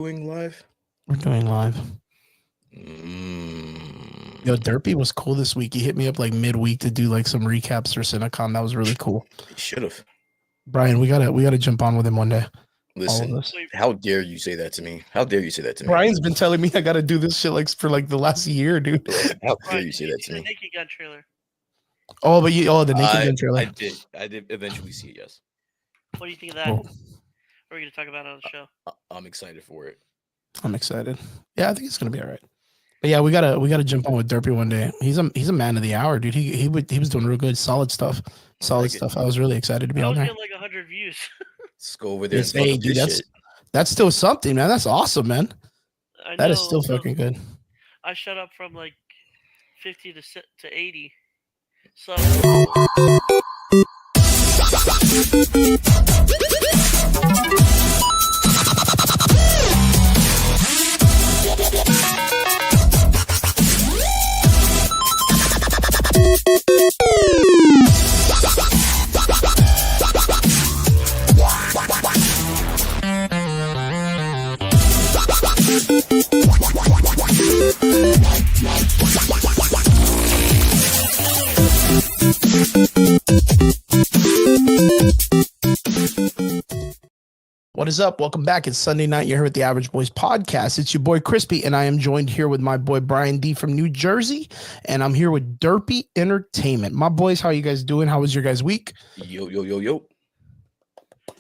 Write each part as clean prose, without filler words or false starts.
Doing live? We're doing live. Yo, Mm, Derpy was cool this week. He hit me up like midweek to do like some recaps for Cinecon. That was really cool. he should have. Brian, we gotta jump on with him one day. All of Listen, us. how dare you say that to me? How dare you say that to me? Brian's been telling me I gotta do this shit like for like the last year, dude. How dare Right, you say did that you to see the me? Naked Gun trailer? The Naked Gun trailer. I did eventually see it, yes. What do you think of that? Cool. What are we gonna talk about on the show? I'm excited for it. I'm excited. Yeah, I think it's gonna be all right. But yeah, we gotta jump on with Derpy one day. He's a man of the hour, dude. He was doing real good, solid stuff. like it. I was really excited to be I on was there. getting like 100 views. Let's go over there Yes, and fuck hey, up dude, this that's still something, man. That's awesome, man. I That know. is still so fucking good. I shot up from like 50 to 80. So What is up? Welcome back. It's Sunday night. You're here with the Average Boys podcast. It's your boy Crispy, and I am joined here with my boy Brian D from New Jersey, and I'm here with Derpy Entertainment. My boys, how you guys doing? How was your guys' week? shit. Yo.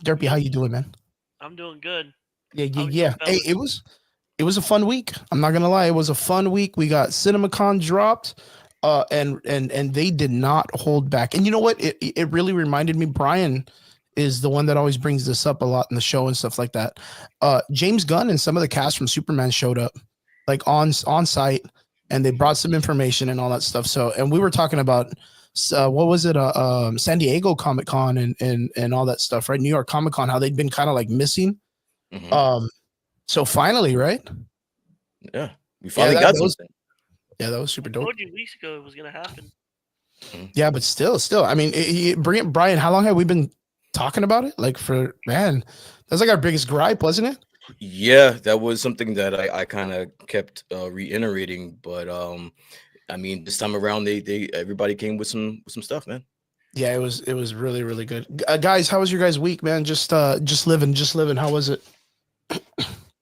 Derpy, how you doing, man? I'm doing good. Yeah. How was Hey, your fellas? it was a fun week. I'm not gonna lie, it was a fun week. We got CinemaCon dropped, and they did not hold back. And you know what? It really reminded me. Brian is the one that always brings this up a lot in the show and stuff like that. James Gunn and some of the cast from Superman showed up, like on site, and they brought some information and all that stuff. So, and we were talking about what was it? San Diego Comic Con and all that stuff, right? New York Comic Con, how they'd been kind of like missing. Mhm. So finally, right? Yeah, we finally that got was- something. Yeah, that was super I dope. told you weeks ago it was gonna happen. Yeah, but still, I mean, bring it, Brian. How long have we been talking about it? Like for man, that's like our biggest gripe, wasn't it? Yeah, that was something that I kind of kept reiterating, but I mean, this time around, they everybody came with some stuff, man. Yeah, it was really really good. Guys, how was your guys' week, man? Just living. How was it?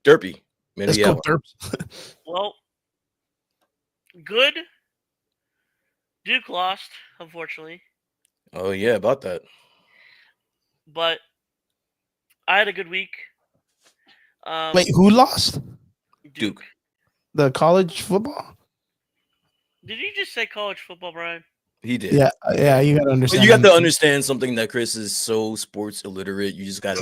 Derpy, man. Let's Yeah, go, Derps. Well, good. Duke lost, unfortunately, oh yeah, about that. but I had a good week. Wait, who lost? Duke. The college football? Did you just say college football, Brian? He did. Yeah, you gotta But understand. you got to understand something that Chris is so sports illiterate. You just gotta.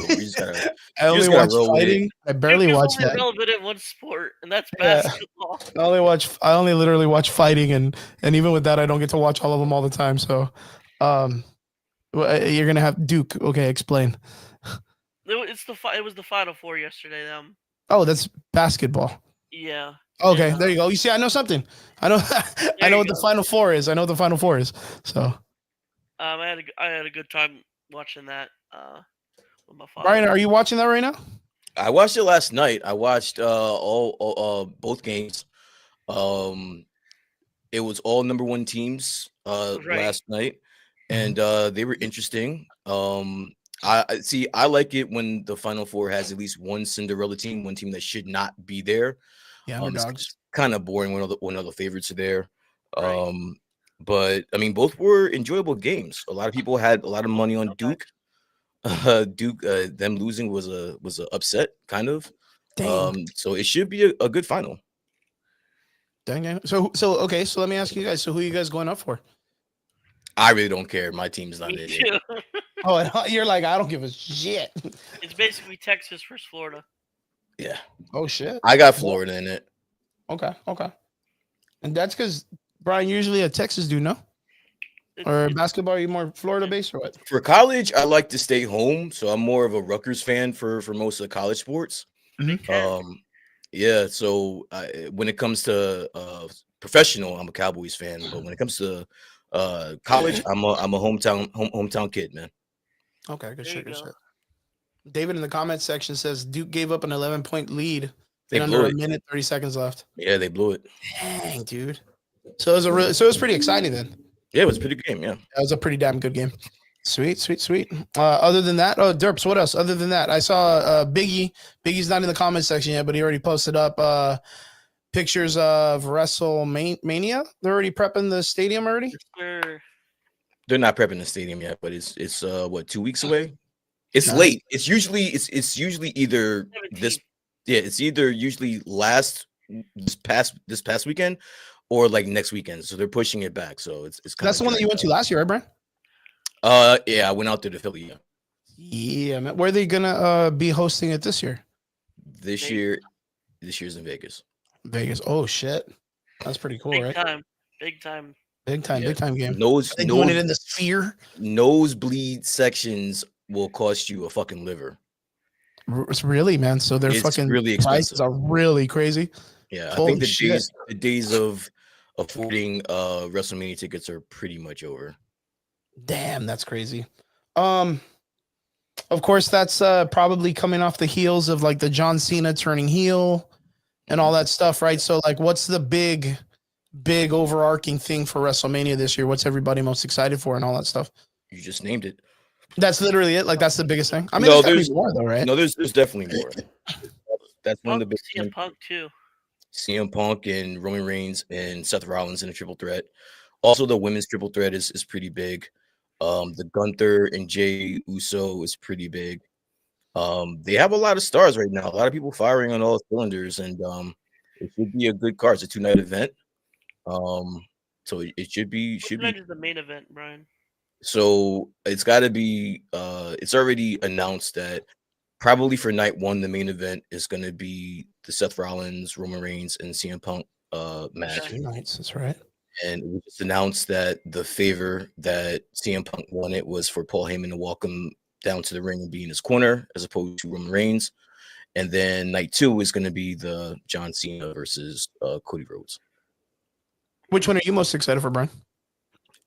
I only just gotta watch roll with it. fighting. I barely Duke is watch only that. relevant in one sport, and that's Yeah. basketball. I only literally watch fighting, and even with that, I don't get to watch all of them all the time. So, you're gonna have Duke. Okay, explain. It was the Final Four yesterday. Oh, that's basketball. Yeah. Okay, Yeah. there you go. You see, I know something. I know. I know you what the Final Four is. I know what the Final Four is. So, I had a good time watching that with my father. Brian, are you watching that right now? I watched it last night. I watched all both games. It was all number one teams Right. last night, and they were interesting. I see. I like it when the Final Four has at least one Cinderella team, one team that should not be there. Yeah, It's underdogs. kind of boring when other favorites are there. Right. But I mean, both were enjoyable games. A lot of people had a lot of money on Okay. Duke. Duke, them losing was a upset, kind of. Dang. So it should be a good final. Dang. So okay. So let me ask you guys. So who are you guys going up for? I really don't care. My team's not Me in it. too. Oh, and you're like, I don't give a shit. It's basically Texas versus Florida. Yeah, Oh shit. I got Florida in it. Okay. And that's because Brian usually a Texas dude, no? It's, Or it's- basketball, are you more Florida based or what? For college, I like to stay home, so I'm more of a Rutgers fan for most of the college sports. Big Ten. Yeah. So when it comes to professional, I'm a Cowboys fan, but when it comes to college, I'm a hometown kid, man. Okay, good There you shit. go. David in the comment section says Duke gave up an 11-point lead They In under blew a it. minute, 30 seconds left. Yeah, they blew it. Dang, dude. So it was pretty exciting then. Yeah, it was a pretty good game. Yeah. That was a pretty damn good game. Sweet, sweet, sweet. Other than that, Derps, what else? Other than that, I saw Biggie. Biggie's not in the comment section yet, but he already posted up pictures of WrestleMania. They're already prepping the stadium already. Sure. They're not prepping the stadium yet, but it's what, 2 weeks away? It's Nice. late. It's usually either this 17th. yeah, it's either usually this past weekend or like next weekend. So they're pushing it back. So it's kind That's the one that you went to last year, right, Brian? Yeah, I went out there to Philly. Yeah. Yeah, man. Where are they gonna be hosting it this year? This year's in Vegas. Vegas. Oh shit, that's pretty cool, Big right? time. Big time. Big time, Yeah. big time game. Nose, Are they doing it nose, in the Sphere? nosebleed sections will cost you a fucking liver. It's really, man. So their It's fucking really prices expensive. are really crazy. Yeah, I Holy think the shit. days of affording WrestleMania tickets are pretty much over. Damn, that's crazy. Of course, that's probably coming off the heels of like the John Cena turning heel and all that stuff, right? So, like, what's the big overarching thing for WrestleMania this year? What's everybody most excited for and all that stuff? You just named it. That's literally it. Like, that's the biggest thing. I mean, No, there's gotta be there's- more though, right? No, there's definitely more. That's one of the big CM things. Punk too. CM Punk and Roman Reigns and Seth Rollins in a triple threat. Also, the women's triple threat is pretty big. The Gunther and Jay Uso is pretty big. They have a lot of stars right now. A lot of people firing on all cylinders, and it should be a good card. It's a 2-night event. So it should be What night is the main event, Brian? So it's got to be. It's already announced that probably for night one, the main event is going to be the Seth Rollins, Roman Reigns, and CM Punk match. 2 nights. That's right. And it was just announced that the favor that CM Punk wanted was for Paul Heyman to walk him down to the ring and be in his corner, as opposed to Roman Reigns. And then night two is going to be the John Cena versus Cody Rhodes. Which one are you most excited for, Brian?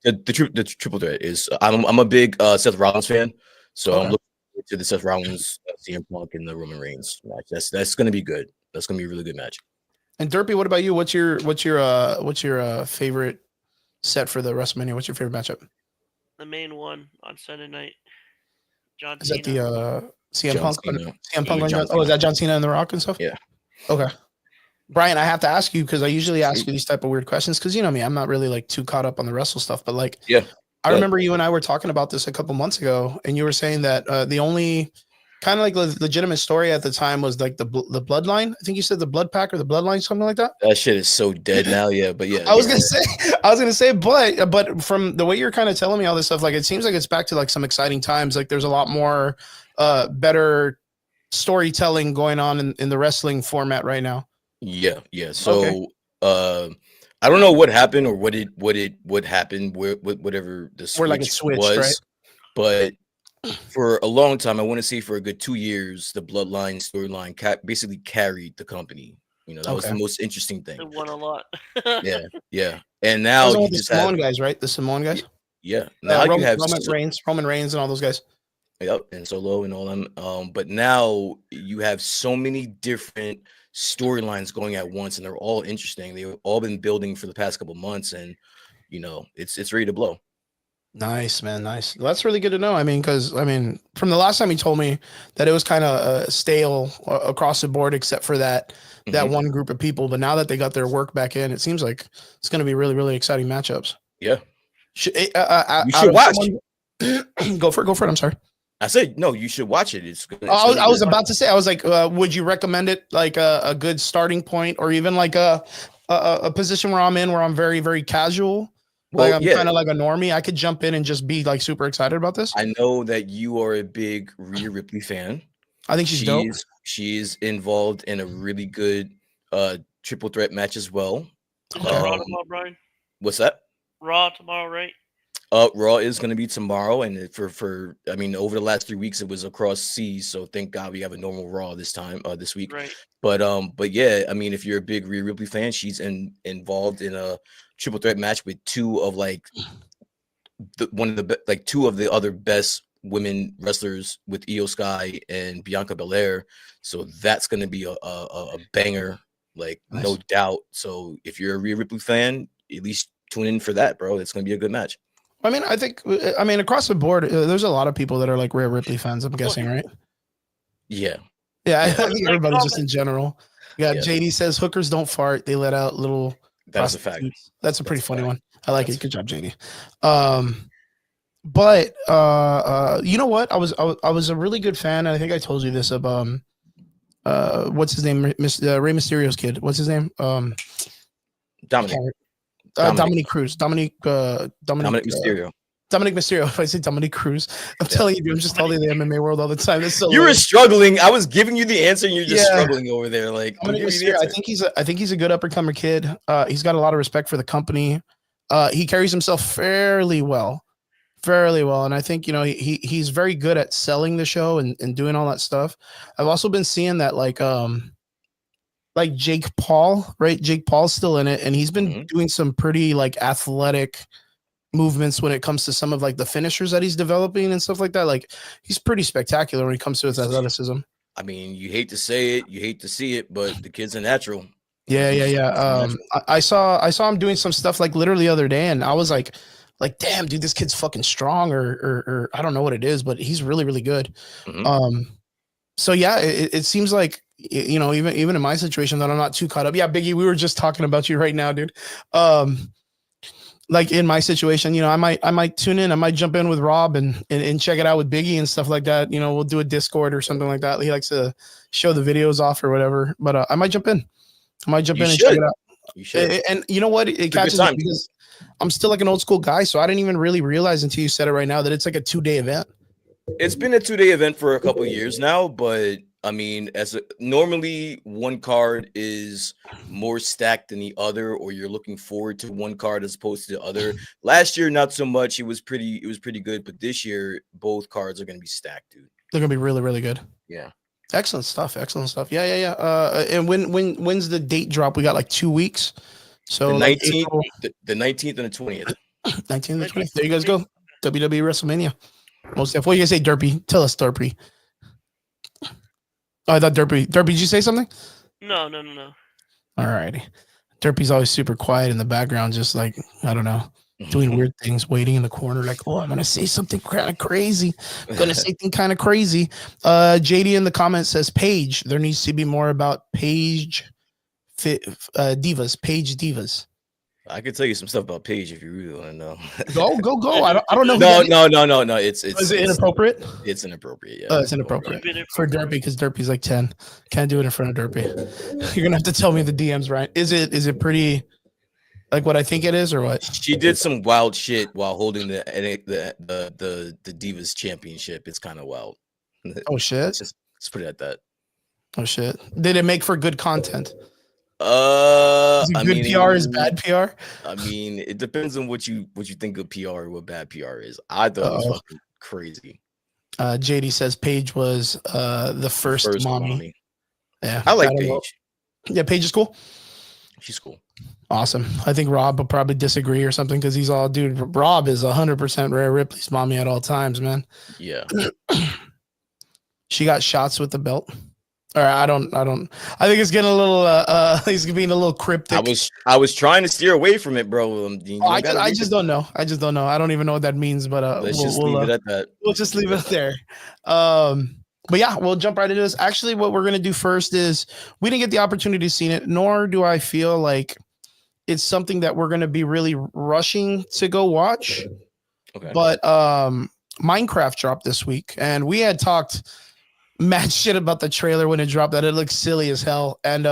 The triple threat is. I'm a big Seth Rollins fan, so Okay. I'm looking forward to the Seth Rollins, CM Punk, and the Roman Reigns match. That's going to be good. That's going to be a really good match. And Derpy, what about you? What's your favorite set for the WrestleMania? What's your favorite matchup? The main one on Sunday night. John Is that Cena. the CM John Punk? Cena. CM Punk? Yeah, John Oh, is Cena. that John Cena and The Rock and stuff? Yeah. Okay. Brian, I have to ask you because I usually ask you these type of weird questions because you know me, I'm not really like too caught up on the wrestle stuff. But like, Yeah. I Good. remember you and I were talking about this a couple months ago, and you were saying that the only kind of like legitimate story at the time was like the bloodline. I think you said the blood pack or the bloodline, something like that. That shit is so dead now. Yeah, but yeah. I was yeah. gonna say, but from the way you're kind of telling me all this stuff, like it seems like it's back to like some exciting times. Like there's a lot more better storytelling going on in the wrestling format right now. Yeah. So, I don't know what happened or what happened where whatever the switch Where, like, it switched, was, right? but for a long time, I want to say for a good 2 years, the Bloodline storyline basically carried the company. You know, that was the Okay. most interesting They thing. won a lot. Yeah. And That now was all you the just Samoan have guys, right? The Samoan guys. now you have Roman Reigns, and all those guys. Yep, and Solo and all them. But now you have so many different storylines going at once, and they're all interesting. They've all been building for the past couple months, and you know it's ready to blow. Nice, man. Nice. That's really good to know. I mean, because from the last time you told me that it was kind of stale across the board, except for that Mhm. one group of people. But now that they got their work back in, it seems like it's going to be really, really exciting matchups. Yeah, You you should watch. Go for it. I'm sorry. I said no. You should watch it. It's good. I was about to say. I was like, would you recommend it like a good starting point, or even like a position where I'm in, where I'm very, very casual? Like I'm kind of like a normie. I could jump in and just be like super excited about this. I know that you are a big Rhea Ripley fan. I think she's dope. She is involved in a really good triple threat match as well. Is it Raw tomorrow, Brian? What's that? Raw tomorrow, right? Raw is going to be tomorrow, and for I mean, over the last 3 weeks, it was across seas. So thank God we have a normal Raw this week. Right. But yeah, I mean, if you're a big Rhea Ripley fan, she's involved in a triple threat match with two of like two of the other best women wrestlers with Io Sky and Bianca Belair. So that's going to be a banger, like Nice. no doubt. So if you're a Rhea Ripley fan, at least tune in for that, bro. It's going to be a good match. I mean, across the board, there's a lot of people that are like Rhea Ripley fans. I'm guessing, right? Yeah. Yeah, I Yeah. think everybody just in general. Yeah, Yeah. JD says hookers don't fart; they let out little. That's a fact. prostitutes. That's a pretty That's a funny fact. one. I like That's it. Good job, JD. But you know what? I was a really good fan, and I think I told you this of what's his name? Rey Mysterio's kid. What's his name? Dominic Dominic Cruz. Dominic Mysterio. Dominic Mysterio. If I say Dominic Cruz, I'm telling you, dude, I'm just telling the MMA world all the time. That's so You were weird. struggling. I was giving you the answer, and you're just Yeah. struggling over there. Like, I'm Dominic giving you the Mysterio, answer. I think he's a good up and comer kid. He's got a lot of respect for the company. He carries himself fairly well, and I think he's very good at selling the show and doing all that stuff. I've also been seeing that like Jake Paul, right? Jake Paul's still in it, and he's been doing some pretty like athletic movements when it comes to some of like the finishers that he's developing and stuff like that. Like he's pretty spectacular when it comes to his athleticism. I mean, you hate to say it, you hate to see it, but the kid's a natural. Yeah. I saw him doing some stuff like literally the other day, and I was like, damn, dude, this kid's fucking strong, or I don't know what it is, but he's really, really good. So yeah, it seems like even in my situation that I'm not too caught up. Yeah, Biggie, we were just talking about you right now, dude. Like in my situation, I might tune in, I might jump in with Rob and check it out with Biggie and stuff like that. We'll do a Discord or something like that. He likes to show the videos off or whatever, but I might jump in. And check it out. You should. And you know what? It catches me because I'm still like an old school guy, so I didn't even really realize until you said it right now that it's like a 2-day event. It's been a 2-day event for a couple of years now, but I mean, normally one card is more stacked than the other, or you're looking forward to one card as opposed to the other. Last year, not so much. It was pretty good, but this year, both cards are going to be stacked, dude. They're gonna be really, really good. Yeah. Excellent stuff. Yeah. And when's the date drop? We got like 2 weeks. So The like 19th, the 19th and the 20th. 19th and 20th. There you guys go. WWE WrestleMania. Most definitely. What you gonna say, Derpy? Tell us, Derpy. Oh, I thought Derpy. Derpy, did you say something? No. All righty. Derpy's always super quiet in the background, just like, I don't know, doing weird things, waiting in the corner, like, oh, I'm going to say something kind of crazy. JD in the comments says, Paige, there needs to be more about Paige divas. I could tell you some stuff about Paige if you really want to know. Go. I don't know. No. It's Is it inappropriate? It's inappropriate. Yeah. Oh, it's inappropriate for Derpy because Derpy's like 10. Can't do it in front of Derpy. You're gonna have to tell me the DMs, right? Is it pretty like what I think it is, or what? She did some wild shit while holding the Divas Championship. It's kind of wild. Oh shit! Let's put it at that. Oh shit! Did it make for good content? PR is bad PR. I mean, it depends on what you think of PR or what bad PR is. I thought it was fucking crazy. JD says Paige was the first mommy. Yeah, I like Paige. Yeah, Paige is cool. She's cool. Awesome. I think Rob will probably disagree or something because he's all, dude, Rob is 100% Rhea Ripley's mommy at all times, man. Yeah. She got shots with the belt. All right, I think it's getting a little he's being a little cryptic. I was trying to steer away from it, bro. I just don't know. I don't even know what that means, but let's just leave it at that. We'll just leave it there. But yeah, we'll jump right into this. Actually, what we're gonna do first is we didn't get the opportunity to see it, nor do I feel like it's something that we're gonna be really rushing to go watch. Okay. But Minecraft dropped this week, and we had talked mad shit about the trailer when it dropped, that it looks silly as hell. And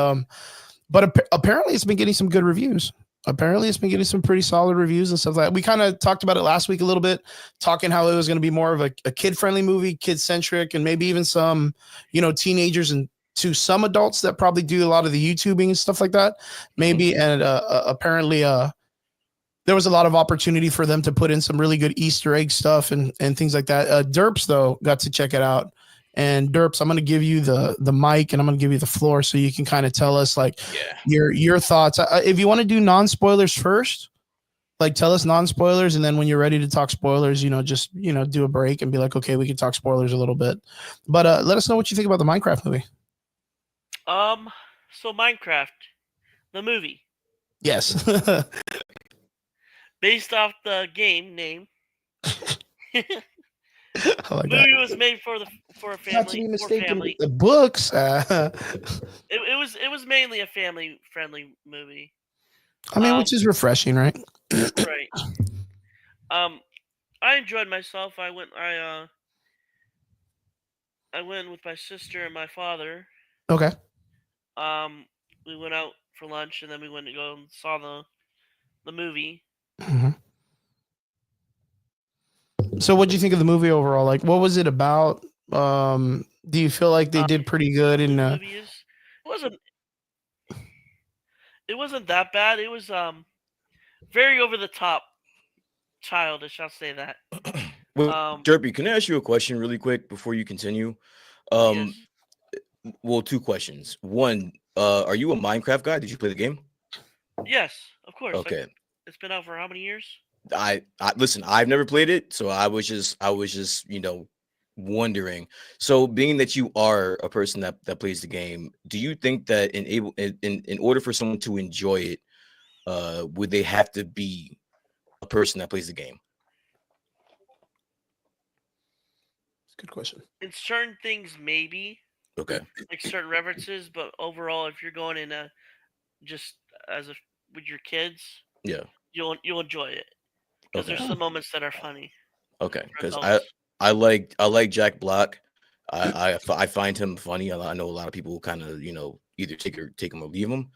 but apparently it's been getting some good reviews. Apparently it's been getting some pretty solid reviews and stuff like that. We kind of talked about it last week a little bit, talking how it was going to be more of a kid-friendly movie, kid-centric, and maybe even some, teenagers and to some adults that probably do a lot of the YouTubing and stuff like that. Maybe. And apparently there was a lot of opportunity for them to put in some really good Easter egg stuff and things like that. Derps, though, got to check it out. And Derps, I'm going to give you the mic and I'm going to give you the floor so you can kind of tell us your thoughts. If you want to do non-spoilers first, Like, tell us non-spoilers, and then when you're ready to talk spoilers, just do a break and be like, okay, we can talk spoilers a little bit. But let us know what you think about the Minecraft movie. So Minecraft, the movie, Yes. based off the game name. I like that. Movie was made for a family. Not to be For mistaken family. with the books. It was mainly a family friendly movie. I mean, which is refreshing, right? Right. I enjoyed myself. I went with my sister and my father. Okay. We went out for lunch and then we went to go and saw the movie. Mm-hmm. So, what do you think of the movie overall? Like, what was it about? Do you feel like they did pretty good in? The movie it wasn't that bad. It was very over the top, childish. I'll say that. Well, Derpy, can I ask you a question really quick before you continue? Yes. Well, two questions. One, are you a Minecraft guy? Did you play the game? Yes, of course. Okay. It's been out for how many years? I listen, I've never played it, so I was just wondering. So being that you are a person that plays the game, do you think that in order for someone to enjoy it, would they have to be a person that plays the game? Good question. In certain things, maybe. Okay. Like certain references, but overall, if you're going in just with your kids, yeah, you'll enjoy it because there's some moments that are funny. Okay, because I like Jack Black. I find him funny. I know a lot of people kind of either take him or leave him.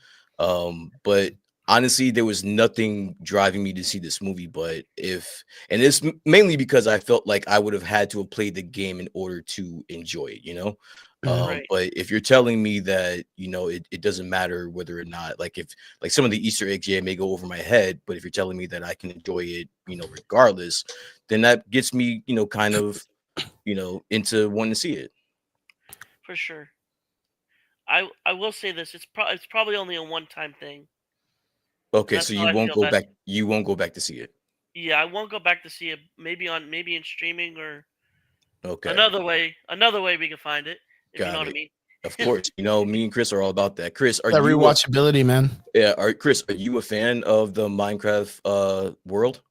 But honestly, there was nothing driving me to see this movie. But and it's mainly because I felt like I would have had to have played the game in order to enjoy it. Right. But if you're telling me that it doesn't matter whether or not like some of the Easter eggs may go over my head, but if you're telling me that I can enjoy it regardless, then that gets me kind of into wanting to see it. For sure. I will say this: it's probably only a one-time thing. Okay, so you won't go back. You won't go back to see it. Yeah, I won't go back to see it. Maybe in streaming or another way we can find it. If you know what I mean. Of course, me and Chris are all about that. Chris, are that you rewatchability, man? Yeah, Chris, are you a fan of the Minecraft world?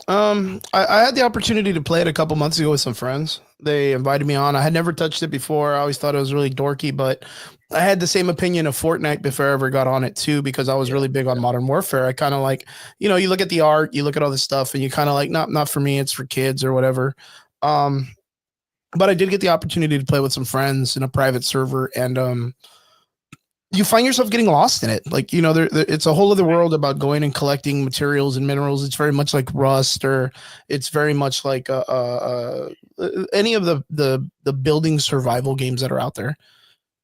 I had the opportunity to play it a couple months ago with some friends. They invited me on. I had never touched it before. I always thought it was really dorky, but I had the same opinion of Fortnite before I ever got on it too, because I was really big on Modern Warfare. I kind of like, you look at the art, you look at all this stuff, and you kind of like, not for me, it's for kids or whatever. But I did get the opportunity to play with some friends in a private server, and you find yourself getting lost in it. Like, it's a whole other world about going and collecting materials and minerals. It's very much like Rust, or it's very much like any of the building survival games that are out there.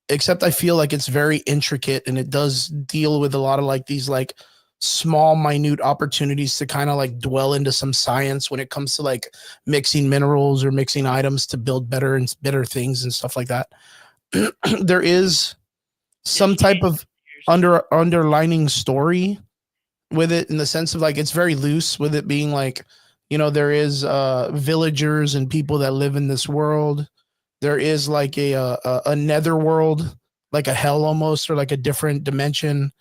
Except I feel like it's very intricate, and it does deal with a lot of like these like small, minute opportunities to kind of like dwell into some science when it comes to like mixing minerals or mixing items to build better things and stuff like that. There is some type of underlining story with it, in the sense of like it's very loose, with it being like, there is villagers and people that live in this world. There is like a nether world, like a hell almost, or like a different dimension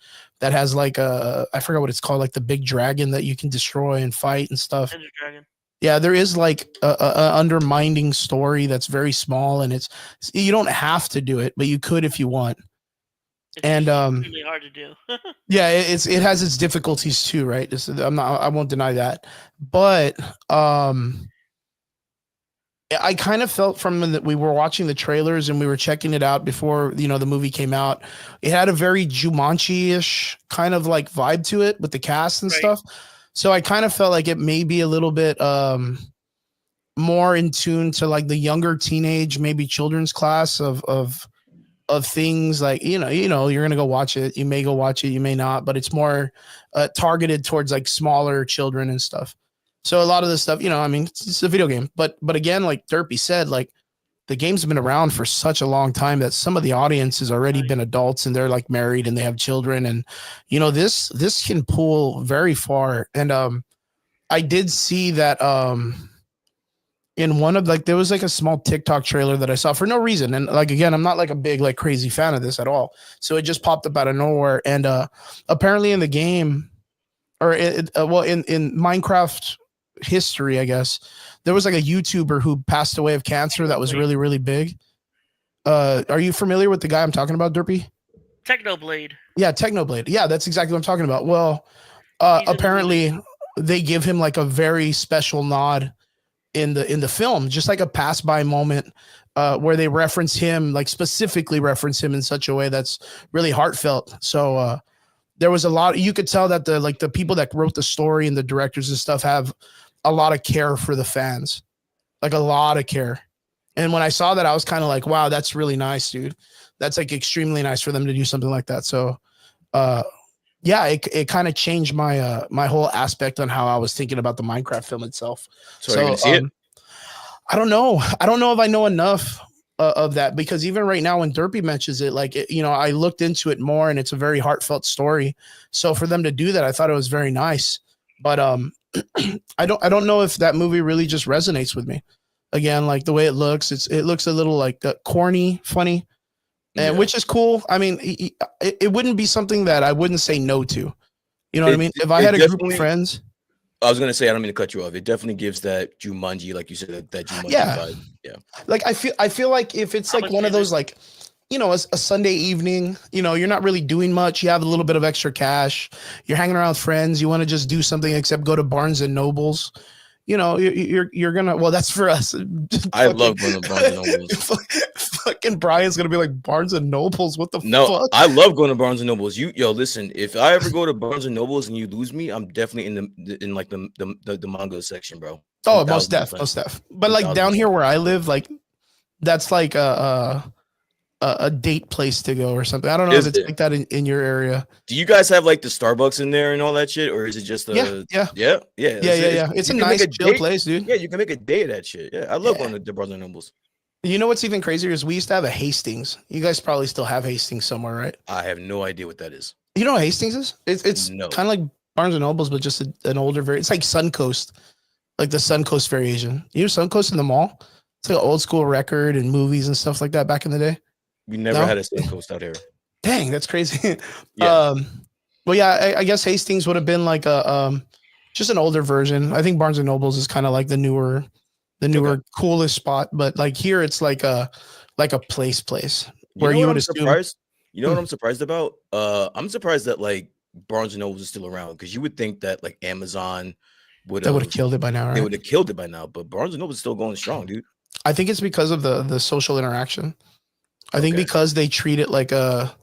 that has like I forgot what it's called, like the big dragon that you can destroy and fight and stuff. Ender Dragon. Yeah, there is like a undermining story that's very small, and you don't have to do it, but you could if you want. It's really hard to do. Yeah, it has its difficulties too, right? I won't deny that, but I kind of felt from that we were watching the trailers and we were checking it out before the movie came out. It had a very Jumanji-ish kind of like vibe to it with the cast and stuff. So I kind of felt like it may be a little bit more in tune to like the younger teenage, maybe children's class of things. Like you're gonna go watch it. You may go watch it, you may not, but it's more targeted towards like smaller children and stuff. So a lot of this stuff, it's a video game, but again, like Derpy said, like the game's been around for such a long time that some of the audience has already been adults and they're like married and they have children, and this can pull very far. And I did see that in one of like there was like a small TikTok trailer that I saw for no reason. And like again, I'm not like a big like crazy fan of this at all. So it just popped up out of nowhere. And apparently in the game or well in Minecraft history, I guess, there was like a YouTuber who passed away of cancer that was really, really big. Are you familiar with the guy I'm talking about, Derpy? Technoblade. Yeah, Technoblade. Yeah, that's exactly what I'm talking about. Well, He's in the apparently they give him like a very special nod in the film, just like a pass by moment where they reference him, like specifically reference him in such a way that's really heartfelt. So there was a lot. You could tell that the people that wrote the story and the directors and stuff have a lot of care for the fans, like a lot of care. And when I saw that, I was kind of like, wow, that's really nice, dude. That's like extremely nice for them to do something like that. So, yeah, it kind of changed my my whole aspect on how I was thinking about the Minecraft film itself. So, are you gonna see it? I don't know. I don't know if I know enough of that because even right now when Derpy mentions it, like you know, I looked into it more and it's a very heartfelt story. So for them to do that, I thought it was very nice. But I don't know if that movie really just resonates with me. Again, like the way it looks, it looks a little like corny, funny. And which is cool. I mean, it wouldn't be something that I wouldn't say no to. You know what I mean? If I had a group of friends. I was gonna say, I don't mean to cut you off. It definitely gives that Jumanji, like you said, that Jumanji vibe. Yeah. Like I feel like if it's like one of those like, you know, a Sunday evening, you know, you're not really doing much. You have a little bit of extra cash. You're hanging around with friends. You want to just do something except go to Barnes and Nobles. You know, you're gonna. Well, that's for us. I love going to Barnes and Nobles. Fucking Brian's gonna be like Barnes and Nobles. What the fuck? I love going to Barnes and Nobles. Listen. If I ever go to Barnes and Nobles and you lose me, I'm definitely in like the manga section, bro. Oh, most def. But like down here where I live, like that's like a date place to go or something. I don't know if it's like that in your area. Do you guys have like the Starbucks in there and all that shit, or is it just yeah? It's a nice chill place, dude. Yeah, you can make a day of that shit. Yeah, I love going to the Barnes and Nobles. You know what's even crazier is we used to have a Hastings. You guys probably still have Hastings somewhere, right? I have no idea what that is. You know what Hastings is? It's kind of like Barnes and Nobles, but just an older variant. It's like Suncoast, like the Suncoast variation. You know Suncoast in the mall? It's like an old school record and movies and stuff like that back in the day. We never had a Suncoast out here. Dang, that's crazy. Yeah. Well, yeah, I guess Hastings would have been like a just an older version. I think Barnes and Nobles is kind of like the newer, coolest spot. But like here, it's like a place where you would assume. You know what I'm surprised about? I'm surprised that like Barnes and Nobles is still around because you would think that like Amazon would have killed it by now. Right? They would have killed it by now, but Barnes and Noble is still going strong, dude. I think it's because of the social interaction. I think because they treat it like the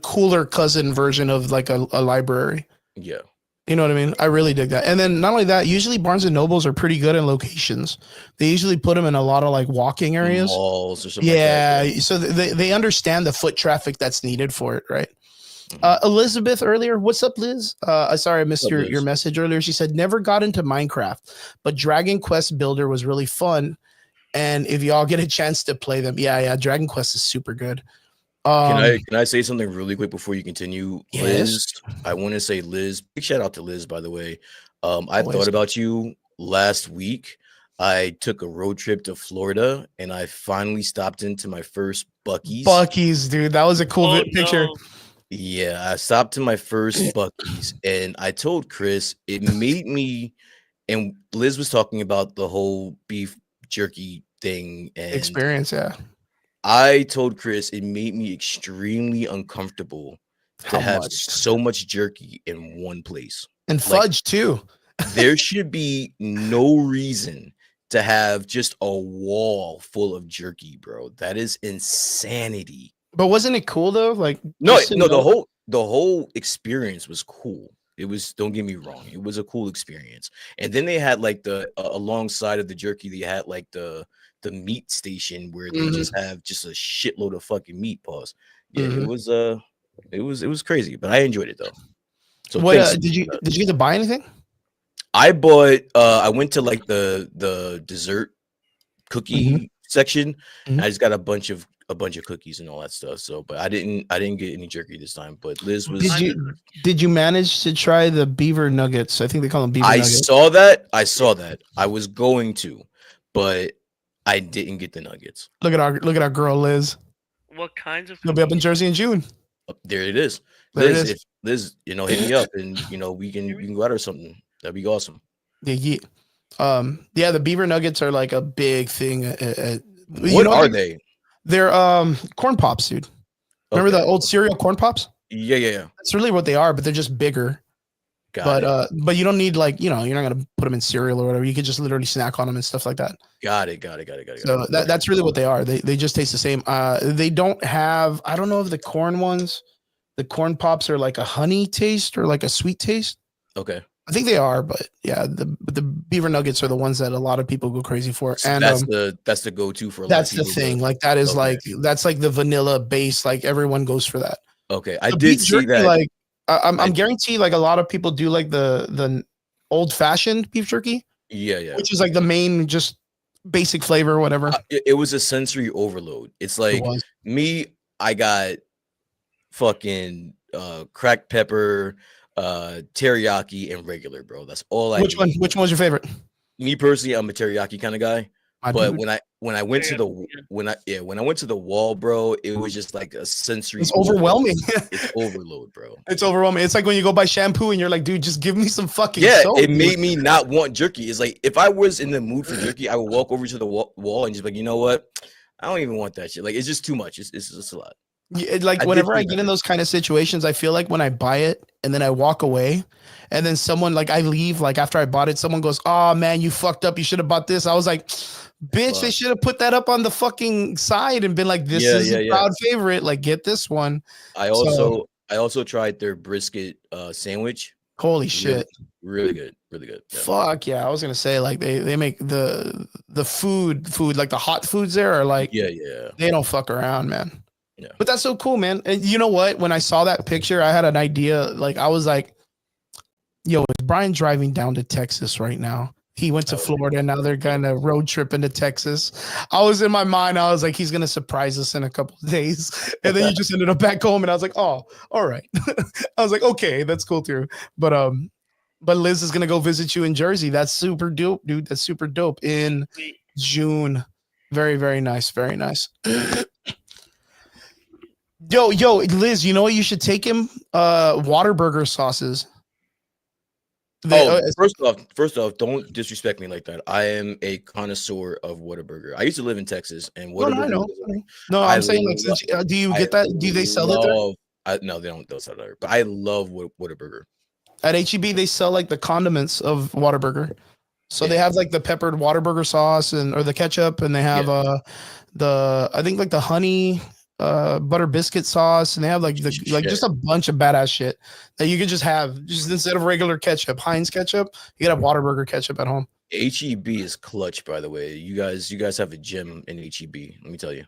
cooler cousin version of like a library. Yeah. You know what I mean? I really dig that. And then not only that, usually Barnes and Nobles are pretty good in locations. They usually put them in a lot of like walking areas. Malls or something like that. Yeah. So they understand the foot traffic that's needed for it, right? Elizabeth earlier, what's up, Liz? Sorry, I missed your message earlier. She said never got into Minecraft, but Dragon Quest Builder was really fun. And if y'all get a chance to play them, yeah, Dragon Quest is super good. Can I say something really quick before you continue? Yes. Liz, I want to say Liz, big shout out to Liz, by the way. I thought about you last week. I took a road trip to Florida and I finally stopped into my first Buc-ee's. Buc-ee's, dude. That was a cool picture. No. Yeah, I stopped to my first Buc-ee's and I told Chris it made me, and Liz was talking about the whole beef jerky thing and experience. Yeah. I told Chris it made me extremely uncomfortable to have so much jerky in one place. And fudge too. There should be no reason to have just a wall full of jerky, bro. That is insanity. But wasn't it cool though? Like the whole experience was cool. It was, don't get me wrong, it was a cool experience. And then they had like the alongside of the jerky, they had like the meat station where they just have just a shitload of fucking meat. Pause. Yeah, it was crazy, but I enjoyed it though. So what did you get to buy anything? I bought I went to like the dessert cookie section. I just got a bunch of a bunch of cookies and all that stuff. So, but I didn't get any jerky this time. But Liz was. Did you manage to try the beaver nuggets? I think they call them beaver nuggets. I saw that. I was going to, but I didn't get the nuggets. Look at our girl Liz. What kinds of? She'll be up in Jersey in June. There it is. There Liz, it is. if Liz, hit me up and we can go out or something. That'd be awesome. Yeah. The beaver nuggets are like a big thing. What are they? They're corn pops, dude. Remember the old cereal corn pops? Yeah. That's really what they are, but they're just bigger. But you don't need you're not gonna put them in cereal or whatever. You could just literally snack on them and stuff like that. Got it. So that's really what they are. They just taste the same. They don't have. I don't know if the corn ones, the corn pops are like a honey taste or like a sweet taste. Okay. I think they are, but yeah, the beaver nuggets are the ones that a lot of people go crazy for. So and that's the go-to for. That's the thing. Like that is that's like the vanilla base. Like everyone goes for that. Okay, I did see that. Like I'm guarantee like a lot of people do like the old fashioned beef jerky. Yeah. Which is like the main just basic flavor or whatever. It was a sensory overload. It's like me. I got fucking cracked pepper, teriyaki, and regular, bro. That's all I. Which one's your favorite? Me personally, I'm a teriyaki kind of guy. But dude. when I went to the when I went to the wall, bro, it was just like a sensory. It's overwhelming. It's overload, bro. It's overwhelming. It's like when you go buy shampoo and you're like, dude, just give me some fucking soap. It made me not want jerky. It's like if I was in the mood for jerky, I would walk over to the wall and just be like, you know what? I don't even want that shit. Like it's just too much. It's just a lot. Yeah, like whenever I get in those kind of situations, I feel like when I buy it and then I walk away and then someone like I leave, like after I bought it, someone goes, "Oh man, you fucked up. You should have bought this." I was like, bitch, they should have put that up on the fucking side and been like, this is a proud favorite. Like, get this one. I also tried their brisket sandwich. Holy shit. Really good. Yeah. Fuck yeah. I was gonna say like they make the food like the hot foods there are like they don't fuck around, man. Yeah. But that's so cool, man. And you know what? When I saw that picture, I had an idea. Like I was like, yo, is Brian driving down to Texas right now? He went to Florida and now they're kind of road tripping to Texas. I was in my mind, I was like, he's gonna surprise us in a couple of days. And then you just ended up back home and I was like, oh, all right. I was like, okay, that's cool too. But Liz is gonna go visit you in Jersey. That's super dope, dude. That's super dope in June. Very, very nice. Very nice. Yo, Liz, you know what you should take him? Whataburger sauces. First off, don't disrespect me like that. I am a connoisseur of Whataburger. I used to live in Texas, and Whataburger. No, I'm saying like, do you get that? Do they sell it there? No, they don't. They'll sell it there. But I love Whataburger. At HEB, they sell like the condiments of Whataburger. So they have like the peppered Whataburger sauce or the ketchup, and they have I think like the honey butter biscuit sauce, and they have like just a bunch of badass shit that you could just have instead of regular ketchup, Heinz ketchup, you could have Whataburger ketchup at home. HEB is clutch, by the way. You guys have a gym in HEB. Let me tell you.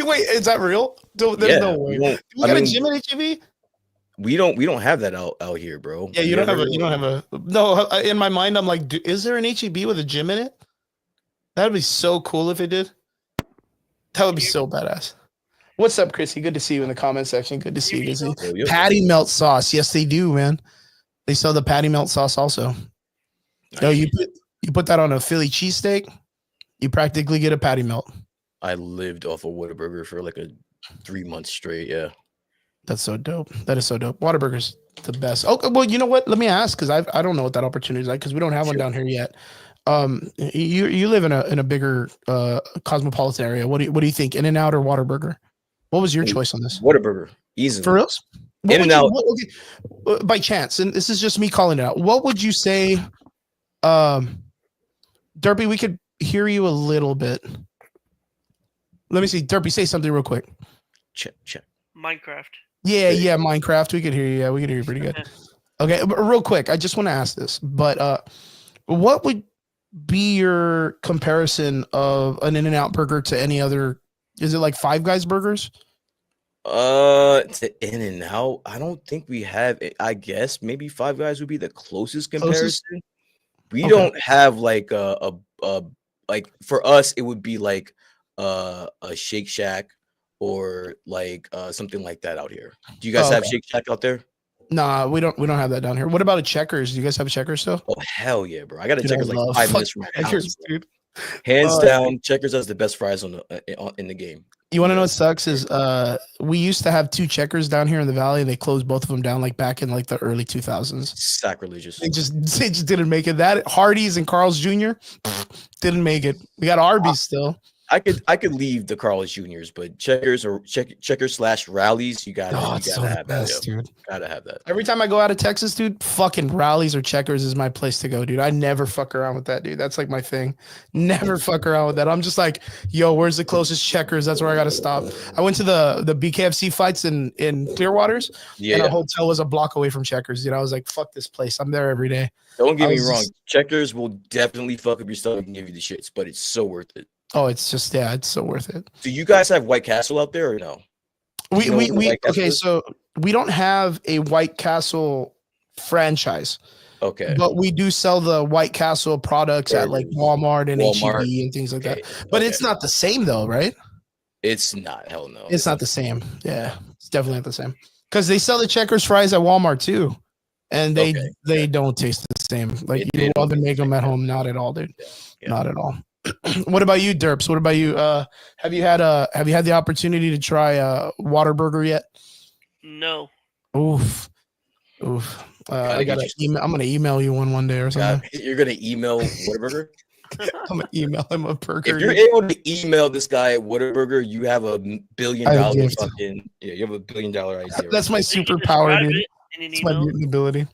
Wait, is that real? There's no way. We got a gym in HEB. We don't have that out here, bro. Yeah, you don't have a. No, in my mind, I'm like, is there an HEB with a gym in it? That'd be so cool if it did. That would be so badass. What's up, Chrissy? Good to see you in the comment section. Good to see you, Chrissy. Patty melt sauce. Yes, they do, man. They sell the patty melt sauce also. Nice. No, you put that on a Philly cheesesteak, you practically get a patty melt. I lived off of Whataburger for like 3 months straight. Yeah. That's so dope. That is so dope. Whataburger's the best. Oh, well, you know what? Let me ask, because I don't know what that opportunity is like, because we don't have one down here yet. You live in a bigger cosmopolitan area. What do you think? In-N-Out or Whataburger? What was your choice on this? Whataburger, easily. For real? In-N-Out. By chance, and this is just me calling it out. What would you say, Derpy? We could hear you a little bit. Let me see, Derpy, say something real quick. Check. Minecraft. Yeah, Minecraft. We could hear you. Yeah, we could hear you pretty good. Okay, but real quick, I just want to ask this. But what would be your comparison of an In-N-Out burger to any other? Is it like Five Guys burgers? To In-N-Out, I don't think we have it. I guess maybe Five Guys would be the closest comparison. We don't have like a like for us, it would be like a Shake Shack or like something like that out here. Do you guys have Shake Shack out there? Nah, we don't have that down here. What about a Checkers? Do you guys have a Checkers still? Oh hell yeah, bro! I got a Dude, Checkers I like love 5 minutes from fucking my house, Checkers, bro. dude. Hands down, Checkers has the best fries in the game. You want to know what sucks is we used to have 2 Checkers down here in the valley, and they closed both of them down like back in like the early 2000s. Sacrilegious. They just didn't make it. That Hardee's and Carl's Jr. didn't make it. We got Arby's still. I could leave the Carl's Juniors, but Checkers or Checkers / Rallies, you gotta have that, dude. Gotta have that. Every time I go out of Texas, dude, fucking Rallies or Checkers is my place to go, dude. I never fuck around with that, dude. That's like my thing. Never fuck around with that. I'm just like, yo, where's the closest Checkers? That's where I gotta stop. I went to the BKFC fights in Clearwaters, and our hotel was a block away from Checkers, dude. I was like, fuck this place. I'm there every day. Don't get me wrong. Checkers will definitely fuck up your stomach and give you the shits, but it's so worth it. Oh, it's just it's so worth it. Do you guys have White Castle out there or no? Okay, so we don't have a White Castle franchise. Okay. But we do sell the White Castle products at like Walmart and HEB and things like that. But it's not the same though, right? It's not. Hell no. It's not the same. Yeah, it's definitely not the same. Because they sell the Checkers fries at Walmart too. And they don't taste the same. Like you love to make them at home. Not at all, dude. Yeah. Not at all. What about you, Derps? What about you? Have you had the opportunity to try Whataburger yet? No. Oof. I got I'm gonna email you one day or something. You're gonna email Whataburger? I'm gonna email him a burger. If you're able to email this guy at Whataburger, you have $1 billion fucking you have $1 billion idea. That's my superpower, dude. It's my mutant ability.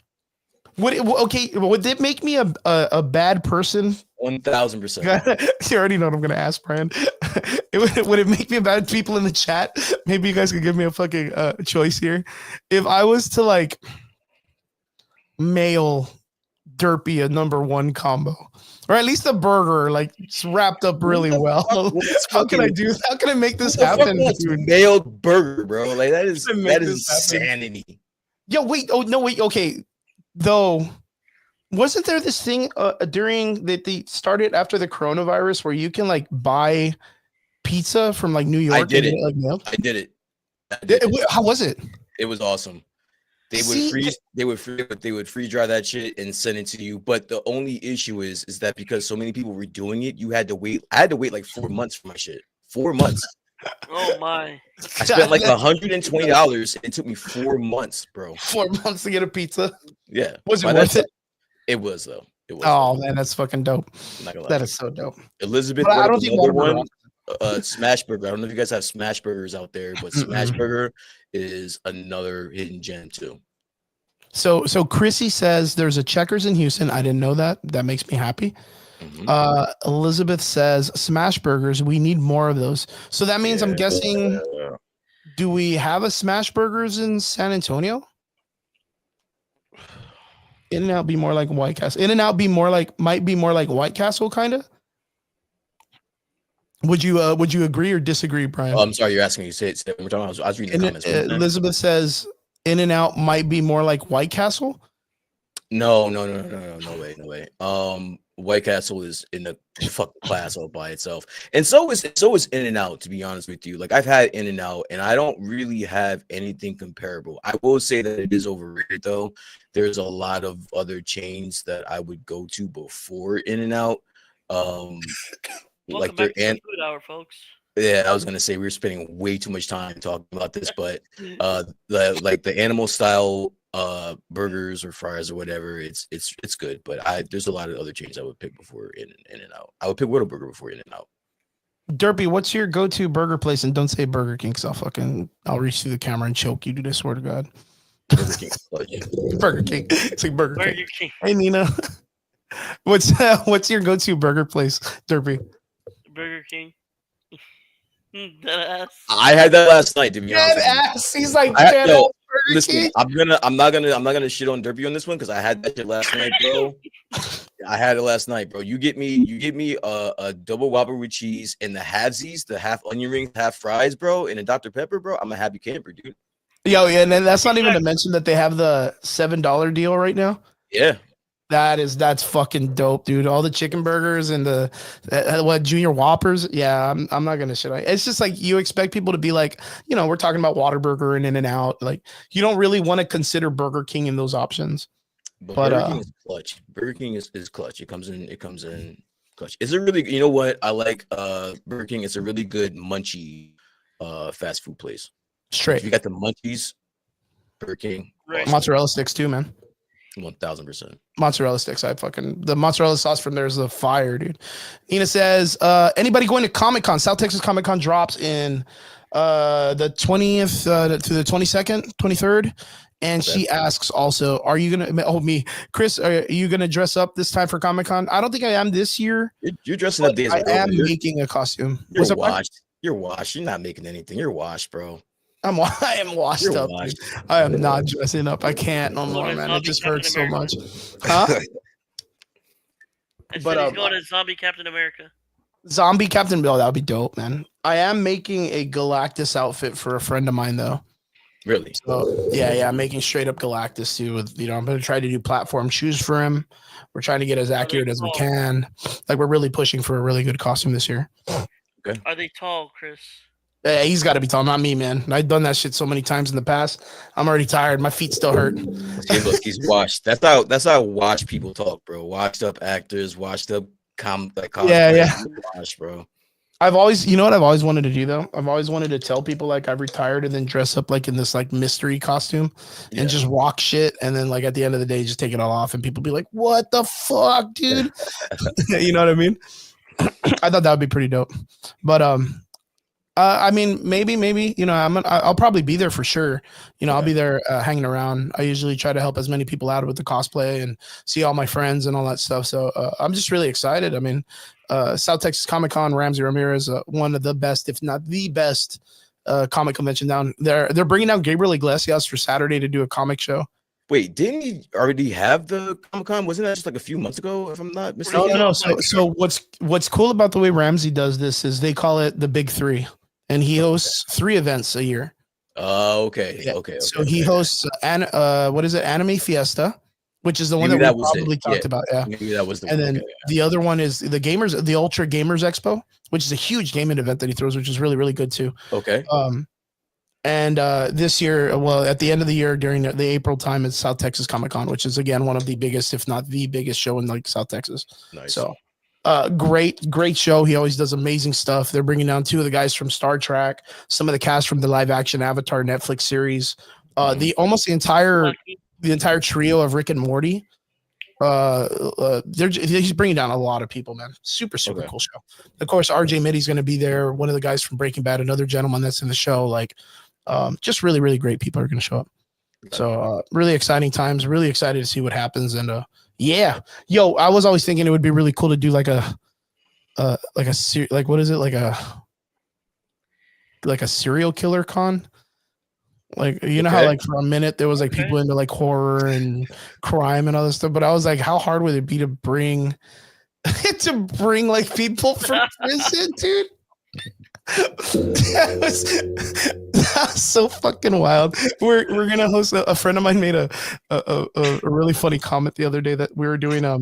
Would it make me a bad person? 1000%. You already know what I'm gonna ask, Brian. Would it make me a bad people in the chat? Maybe you guys could give me a fucking choice here. If I was to like mail Derpy a #1 combo, or at least a burger, like it's wrapped up really well. How can I do? How can I make this happen? Mailed burger, bro. Like that is insanity. Yo, wait. Oh no, wait. Okay, though. Wasn't there this thing during that they started after the coronavirus where you can like buy pizza from like New York? I did it. I did it. How was it? It was awesome. They would freeze dry that shit and send it to you. But the only issue is that because so many people were doing it, you had to wait. I had to wait like 4 months for my shit. 4 months. Oh my! I spent like $120. It took me 4 months, bro. 4 months to get a pizza. Yeah. Was it worth it? It was though. It was. Oh man, that's fucking dope. That is so dope. Elizabeth, I don't think one. Smash Burger. I don't know if you guys have Smash Burgers out there, but Smash Burger is another hidden gem too. So Chrissy says there's a Checkers in Houston. I didn't know that. That makes me happy. Elizabeth says Smash Burgers. We need more of those. So that means I'm guessing. Do we have a Smash Burgers in San Antonio? In-N-Out be more like White Castle. In-N-Out might be more like White Castle, kind of. Would you agree or disagree, Brian? Oh, I'm sorry, you're asking me. Say it one more time. I was reading the comments. Elizabeth says In-N-Out might be more like White Castle. No way. White Castle is in a fuck class all by itself, and so is In-N-Out. To be honest with you, like I've had In-N-Out, and I don't really have anything comparable. I will say that it is overrated, though. There's a lot of other chains that I would go to before In-N-Out. Like their Food Hour, folks. Yeah, I was gonna say we were spending way too much time talking about this, but the animal style burgers or fries or whatever, it's good. But there's a lot of other chains I would pick before In-N-Out. I would pick Whataburger before In-N-Out. Derpy, what's your go-to burger place? And don't say Burger King, because I'll reach through the camera and choke you, dude. I swear to God. Burger King. Burger King. It's like Burger King. Hey Nina, what's your go-to burger place, Derpy? Burger King. Deadass. I had that last night, to be honest. Deadass. He's like, listen, I'm not gonna shit on Derpy on this one because I had that shit last night, bro. I had it last night, bro. You get me a double Whopper with cheese and the halvesies, the half onion rings, half fries, bro, and a Dr. Pepper, bro. I'm a happy camper, dude. Yo, yeah, and then that's not even to mention that they have the $7 deal right now. Yeah. That's fucking dope, dude. All the chicken burgers and the what junior whoppers. Yeah, I'm not gonna shit on it. It's just like you expect people to be like, we're talking about Whataburger and In-N-Out. Like you don't really want to consider Burger King in those options. But But Burger King is clutch. Burger King is clutch. It comes in clutch. It's a really, you know what? I like Burger King. It's a really good munchy fast food place. straight If you got the munchies, Burger King, Right. awesome. mozzarella sticks too, man. 1000%. Mozzarella sticks. The mozzarella sauce from there is the fire, dude. Nina says, anybody going to Comic-Con? South Texas Comic-Con drops in the 20th to the 22nd, 23rd. And she asks also, are you gonna Chris, are you gonna dress up this time for Comic-Con? I don't think I am this year. You're dressing up days. I am making a costume. You're washed. You're washed. You're not making anything. You're washed, bro. I am washed You're up. washed. I am not dressing up. I can't no more, man. It just hurts so much. Huh? I said But, he's going to Zombie Captain America. Zombie Captain Bill, that would be dope, man. I am making a Galactus outfit for a friend of mine, though. Really? So yeah, I'm making straight up Galactus too. With I'm gonna try to do platform shoes for him. We're trying to get as accurate as we can. Like we're really pushing for a really good costume this year. Okay. Are they tall, Chris? Yeah, he's got to be tall, not me, man. I've done that shit so many times in the past. I'm already tired. My feet still hurt. See, look, he's washed. That's how washed people talk, bro. Washed up actors, washed up Yeah. Washed, bro. I've always, you know what I've always wanted to do though? I've always wanted to tell people like I've retired and then dress up like in this like mystery costume and just rock shit. And then like at the end of the day, just take it all off and people be like, what the fuck, dude? You know what I mean? I thought that would be pretty dope. But, I mean, maybe, I'll probably be there for sure. I'll be there hanging around. I usually try to help as many people out with the cosplay and see all my friends and all that stuff. So I'm just really excited. I mean, South Texas Comic-Con, Ramsey Ramirez, one of the best, if not the best, comic convention down there. They're bringing down Gabriel Iglesias for Saturday to do a comic show. Wait, didn't he already have the Comic-Con? Wasn't that just like a few months ago, if I'm not mistaken? No. So what's cool about the way Ramsey does this is they call it the Big Three, and he hosts 3 events a year. Oh, okay. Yeah. Okay. So he hosts Anime Fiesta, which is the one that we probably talked about. Yeah. Maybe that was the and one. then the other one is the Ultra Gamers Expo, which is a huge gaming event that he throws, which is really, really good too. Okay. And this year, well, at the end of the year during the April time, it's South Texas Comic-Con, which is again one of the biggest, if not the biggest show in like South Texas. Nice. So great show. He always does amazing stuff. They're bringing down 2 of the guys from Star Trek, some of the cast from the live action Avatar Netflix series, the entire trio of Rick and Morty. He's bringing down a lot of people, man. Super cool show. Of course, RJ Mitty's going to be there. One of the guys from Breaking Bad, another gentleman that's in the show. Like, just really, really great people are going to show up. So really exciting times. Really excited to see what happens. And yeah, yo, I was always thinking it would be really cool to do like a serial killer con. Like, you know how like for a minute there was like people into like horror and crime and all this stuff, but I was like, how hard would it be to bring like people from prison, dude? That was so fucking wild. We're gonna host a friend of mine made a really funny comment the other day that we're doing a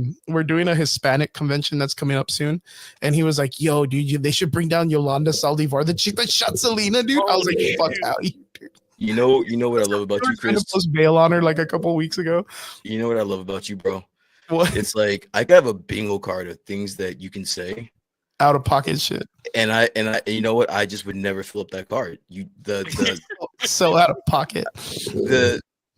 Hispanic convention that's coming up soon, and he was like, yo, dude, they should bring down Yolanda Saldivar, the chick that shot Selena, dude. I was like, fuck out. You know what I love about you, Chris? Post bail on her like a couple weeks ago. You know what I love about you, bro? What? It's like I have a bingo card of things that you can say. Out of pocket shit. And I you know what? I just would never fill up that card. So out of pocket.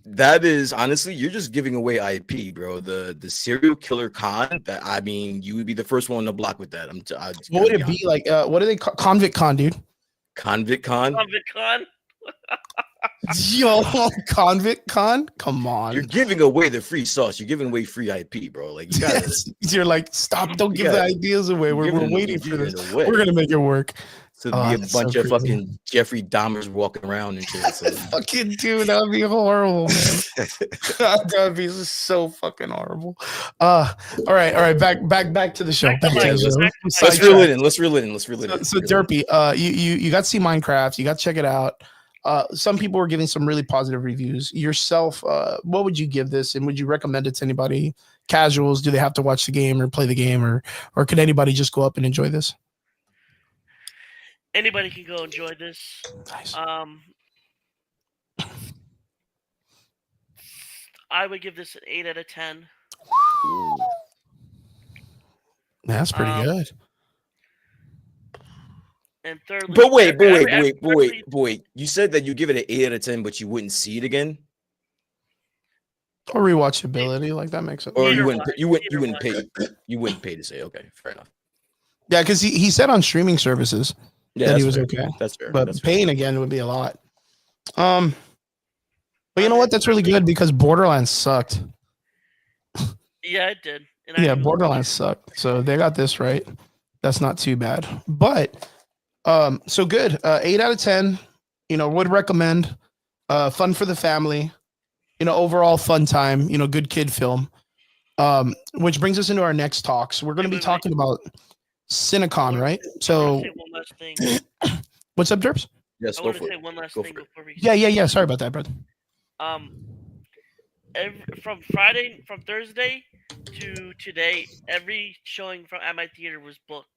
That is honestly, you're just giving away IP, bro. The serial killer con. That I mean, you would be the first one on the block with that. What would it be like? What do they call Convict Con, dude? Convict Con. Convict Con. Yo, Convict Con? Come on. You're giving away the free sauce. You're giving away free IP, bro. Like you gotta, you're like, stop, don't give the ideas away. We're waiting for this. We're gonna make it work. So be a bunch of fucking Jeffrey Dahmers walking around and shit. So. Fucking dude, that would be horrible, man. That would be so fucking horrible. All right, back to the show. Let's reel it in. So Derpy, you got to see Minecraft. You got to check it out. Some people were giving some really positive reviews. Yourself, what would you give this, and would you recommend it to anybody? Casuals, do they have to watch the game or play the game, or could anybody just go up and enjoy this? Anybody can go enjoy this. Nice. I would give this an 8 out of 10. That's pretty good. And thirdly, But wait. You said that you give it an 8 out of 10, but you wouldn't see it again, Or rewatchability, like that makes sense. or you Either wouldn't one. pay to say. Okay, fair enough. Yeah, because he said on streaming services Yeah, that he that's was fair. okay, That's fair. but That's fair. paying again would be a lot. But you know what? That's really good because Borderlands sucked. Yeah, it did. And Yeah, I Borderlands sucked. So they got this right. That's not too bad. But so good. 8 out of 10. Would recommend. Fun for the family. Overall fun time. Good kid film. Which brings us into our next talks. We're going to be talking about Cinecon, right? So say one last thing. what's up, Derps? Yes, I go want to for say it. one last Go thing for it. before we. Yeah. Sorry about that, brother. From Thursday to today, every showing at my theater was booked.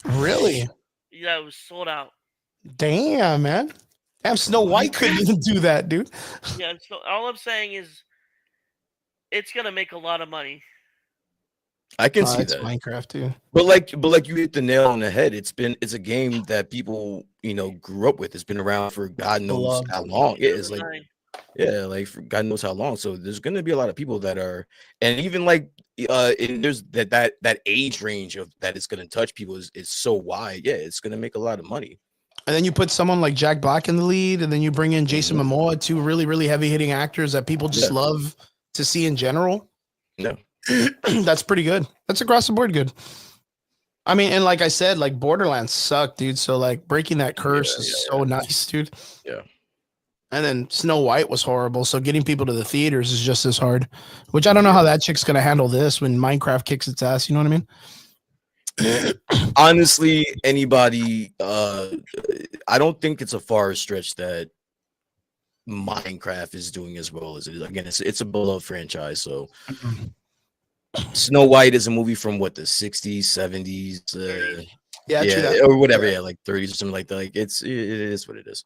Really? Yeah, it was sold out. Damn, man. Damn, Snow White couldn't even do that, dude. Yeah, so all I'm saying is, it's gonna make a lot of money. I can see It's that. Minecraft, too. But like you hit the nail on the head. It's a game that people grew up with. It's been around for God knows Beloved. how long. Yeah, it's like 2009. like for God knows how long. So there's gonna be a lot of people that are, and even like and there's that age range of that it's gonna touch people is so wide. Yeah, it's gonna make a lot of money. And then you put someone like Jack Black in the lead, and then you bring in Jason Momoa, two really, really heavy-hitting actors that people just love to see in general. No. That's pretty good. That's across the board good. I mean, and like I said, like Borderlands sucked, dude. So like breaking that curse is so nice, dude. Yeah. And then Snow White was horrible. So getting people to the theaters is just as hard, which I don't know how that chick's going to handle this when Minecraft kicks its ass. You know what I mean? Honestly, anybody, I don't think it's a far stretch that Minecraft is doing as well as it is. Again, it's a beloved franchise. So Snow White is a movie from what, the 60s, 70s, Yeah, or whatever, like 30s or something like that. Like it is what it is.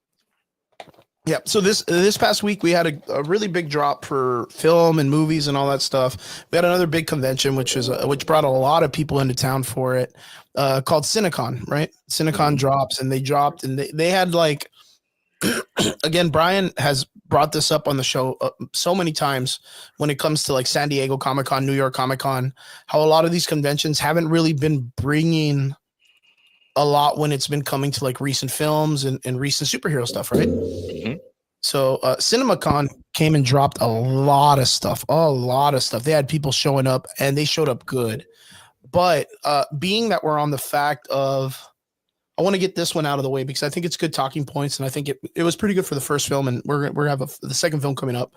Yeah. So this past week we had a really big drop for film and movies and all that stuff. We had another big convention, which brought a lot of people into town for it, called Cinecon, right? Cinecon drops, and they had like, again, Brian has brought this up on the show so many times when it comes to like San Diego Comic-Con, New York Comic-Con, how a lot of these conventions haven't really been bringing a lot when it's been coming to like recent films and recent superhero stuff, right? Mhm. So CinemaCon came and dropped a lot of stuff. They had people showing up, and they showed up good. But being that we're on the fact of, I want to get this one out of the way because I think it's good talking points, and I think it was pretty good for the first film, and we're gonna have the second film coming up.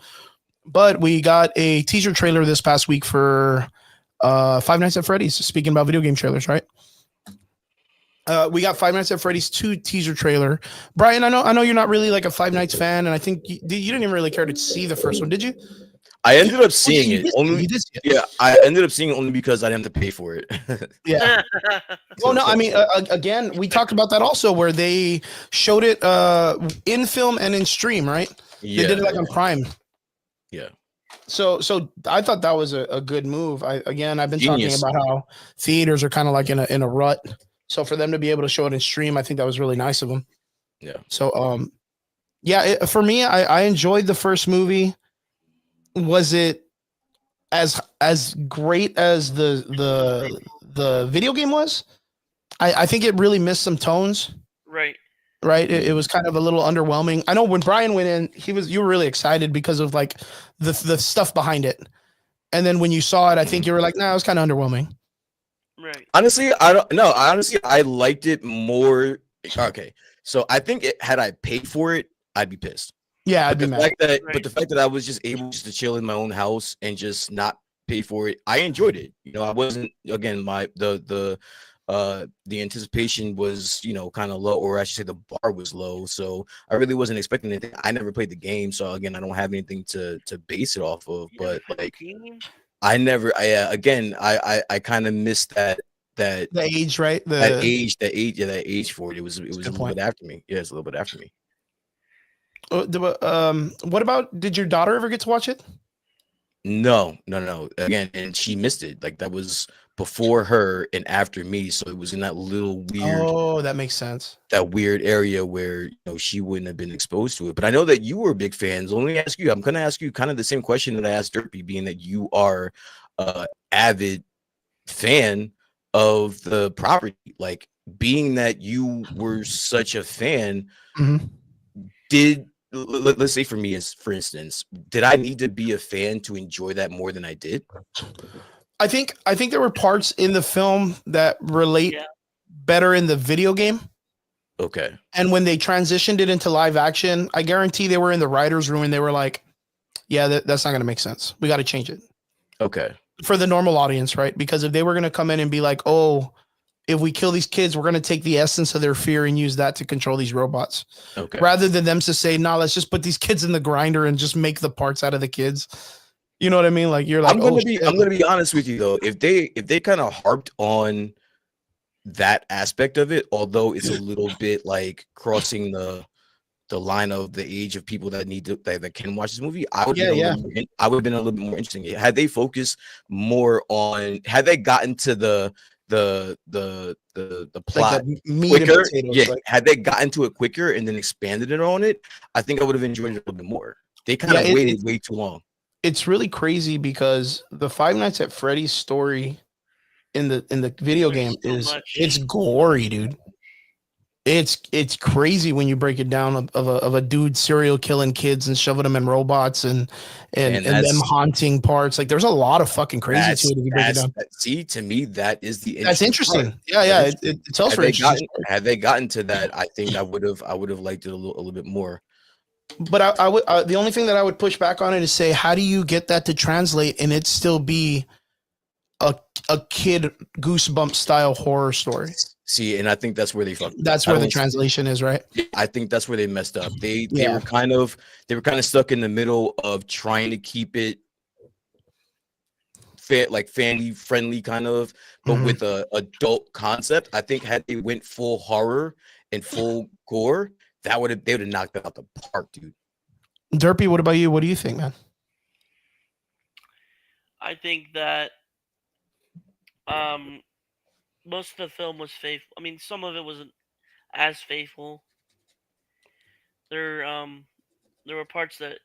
But we got a teaser trailer this past week for Five Nights at Freddy's. Speaking about video game trailers, right? We got Five Nights at Freddy's 2 teaser trailer. Brian, I know you're not really like a Five Nights fan, and I think you didn't even really care to see the first one, did you? I ended up seeing You it did- only. you did see it. Yeah, I ended up seeing it only because I didn't have to pay for it. Yeah. Well, no, I mean, again, we talked about that also, where they showed it in film and in stream, right? Yeah, They did it like on Prime. Yeah. So I thought that was a good move. I've been Genius. talking about how theaters are kind of like in a rut. So for them to be able to show it in stream, I think that was really nice of them. Yeah. So for me, I enjoyed the first movie. Was it as great as the video game was? I think it really missed some tones. Right. It was kind of a little underwhelming. I know when Brian went in, you were really excited because of like the stuff behind it. And then when you saw it, I think you were like, nah, it was kind of underwhelming. Right. Honestly, I don't know. Honestly, I liked it more. Okay. So I think had I paid for it, I'd be pissed. Yeah, I'd be mad. But the fact that I was just able to chill in my own house and just not pay for it, I enjoyed it. I wasn't, again, the the anticipation was, kind of low, or I should say the bar was low. So I really wasn't expecting anything. I never played the game, so again, I don't have anything to base it off of. You never But played the like, game? I never. I kind of missed that The age, right? that age for it. It was a good little point. bit after me. Yeah, it's a little bit after me. What about? Did your daughter ever get to watch it? No. Again, and she missed it. Like that was before her and after me, so it was in that little weird, Oh, that makes sense. that weird area where she wouldn't have been exposed to it. But I know that you were big fans. Let me ask you. I'm gonna ask you kind of the same question that I asked Derpy, being that you are avid fan of the property. Like being that you were such a fan, Mhm. let's say for me, as for instance, did I need to be a fan to enjoy that more than I did? I think there were parts in the film that relate Yeah. better in the video game. Okay. And when they transitioned it into live action, I guarantee they were in the writer's room and they were like, yeah, that's not going to make sense. We got to change it Okay. for the normal audience, right? Because if they were going to come in and be like, oh, if we kill these kids, we're going to take the essence of their fear and use that to control these robots. Okay. Rather than them to say, nah, let's just put these kids in the grinder and just make the parts out of the kids. You know what I mean? Like you're like, I'm gonna be honest with you though. If they kind of harped on that aspect of it, although it's a little bit like crossing the line of the age of people that need to that can watch this movie, I would I would have been a little bit more interesting. Had they focused more on, had they gotten to the plot like meat and quicker, potatoes, like, had they gotten to it quicker and then expanded it on it, I think I would have enjoyed it a little bit more. They kind of waited way too long. It's really crazy because the Five Nights at Freddy's story in the video game it's gory, dude. It's crazy when you break it down of a dude serial killing kids and shoving them in robots and them haunting parts. Like there's a lot of fucking crazy to it if you break it down. See, to me, that is the that's interesting. Part. Yeah. It tells for interesting. Had they gotten to that, I think I would have liked it a little bit more. But I would the only thing that I would push back on it is say, how do you get that to translate and it still be a kid goosebump style horror story? See, and I think that's where they fucked. That's where the translation is, right? I think that's where they messed up. They were kind of stuck in the middle of trying to keep it like family friendly kind of, but with a adult concept. I think had they went full horror and full gore, they would have knocked that out the park, dude. Derpy, what about you? What do you think, man? I think that most of the film was faithful. I mean, some of it wasn't as faithful. There were parts that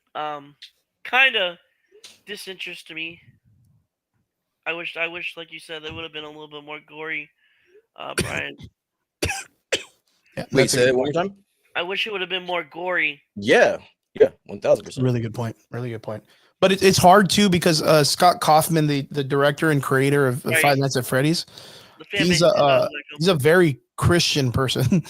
kind of disinterested me. I wish, like you said, they would have been a little bit more gory, Brian. Wait, say that one more time. I wish it would have been more gory. Yeah, 1000%. Really good point. But it's hard too because Scott Kaufman, the director and creator of Five Nights at Freddy's, he's a very Christian person.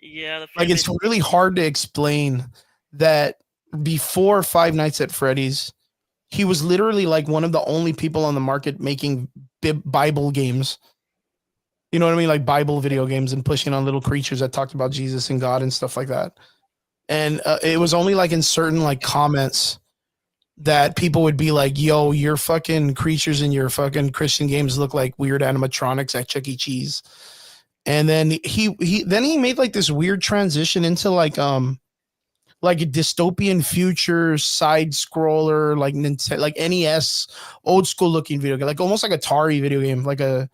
Yeah, like it's really hard to explain that before Five Nights at Freddy's, he was literally like one of the only people on the market making Bible games. You know what I mean? Like Bible video games and pushing on little creatures that talked about Jesus and God and stuff like that. And it was only like in certain like comments that people would be like, yo, your fucking creatures in your fucking Christian games look like weird animatronics at Chuck E. Cheese. And then he made like this weird transition into like a dystopian future side scroller, like NES old school looking video game, like almost like Atari video game, like the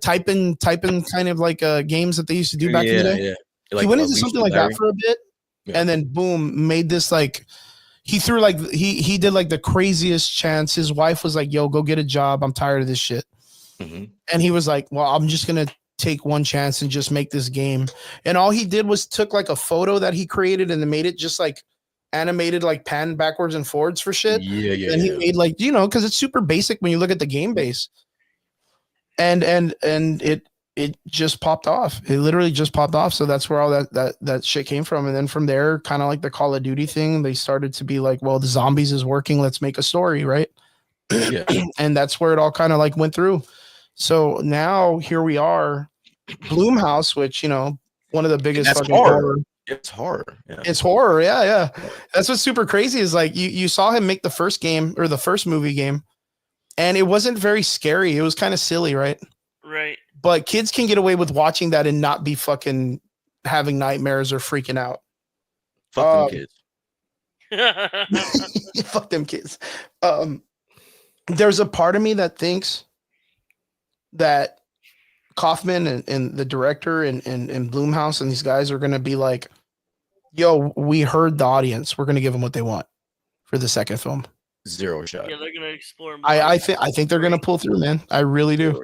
type in kind of like games that they used to do back in the day. Yeah. Like, he went into something like that for a bit, and then boom, made this like he threw like he did like the craziest chance. His wife was like, "Yo, go get a job. I'm tired of this shit." Mm-hmm. And he was like, "Well, I'm just gonna take one chance and just make this game." And all he did was took like a photo that he created and then made it just like animated, like pan backwards and forwards for shit. And he made like, because it's super basic when you look at the game base. And it just popped off. It literally just popped off. So that's where all that shit came from. And then from there, kind of like the Call of Duty thing, they started to be like, well, the zombies is working. Let's make a story, right? Yeah. And that's where it all kind of like went through. So now here we are Bloomhouse, which one of the biggest that's fucking horror. It's horror. Yeah. It's horror. Yeah. That's what's super crazy is like you saw him make the first game or the first movie game, and it wasn't very scary. It was kind of silly, right? Right. But kids can get away with watching that and not be fucking having nightmares or freaking out. Fuck them kids. Fuck them kids. There's a part of me that thinks that Kaufman and the director and Bloomhouse and these guys are going to be like, yo, we heard the audience. We're going to give them what they want for the second film. Zero shot. Yeah, they're going to explore more. I think they're going to pull through, man. I really do.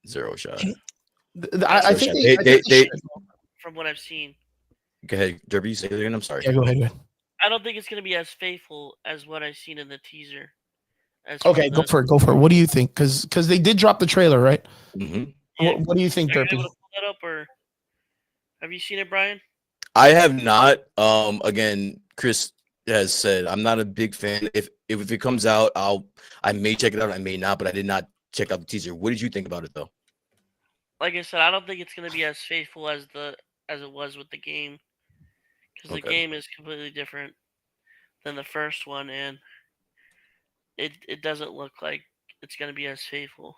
Zero shot. I think they from what I've seen. Go ahead, Derby. Say it again. I'm sorry. Yeah, go ahead. I don't think it's going to be as faithful as what I've seen in the teaser. Okay, go for it. What do you think? Because they did drop the trailer, right? Mm-hmm. Yeah. What do you think, Derby? Able to pull that up, or have you seen it, Brian? I have not. Again, Chris has said I'm not a big fan. If it comes out, I may check it out. I may not, but I did not check out the teaser. What did you think about it though? Like I said, I don't think it's going to be as faithful as it was with the game, because the game is completely different than the first one, and it doesn't look like it's going to be as faithful.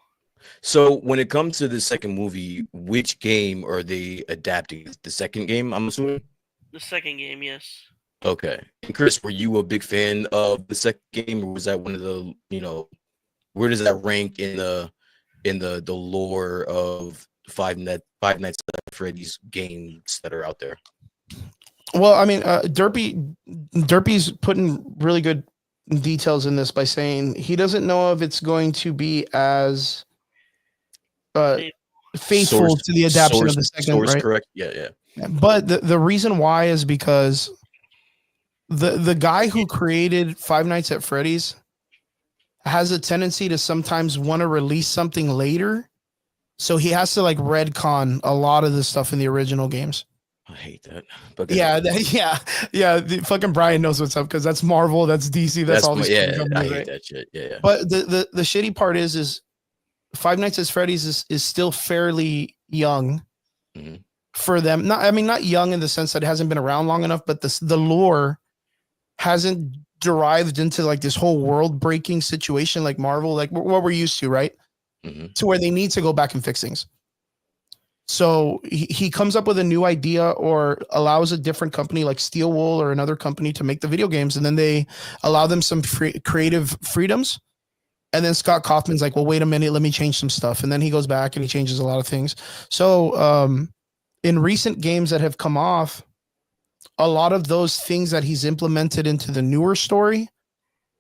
So when it comes to the second movie, which game are they adapting? The second game, I'm assuming? The second game, yes. Okay. And Chris, were you a big fan of the second game, or was that one of the, where does that rank in the lore of Five Nights at Freddy's games that are out there? Well, I mean, Derpy's putting really good details in this by saying he doesn't know if it's going to be as faithful to the adaptation of the second, right? Correct. Yeah. But the reason why is because the guy who created Five Nights at Freddy's has a tendency to sometimes want to release something later, so he has to like retcon a lot of the stuff in the original games. I hate that. But yeah. The fucking Brian knows what's up because that's Marvel, that's DC, that's all these. I hate that shit. Yeah. But the shitty part is Five Nights at Freddy's is still fairly young for them. Not young in the sense that it hasn't been around long enough, but the lore hasn't derived into like this whole world breaking situation like Marvel, like what we're used to, right? To where they need to go back and fix things. So he comes up with a new idea or allows a different company like Steel Wool or another company to make the video games, and then they allow them some creative freedoms. And then Scott Kaufman's like, well, wait a minute, let me change some stuff. And then he goes back and he changes a lot of things. So in recent games that have come off, a lot of those things that he's implemented into the newer story,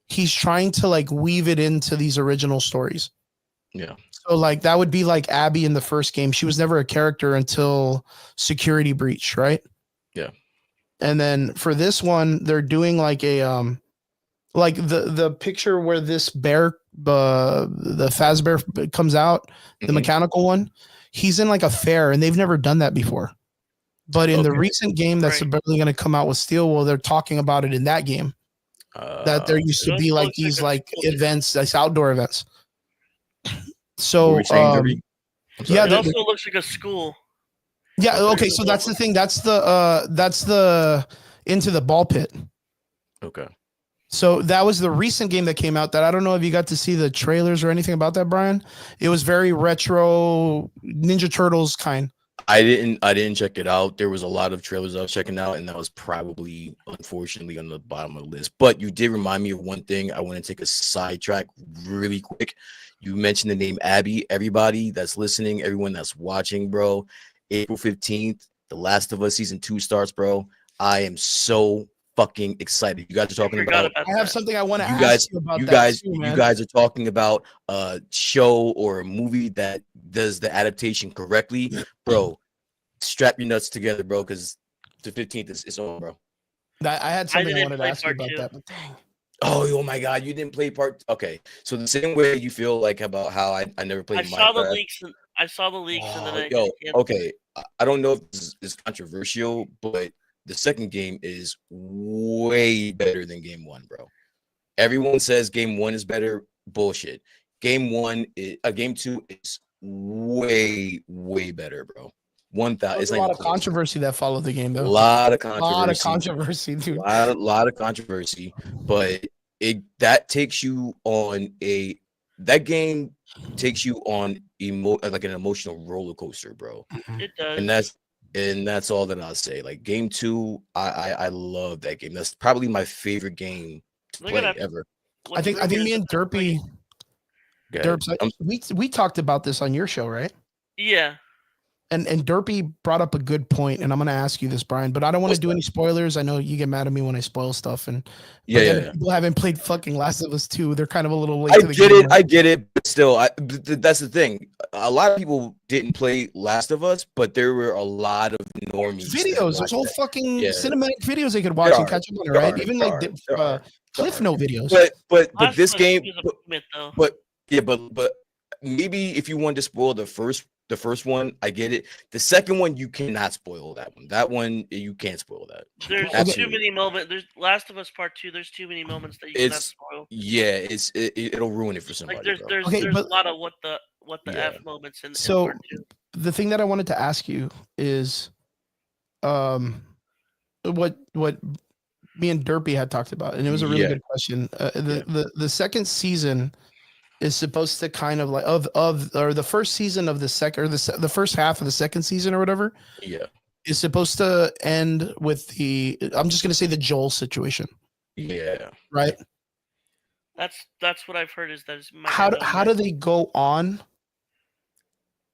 he's trying to like weave it into these original stories. Yeah. So like that would be like Abby in the first game. She was never a character until Security Breach, right? Yeah. And then for this one, they're doing like a like the picture where this bear, the Fazbear comes out, the mechanical one. He's in like a fair, and they've never done that before. But in the recent game that's supposedly going to come out with Steel Wool, they're talking about it in that game. That there used to be like these like events, like outdoor events. So it also looks like a school. Yeah. Okay. So that's the thing. That's the Into the Ball Pit. Okay. So that was the recent game that came out that I don't know if you got to see the trailers or anything about that, Brian. It was very retro Ninja Turtles kind. I didn't check it out. There was a lot of trailers I was checking out, and that was probably unfortunately on the bottom of the list. But you did remind me of one thing. I want to take a sidetrack really quick. You mentioned the name Abby. Everybody that's listening, everyone that's watching, bro. April 15th, The Last of Us season 2 starts, bro. I am so fucking excited. You guys are talking about I have something I want to ask you about. You guys are talking about a show or a movie that does the adaptation correctly, bro. Strap your nuts together, bro, because the 15th is on, bro. I had something I wanted to ask you about that, but dang. Oh my God, you didn't play part. Okay, so the same way you feel like about how I never played. I saw the leaks. And then okay. I don't know if this is controversial, but the second game is way better than game 1, bro. Everyone says game 1 is better. Bullshit. Game 2 is way better, bro. 1,000. There was It's a not lot even of close. controversy that followed the game, A though. lot of A lot of controversy. controversy, dude. Lot of controversy, but that takes you on that game takes you on like an emotional roller coaster, bro. It does. And that's all that I'll say. Like game 2, I love that game. That's probably my favorite game to They're play gonna- ever. I think me and Derpy, Go ahead. we talked about this on your show, right? Yeah. And Derpy brought up a good point, and I'm gonna ask you this, Brian, but I don't want What's to do that? any spoilers. I know you get mad at me when I spoil stuff, and Yeah. people haven't played fucking Last of Us 2. They're kind of a little late I to the get game. it. I get it. But still, that's the thing. A lot of people didn't play Last of Us, but there were a lot of normies. that Videos, there's watched whole that. fucking Yeah. cinematic videos they could watch and are. catch up on it, There right? are. Even There like are. There are. Cliff Note videos. But Last this of Us game, is a movement, though. but maybe if you wanted to spoil the first one, I get it. The second one, you cannot spoil that one. That one, you can't spoil that. There's too Absolutely. many moments. There's Last of Us Part 2. There's too many moments that you cannot It's spoil. yeah, it'll ruin it for somebody. Like there's Okay, a but- lot of what the Yeah. F moments in So- Part 2. The thing that I wanted to ask you is, what me and Derpy had talked about, and it was a really Yeah. good question. The second season is supposed to kind of like or the first season of the second or the first half of the second season or whatever Yeah, is supposed to end with I'm just gonna say the Joel situation, yeah. right? That's what I've heard is that it's How do they go on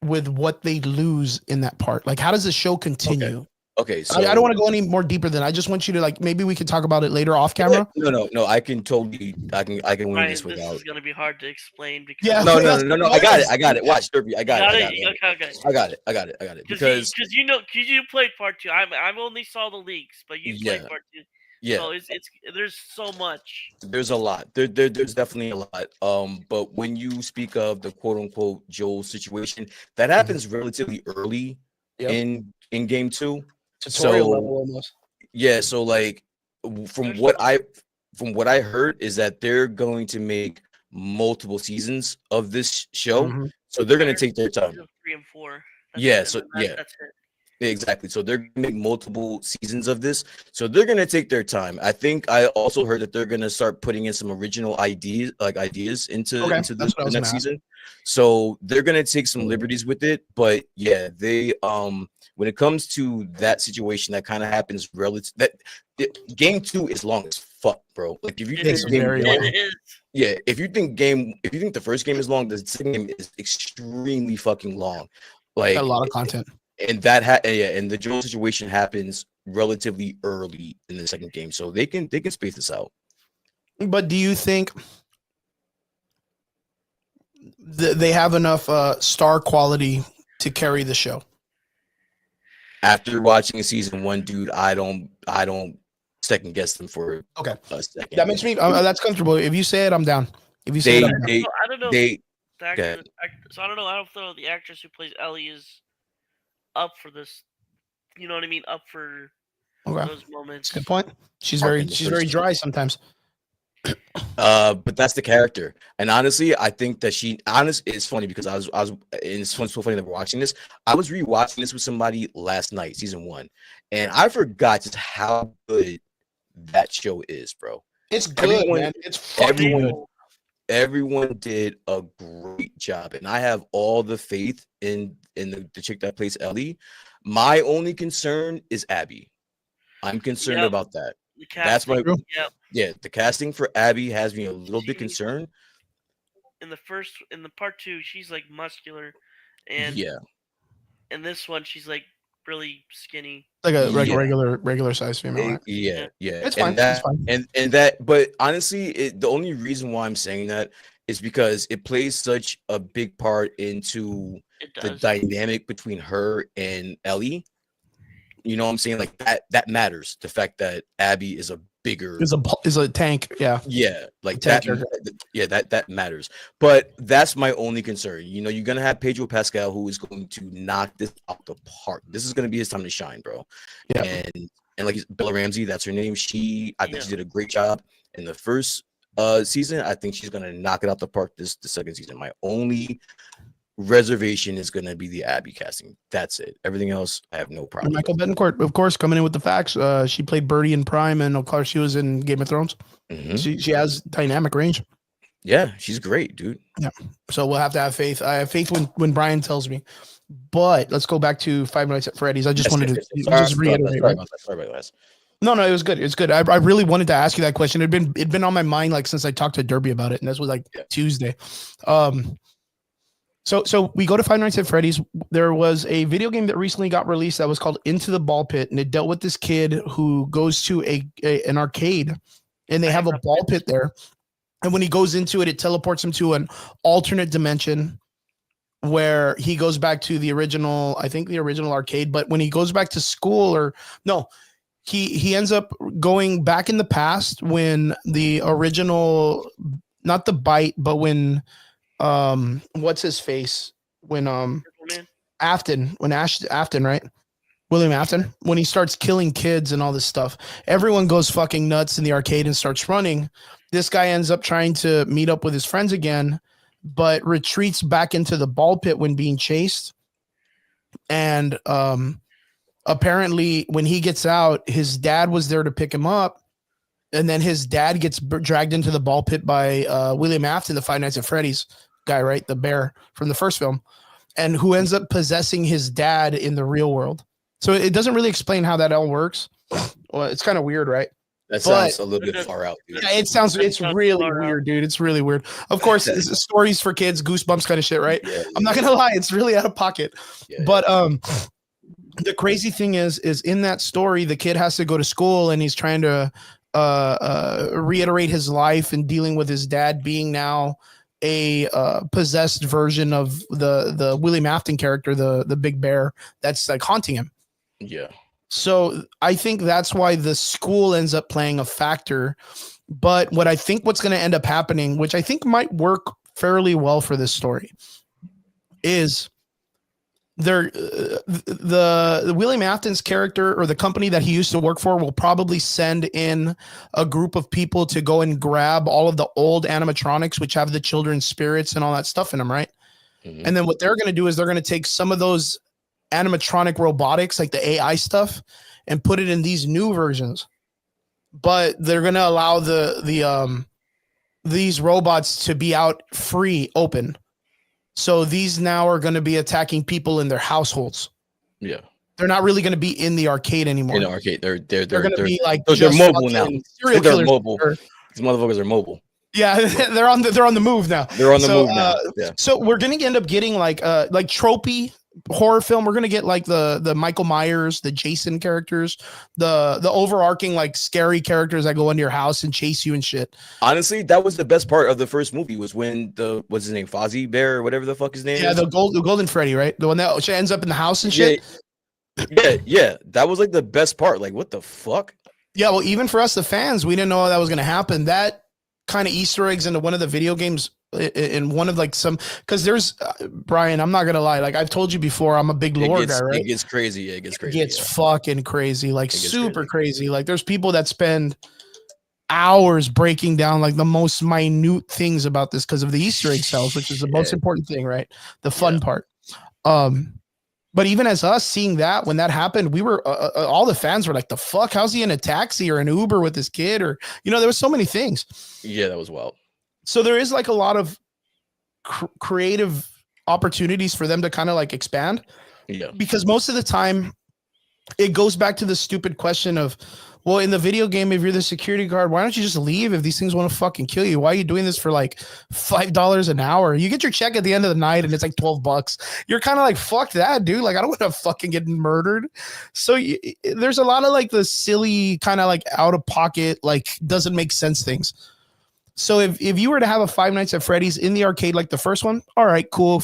with what they lose in that part? Like, how does the show continue? Okay, so I don't want to go any more deeper than I just want you to like maybe we could talk about it later off camera. No. I can totally. I can win Ryan, this this without. is gonna be hard to explain because Yeah. No. I got it. Watch, Derpy. I got it. Okay. I got it. Because Because you played Part 2. I've only saw the leaks, but you played Yeah. Part 2. yeah, So it's there's so much. there's a lot. There's definitely a lot. But when you speak of the quote unquote Joel situation, that happens relatively early Yep. in game 2. Tutorial So- level almost. Yeah, so like from There's what I heard is that they're going to make multiple seasons of this show. Mhm. So they're going to take their time. 3 and 4. Yeah, it, so- and then yeah. that's it. Exactly. So they're going to make multiple seasons of this. So they're going to take their time. I think I also heard that they're going to start putting in some original ideas into Okay, into that's what I the was next gonna ask. season. So they're going to take some liberties with it, but yeah, they when it comes to that situation that kind of happens relative game 2 is long as fuck, bro. Like if you It think is game very one- long. It is. yeah, if you think the first game is long, the second game is extremely fucking long. Like Got a lot of content. and and the Joel situation happens relatively early in the second game, so they can space this out. But do you think they have enough star quality to carry the show? After watching season 1, dude, I don't second guess them for Okay. a second. That makes me that's comfortable. If you say it, I'm down. If you say They it, I'm down. So I don't know. they The actress, so I don't know. I don't know if the actress who plays Ellie is up for this. You know what I mean? Up for Okay. those moments. That's a good point. She's Mark very in the she's very first- dry sometimes. but that's the character. And honestly, I think that it's funny because I was and it's so funny that we're watching this. I was rewatching this with somebody last night, season 1, and I forgot just how good that show is, bro. It's good, Everyone- man. It's fucking everyone- good. Everyone did a great job, and I have all the faith in the chick that plays Ellie. My only concern is Abby. I'm concerned Yep. about that. The That's my casting, Yep. yeah. The casting for Abby has me a little bit She- concerned. In the Part 2, she's like muscular, and Yeah, in this one, she's like really skinny. Like a Yeah. regular size female. Right? yeah. It's And fine. that- It's fine. and that, but honestly, the only reason why I'm saying that is because it plays such a big part into It the does. dynamic between her and Ellie. You know what I'm saying? Like that matters. The fact that Abby is a bigger Is a tank. Yeah. yeah, like Tank that. character. Yeah, that matters. But that's my only concern. You know, you're gonna have Pedro Pascal, who is going to knock this out the park. This is gonna be his time to shine, bro. Yeah. And like Bella Ramsey, that's her name. I think Yeah. she did a great job in the first season. I think she's gonna knock it out the park the second season. My only reservation is gonna be the Abby casting. That's it. Everything else, I have no problem. Michael Betancourt, of course, coming in with the facts. She played Birdie in Prime, and of course, she was in Game of Thrones. Mhm. She has dynamic range. Yeah, she's great, dude. So we'll have to have faith. I have faith when Brian tells me. But let's go back to Five Nights at Freddy's. I just wanted to just reiterate. Sorry about that. No, it was good. It's good. I really wanted to ask you that question. It'd been on my mind like since I talked to Derby about it, and this was like Tuesday. So we go to Five Nights at Freddy's. There was a video game that recently got released that was called Into the Ball Pit, and it dealt with this kid who goes to an arcade, and they have a ball pit there. And when he goes into it, it teleports him to an alternate dimension where he goes back to the original arcade. But when he goes back to school, he ends up going back in the past when the original, not the Bite, but when what's his face? When Afton, right? William Afton, when he starts killing kids and all this stuff, everyone goes fucking nuts in the arcade and starts running. This guy ends up trying to meet up with his friends again, but retreats back into the ball pit when being chased. And apparently when he gets out, his dad was there to pick him up. And then his dad gets dragged into the ball pit by William Afton, the Five Nights at Freddy's guy, right? The bear from the first film, and who ends up possessing his dad in the real world. So it doesn't really explain how that all works. Well, it's kind of weird, right? That sounds a little bit far out, dude. Yeah, it's really weird, dude. It's really weird. Of course, it's stories for kids, Goosebumps kind of shit, right? Yeah, I'm not gonna lie, it's really out of pocket. Yeah, but the crazy thing is in that story, the kid has to go to school and he's trying to reiterate his life and dealing with his dad being now a possessed version of the William Afton character, the big bear that's like haunting him. Yeah. So I think that's why the school ends up playing a factor. But what I think what's going to end up happening, which I think might work fairly well for this story, is the William Afton's character or the company that he used to work for will probably send in a group of people to go and grab all of the old animatronics, which have the children's spirits and all that stuff in them, right? Mm-hmm. And then what they're going to do is they're going to take some of those animatronic robotics, like the AI stuff, and put it in these new versions. But they're going to allow these robots to be out free, open. So these now are going to be attacking people in their households. Yeah. They're not really going to be in the arcade anymore. In the arcade. They're going to be like they're mobile now. They're mobile. These motherfuckers are mobile. Yeah, they're on the move now. They're on the move now. Yeah. So we're going to end up getting like tropey horror film. We're going to get like the Michael Myers, the Jason characters, the overarching like scary characters that go into your house and chase you and shit. Honestly, that was the best part of the first movie was when what's his name, Fozzie Bear or whatever the fuck his name is. Yeah, the Golden Freddy, right? The one that ends up in the house and shit. Yeah. That was like the best part. Like, what the fuck? Yeah, well, even for us, the fans, we didn't know that was going to happen. That kind of Easter eggs into one of the video games in one of like some, because there's Brian, I'm not gonna lie, like I've told you before, I'm a big lore guy, right? It gets crazy. Yeah, it gets crazy. It gets fucking crazy, like super crazy. Like there's people that spend hours breaking down like the most minute things about this because of the Easter egg cells, which is the most important thing, right? The fun part. But even as us seeing that, when that happened, we were all the fans were like, "The fuck? How's he in a taxi or an Uber with his kid?" Or there was so many things. Yeah, that was wild. So there is like a lot of creative opportunities for them to kind of like expand. Yeah. Because most of the time, it goes back to the stupid question of, well, in the video game, if you're the security guard, why don't you just leave if these things want to fucking kill you? Why are you doing this for like $5 an hour? You get your check at the end of the night and it's like $12. You're kind of like, fuck that, dude. Like, I don't want to fucking get murdered. So there's a lot of like the silly kind of like out of pocket, like doesn't make sense things. So if you were to have a Five Nights at Freddy's in the arcade like the first one, all right, cool,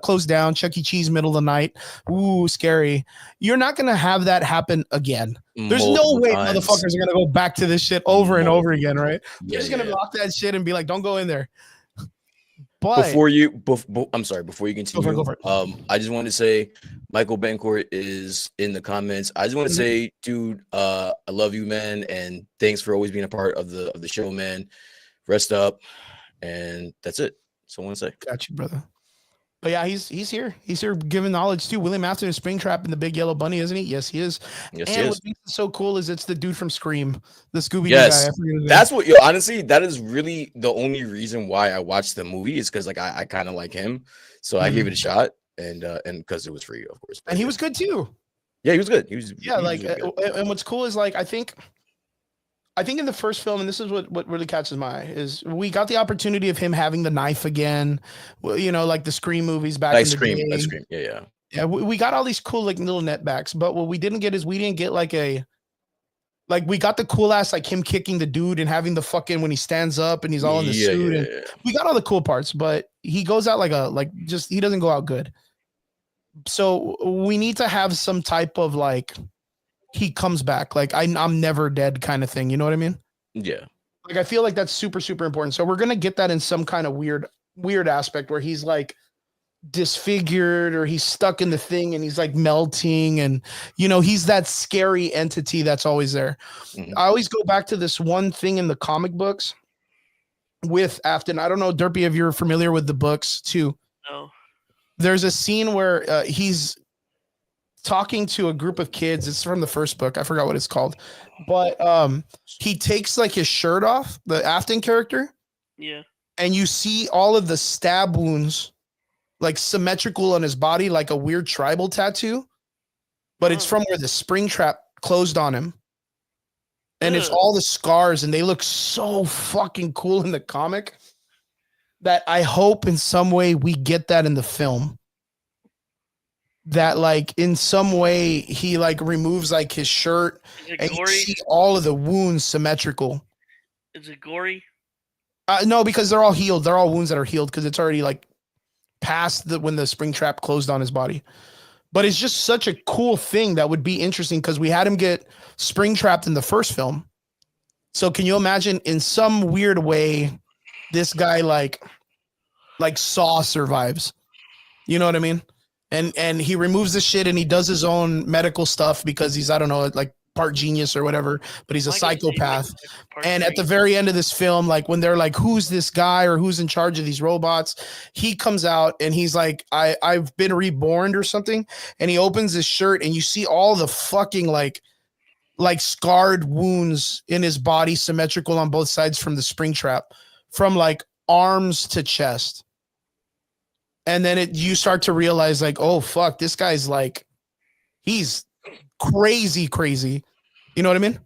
closed down, Chuck E. Cheese, middle of the night, ooh, scary. You're not going to have that happen again. There's no way motherfuckers are going to go back to this shit over and over again, right? They're just going to lock that shit and be like, don't go in there. But before you continue, go for it. I just wanted to say Michael Betancourt is in the comments. I just want to say, dude, I love you, man, and thanks for always being a part of the show, man. Rest up, and that's it. So I want to say, got you, brother. But yeah, he's here. He's here giving knowledge too. William Afton is Springtrap and the Big Yellow Bunny, isn't he? Yes, he is. Yes, he And what is. makes it so cool is it's the dude from Scream, the Scooby Doo guy. Yes, I forget his name. that's what. Yo, honestly, that is really the only reason why I watched the movie is because like I kind of like him, so I gave it a shot, and because it was free, of course. But and he yeah. was good too. Yeah, he was good. He was Yeah, he like, was good. and what's cool is like I think in the first film, and this is what really catches my eye, is we got the opportunity of him having the knife again. Well, you know, like the Scream movies back I in the scream, day. I scream. Yeah, yeah. Yeah, we got all these cool like little netbacks, but what we didn't get is we didn't get like we got the cool ass like him kicking the dude and having the fucking when he stands up and he's all in the Yeah, suit yeah, and yeah. we got all the cool parts, but he goes out he doesn't go out good. So we need to have some type of like he comes back, like I'm never dead kind of thing. You know what I mean? Yeah. Like I feel like that's super, super important. So we're gonna get that in some kind of weird aspect where he's like disfigured or he's stuck in the thing and he's like melting and you know he's that scary entity that's always there. Mhm. I always go back to this one thing in the comic books with Afton. I don't know, Derpy, if you're familiar with the books too. No. There's a scene where he's talking to a group of kids. It's from the first book. I forgot what it's called, but he takes like his shirt off, the Afton character, Yeah. and you see all of the stab wounds like symmetrical on his body, like a weird tribal tattoo, but it's Oh. from where the Springtrap closed on him. And it's Ugh. all the scars, and they look so fucking cool in the comic that I hope in some way we get that in the film. That like in some way he like removes like his shirt Is it and you gory? see all of the wounds symmetrical. Is it gory? No, because they're all healed. They're all wounds that are healed because it's already like past when the Springtrap closed on his body. But it's just such a cool thing that would be interesting because we had him get Springtrapped in the first film. So can you imagine in some weird way this guy like Saw survives? You know what I mean? And he removes the shit and he does his own medical stuff because he's, I don't know, like part genius or whatever, but he's a Like I say, like, psychopath. part And at the three. very end of this film, like when they're like, who's this guy or who's in charge of these robots? He comes out and he's like, I've been reborn or something. And he opens his shirt and you see all the fucking like scarred wounds in his body, symmetrical on both sides from the Springtrap, from like arms to chest. And then you start to realize like, oh fuck, this guy's like, he's crazy. You know what I mean?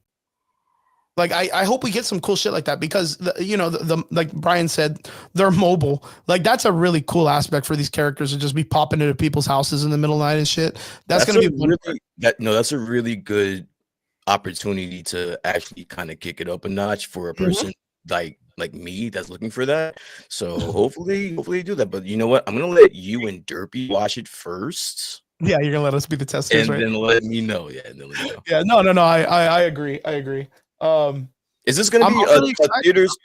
Like I hope we get some cool shit like that because the like Brian said, they're mobile. Like that's a really cool aspect for these characters to just be popping into people's houses in the middle of the night and shit. That's gonna be that's a really good opportunity to actually kind of kick it up a notch for a person like me that's looking for that. So hopefully you do that. But you know what? I'm gonna let you and Derpy watch it first. Yeah, you're gonna let us be the testers, And right? then let me know. Yeah, and then let me know. Yeah, no. I agree. Is this gonna I'm be really a excited. theaters?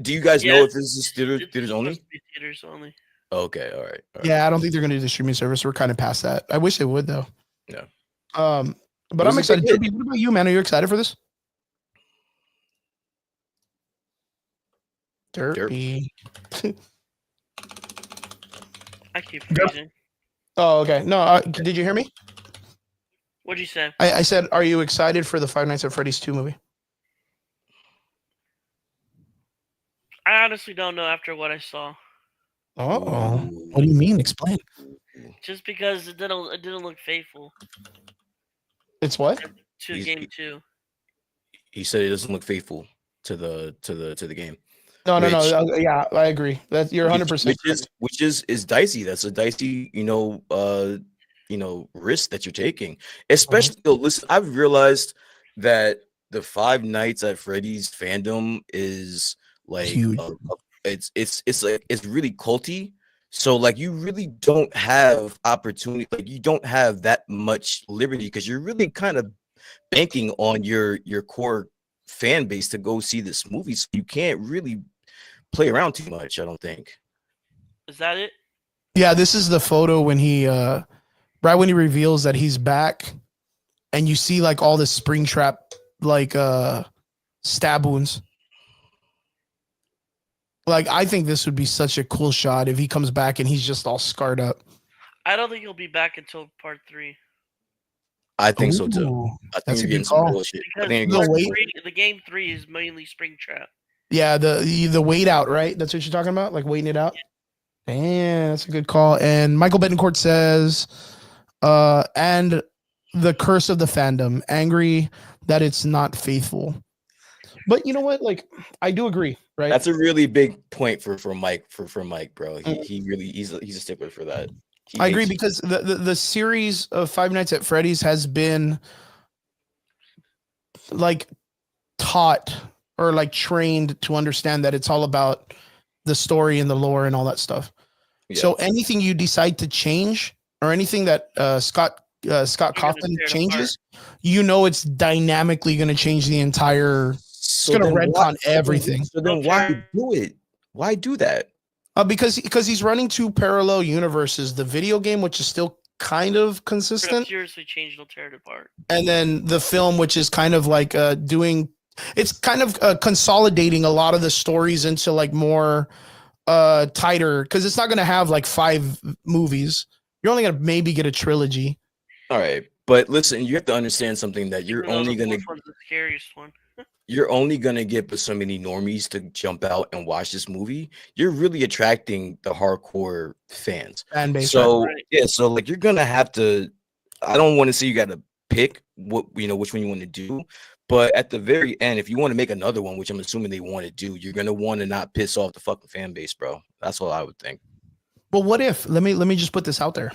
Do you guys know Yes. if this is theaters It's only? supposed to be theaters only. Okay, all right. Yeah, I don't think they're gonna do the streaming service. We're kind of past that. I wish they would though. Yeah. But It I'm was a excited. good Derpy, what about you, man? Are you excited for this? Derpy. I keep freezing. Oh, okay. No, did you hear me? What'd you say? I said, are you excited for the Five Nights at Freddy's 2 movie? I honestly don't know after what I saw. Oh, what do you mean? Explain. Just because it didn't look faithful It's what? to He's- game 2. He said it doesn't look faithful to the game. No. Which- Yeah, I agree. That you're 100%. Which is dicey. That's a dicey, risk that you're taking. Especially though, listen, I've realized that the Five Nights at Freddy's fandom is like Huge. it's like it's really culty. So like you really don't have opportunity, like you don't have that much liberty because you're really kind of banking on your core fan base to go see this movie. So you can't really play around too much, I don't think. Is that it? Yeah, this is the photo when he right when he reveals that he's back, and you see like all the Springtrap like stab wounds. Like, I think this would be such a cool shot if he comes back and he's just all scarred up. I don't think he'll be back until part 3 I think so too. Ooh, I think that's a you're good getting some call. bullshit. I because think The you're getting way- some bullshit. the game 3 is mainly Springtrap. Yeah, the wait out, right? That's what you're talking about, like waiting it out. Damn, that's a good call. And Michael Betancourt says, and the curse of the fandom, angry that it's not faithful. But you know what? Like, I do agree, right? That's a really big point for Mike for Mike, bro. He really he's a stickler for that. He I agree hates- because the series of Five Nights at Freddy's has been like taught or like trained to understand that it's all about the story and the lore and all that stuff. yeah. So anything you decide to change or anything that Scott gonna Kaufman tear it changes, you know it's dynamically going to change the entire. So gonna then retcon everything. So then why do it? Why do that? Because he's running two parallel universes: the video game, which is still kind of We're gonna consistent, seriously change, it'll tear it apart. and then the film, which is kind of like doing. It's kind of consolidating a lot of the stories into like more tighter, because it's not going to have like 5 movies. You're only going to maybe get a trilogy. All right, but listen, you have to understand something that you're Even though only the gonna fourth one's the scariest one. get so many normies to jump out and watch this movie. You're really attracting the hardcore fans. Fan base. So right. yeah, so like you're gonna have to. I don't want to say you got to pick what which one you want to do, but at the very end, if you want to make another one, which I'm assuming they want to do, you're gonna want to not piss off the fucking fan base, bro. That's what I would think. But what if? Let me just put this out there.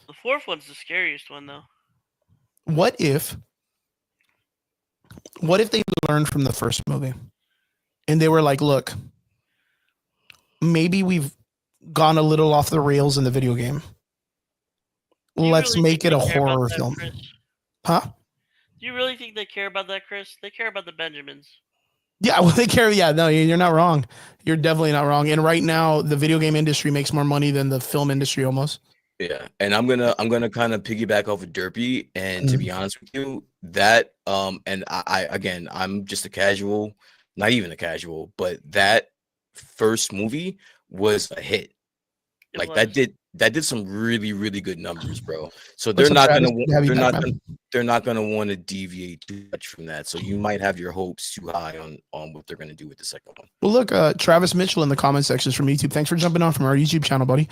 The fourth one's the scariest one, though. What if they learned from the first movie and they were like, look, maybe we've gone a little off the rails in the video game. Do you Let's really make think it a they care about horror that, film. Chris? Huh? Do you really think they care about that, Chris? They care about the Benjamins. Yeah, well, they care. Yeah, no, you're not wrong. You're definitely not wrong. And right now, the video game industry makes more money than the film industry almost. Yeah, and I'm gonna kind of piggyback off of Derpy, and to be honest with you, that and I again, I'm just a casual, not even a casual, but that first movie was a hit. It Like was. that did some really good numbers, bro. So What's they're up, not Travis? gonna Good to have you they're back, not man. they're not gonna want to deviate too much from that. So you might have your hopes too high on what they're gonna do with the second one. Well, look, Travis Mitchell in the comment sections from YouTube. Thanks for jumping on from our YouTube channel, buddy.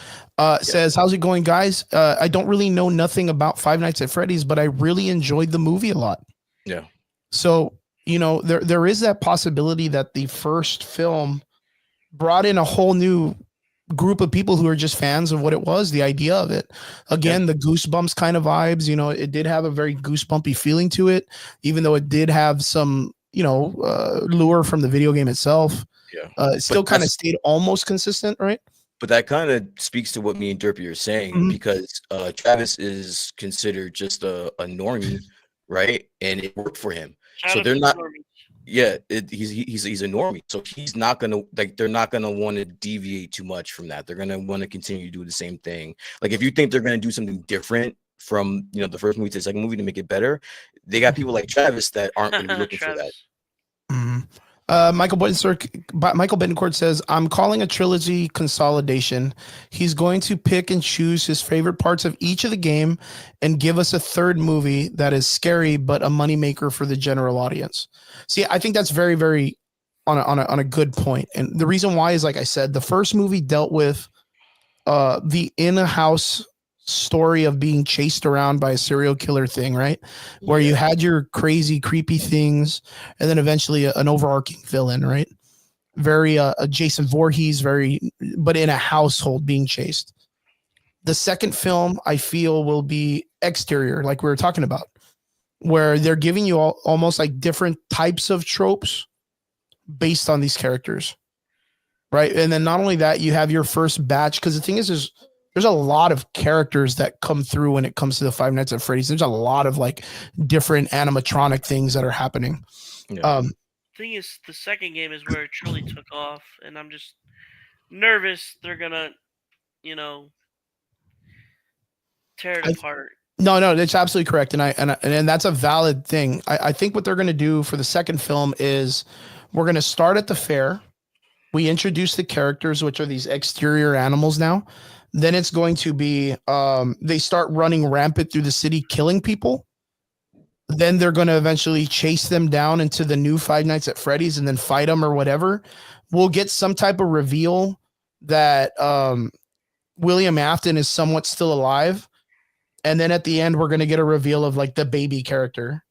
Says, how's it going, guys? I don't really know nothing about Five Nights at Freddy's, but I really enjoyed the movie a lot. Yeah. So, you know, there is that possibility that the first film brought in a whole new group of people who are just fans of what it was, the idea of it. Again, the Goosebumps kind of vibes, you know, it did have a very goosebumpy feeling to it, even though it did have some, you know, lure from the video game itself. Yeah. It still But kind of that's- stayed almost consistent, right? But that kind of speaks to what me and Derpy are saying, Mhm. because Travis is considered just a normie, right? And it worked for him. Shout So out they're to not- Normies. Yeah, he's a normie, so he's not gonna they're not gonna want to deviate too much from that. They're gonna want to continue to do the same thing. Like if you think they're gonna do something different from the first movie to the second movie to make it better, they got people like Travis that aren't gonna be looking for that. Travis. Michael Betancourt says, I'm calling a trilogy consolidation. He's going to pick and choose his favorite parts of each of the game and give us a third movie that is scary but a moneymaker for the general audience. See, I think that's very, very on a good point. And the reason why is, like I said, the first movie dealt with the in-house story of being chased around by a serial killer thing, right? Where you had your crazy, creepy things, and then eventually an overarching villain, right? Very Jason Voorhees, but in a household being chased. The second film, I feel, will be exterior, like we were talking about, where they're giving you almost like different types of tropes based on these characters, right? And then not only that, you have your first batch, because the thing is there's a lot of characters that come through when it comes to the Five Nights at Freddy's. There's a lot of like different animatronic things that are happening. Yeah. Thing is, the second game is where it truly took off, and I'm just nervous they're gonna, tear it apart. No, that's absolutely correct, and that's a valid thing. I think what they're going to do for the second film is we're going to start at the fair, We introduce the characters, which are these exterior animals now. Then it's going to be they start running rampant through the city, killing people. Then they're going to eventually chase them down into the new Five Nights at Freddy's and then fight them or whatever. We'll get some type of reveal that William Afton is somewhat still alive. And then at the end, we're going to get a reveal of like the baby character.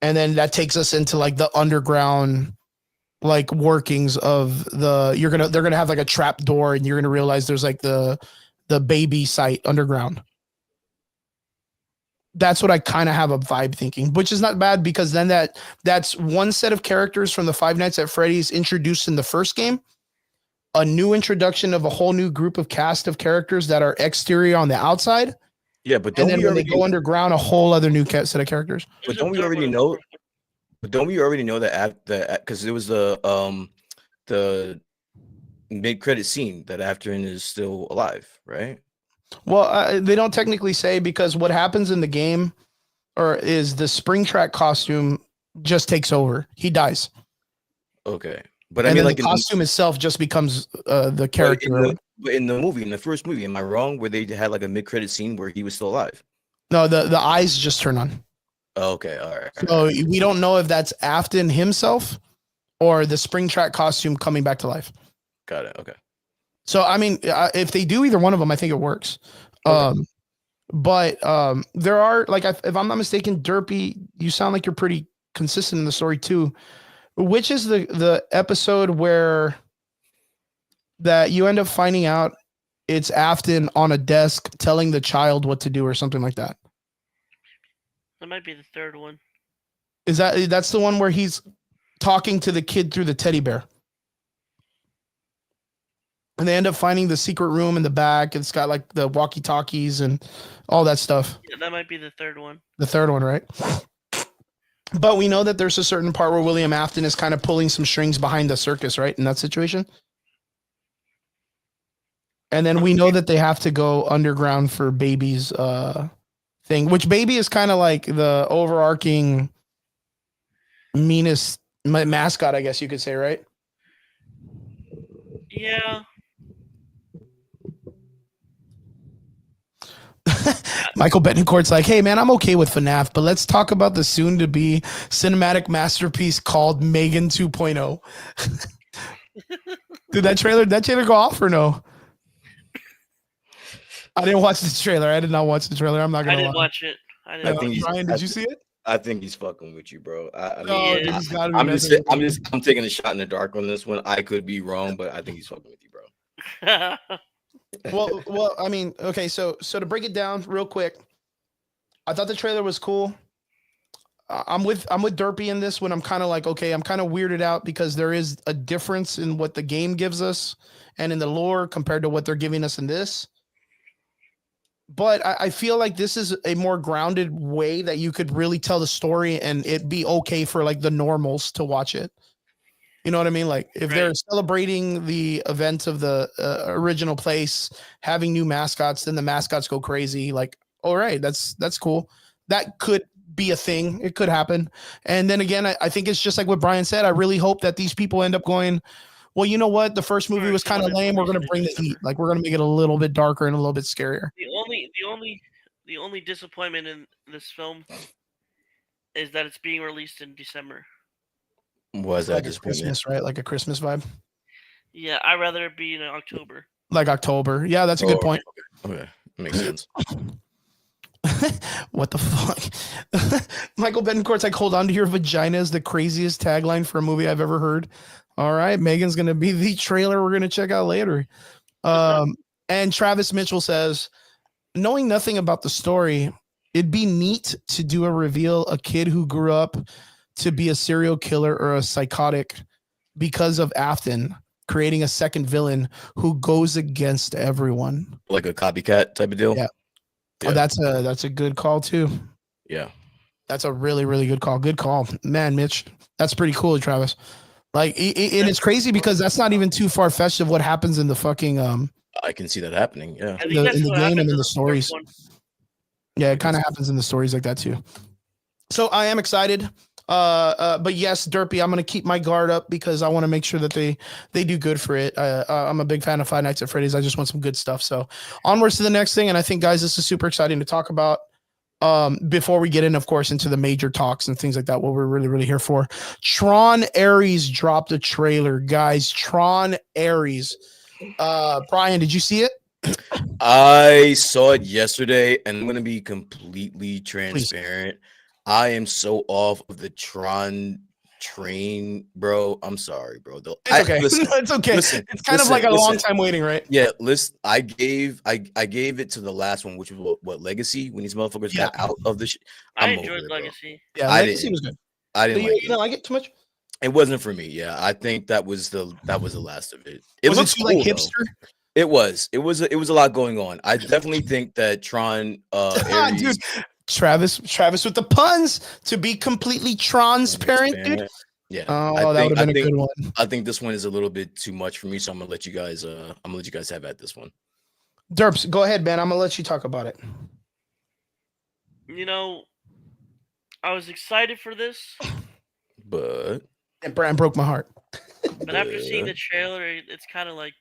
And then that takes us into like the underground like workings of they're gonna have like a trap door and you're gonna realize there's like the baby site underground. That's what I kind of have a vibe thinking, which is not bad because then that's one set of characters from the Five Nights at Freddy's introduced in the first game, a new introduction of a whole new group of cast of characters that are exterior on the outside. Yeah, but and then when they go underground, a whole other new set of characters. But don't we already know? But don't we already know that because it was the mid-credit scene that Afton is still alive, right? Well, they don't technically say because what happens in the game is the Springtrap costume just takes over. He dies. Okay. But I mean, like the costume itself just becomes the character. But in the first movie, am I wrong? Where they had like a mid-credit scene where he was still alive? No, the eyes just turn on. Okay, all right. So we don't know if that's Afton himself or the Springtrap costume coming back to life. Got it. Okay. So I mean, if they do either one of them, I think it works. Okay. But there are like, if I'm not mistaken, Derpy, you sound like you're pretty consistent in the story too. Which is the episode where that you end up finding out it's Afton on a desk telling the child what to do or something like that? That might be the third one. That's the one where he's talking to the kid through the teddy bear? And they end up finding the secret room in the back. It's got like the walkie-talkies and all that stuff. Yeah, that might be the third one. The third one, right? But we know that there's a certain part where William Afton is kind of pulling some strings behind the circus, right? In that situation. And then we know that they have to go underground for Baby's thing, which Baby is kind of like the overarching meanest mascot, I guess you could say, right? Yeah. Michael Betancourt's like, hey man, I'm okay with FNAF, but let's talk about the soon to be cinematic masterpiece called Megan 2.0. Did that trailer go off or no? I didn't watch the trailer. I did not watch the trailer. I'm not gonna lie. I didn't watch it. Brian, did you see it? I think he's fucking with you, bro. I'm taking a shot in the dark on this one. I could be wrong, but I think he's fucking with you, bro. Well, I mean, okay, so to break it down real quick, I thought the trailer was cool. I'm with Derpy in this when I'm kind of like, okay, I'm kind of weirded out because there is a difference in what the game gives us and in the lore compared to what they're giving us in this. But I feel like this is a more grounded way that you could really tell the story and it be okay for like the normals to watch it. You know what I mean? Like if they're celebrating the event of the original place, having new mascots, then the mascots go crazy. Like, all right, that's cool. That could be a thing. It could happen. And then again, I think it's just like what Brian said. I really hope that these people end up going, well, you know what? The first movie was kind of lame. We're going to bring the heat. Like we're going to make it a little bit darker and a little bit scarier. The only disappointment in this film is that it's being released in December. Was that like just Christmas, right? Like a Christmas vibe. Yeah, I'd rather it be in October. Like October. Yeah, that's a good point. Okay. Makes sense. What the fuck? Michael Betancourt's like, hold on to your vagina is the craziest tagline for a movie I've ever heard. All right, Megan's gonna be the trailer we're gonna check out later. And Travis Mitchell says, knowing nothing about the story, it'd be neat to do a reveal a kid who grew up to be a serial killer or a psychotic because of Afton creating a second villain who goes against everyone. Like a copycat type of deal. Yeah. Oh, that's a good call too. Yeah. That's a really, really good call. Good call, man, Mitch. That's pretty cool, Travis. Like, and it's crazy because that's not even too far fetched of what happens in the fucking I can see that happening. Yeah. in the game and in the stories. Yeah, it kind of happens in the stories like that too. So I am excited. But yes, Derpy, I'm gonna keep my guard up because I want to make sure that they do good for it. I'm a big fan of Five Nights at Freddy's. I just want some good stuff. So onwards to the next thing, and I think guys, this is super exciting to talk about. Before we get in, of course, into the major talks and things like that, what we're really here for. Tron Ares dropped a trailer, guys. Tron Ares. Brian, did you see it? I saw it yesterday, and I'm gonna be completely transparent. I am so off of the Tron train, bro. I'm sorry, bro. It's okay. It's okay. It's kind of like a long time waiting, right? Yeah, listen. I gave it to the last one, which was what Legacy, when these motherfuckers got out of the I enjoyed Legacy. Yeah, Legacy was good. I didn't like it. You don't like it too much? It wasn't for me. Yeah, I think that was the last of it. It was looks too, cool, like hipster. Though. It was a lot going on. I definitely think that Tron Ares, dude, Travis with the puns, to be completely transparent, dude. Yeah. Oh, that would have been a good one. I think this one is a little bit too much for me, so I'm gonna let you guys have at this one. Derps, go ahead, man. I'm gonna let you talk about it. You know, I was excited for this, but and Brian broke my heart. But after seeing the trailer, it's kind of like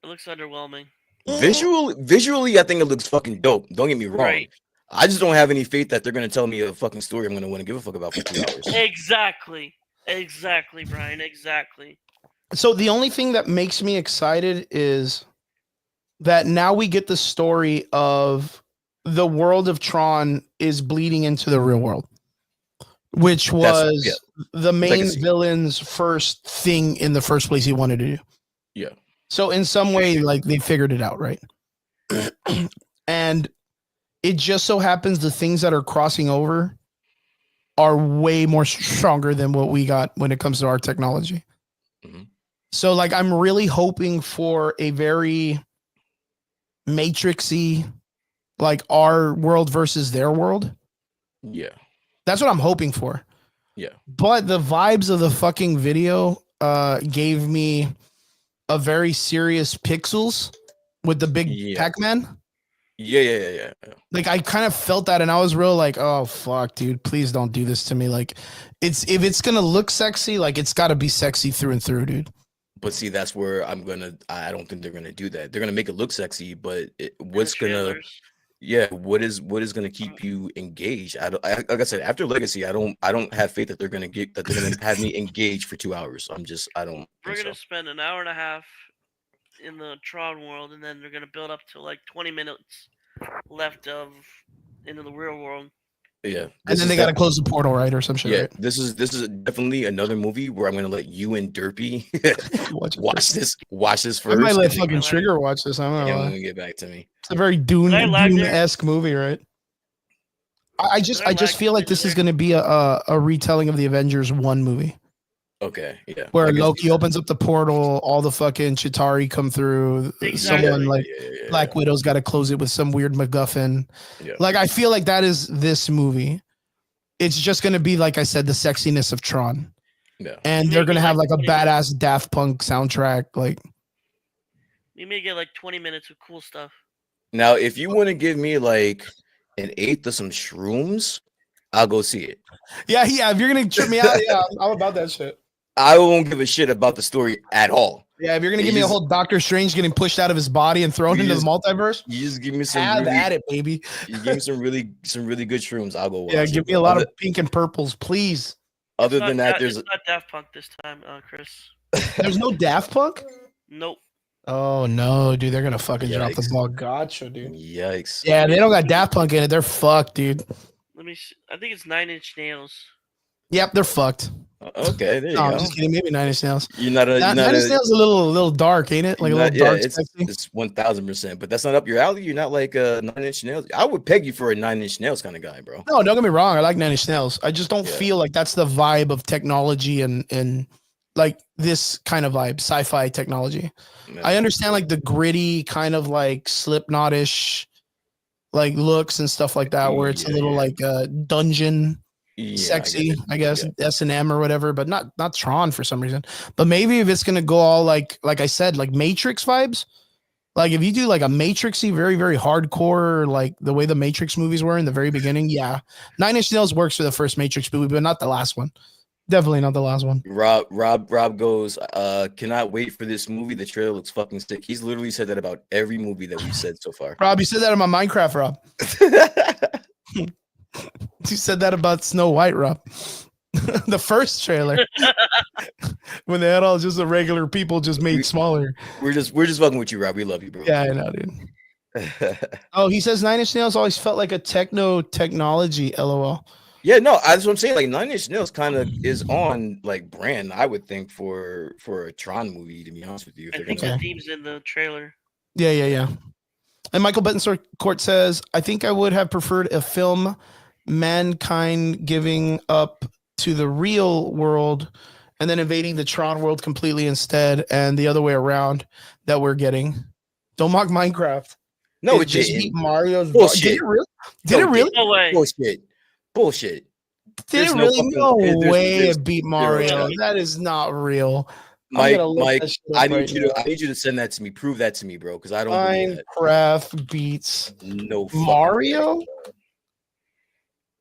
it looks underwhelming. Visually, I think it looks fucking dope. Don't get me wrong. Right. I just don't have any faith that they're gonna tell me a fucking story I'm gonna want to give a fuck about for 2 hours. Exactly, Brian. Exactly. So the only thing that makes me excited is that now we get the story of the world of Tron is bleeding into the real world, which was the main villain's first thing in the first place he wanted to do. Yeah. So in some way, like, they figured it out, right? And it just so happens the things that are crossing over are way more stronger than what we got when it comes to our technology. Mm-hmm. So, like, I'm really hoping for a very Matrixy, like, our world versus their world. Yeah. That's what I'm hoping for. Yeah. But the vibes of the fucking video gave me a very serious Pixels with the big Pac-Man. Yeah. Like, I kind of felt that, and I was real like, oh fuck, dude, please don't do this to me. Like, if it's gonna look sexy, like, it's got to be sexy through and through, dude. But see, that's where I don't think they're gonna do that. They're gonna make it look sexy, but what is gonna keep you engaged? Like I said, after Legacy, I don't have faith that they're gonna have me engaged for 2 hours. We're gonna spend an hour and a half in the Tron world, and then they're gonna build up to like 20 minutes left into the real world. Yeah, and then they gotta close the portal, right, or some shit. Yeah, right? This is definitely another movie where I'm gonna let you and Derpy watch this first. I might let fucking Trigger watch this. I don't know. Yeah, when we get back to me, it's a very Dune-esque movie, right? I just feel like this is gonna be a retelling of the Avengers 1 movie. Okay, yeah. Where Loki opens up the portal, all the fucking Chitauri come through. Someone Black Widow's got to close it with some weird MacGuffin. Yeah. Like, I feel like that is this movie. It's just going to be, like I said, the sexiness of Tron. Yeah. And they're going to have like a badass Daft Punk soundtrack. Like, you may get like 20 minutes of cool stuff. Now, if you want to give me like an eighth of some shrooms, I'll go see it. Yeah. If you're going to trip me out, yeah, I'm about that shit. I won't give a shit about the story at all. Yeah, if you're gonna give me a whole Doctor Strange getting pushed out of his body and thrown into the multiverse, you just give me some. Have at it, baby. You give me some really good shrooms. I'll go watch. Yeah, give me a lot of pink and purples, please. Other than that, there's not Daft Punk this time, Chris. There's no Daft Punk. Nope. Oh no, dude, they're gonna fucking drop the ball. Gotcha, dude. Yikes. Yeah, they don't got Daft Punk in it. They're fucked, dude. Let me see. I think it's 9 Inch Nails. Yep, they're fucked. Okay, there you go. I'm just kidding. Maybe 9 Inch Nails. Nine Inch Nails a little dark, ain't it? Like a little dark. It's 1000%. But that's not up your alley. You're not like 9 Inch Nails. I would peg you for a 9 Inch Nails kind of guy, bro. No, don't get me wrong. I like 9 Inch Nails. I just don't feel like that's the vibe of technology and like this kind of vibe, sci-fi technology. Yeah. I understand like the gritty kind of like Slipknot-ish like looks and stuff like that, where it's a little like dungeon. Sexy, I guess, S&M or whatever, but not Tron for some reason. But maybe if it's gonna go all like I said, like Matrix vibes, Like if you do like a Matrixy, very, very hardcore, like the way the Matrix movies were in the very beginning, yeah. Nine Inch Nails works for the first Matrix movie, but not the last one. Definitely not the last one. Rob goes, cannot wait for this movie. The trailer looks fucking sick. He's literally said that about every movie that we've said so far. Rob, you said that about Minecraft, Rob. You said that about Snow White, Rob. The first trailer. When they had all just the regular people just made smaller. We're just fucking with you, Rob. We love you, bro. Yeah, I know, dude. Oh, he says Nine Inch Nails always felt like a techno technology, LOL. Yeah, no, that's what I'm saying. Like Nine Inch Nails kind of is on like brand, I would think, for a Tron movie, to be honest with you. I think the theme's in the trailer. Yeah. And Michael Betancourt says, I think I would have preferred a film mankind giving up to the real world and then invading the Tron world completely instead, and the other way around that we're getting. Don't mock Minecraft. No, it just beat Mario's. Bullshit. Did it really? Did it really? No way. Bullshit. Did it really? No way it beat Mario. That is not real. Mike, I need you to send that to me. Prove that to me, bro, because I don't believe that. Minecraft beats Mario.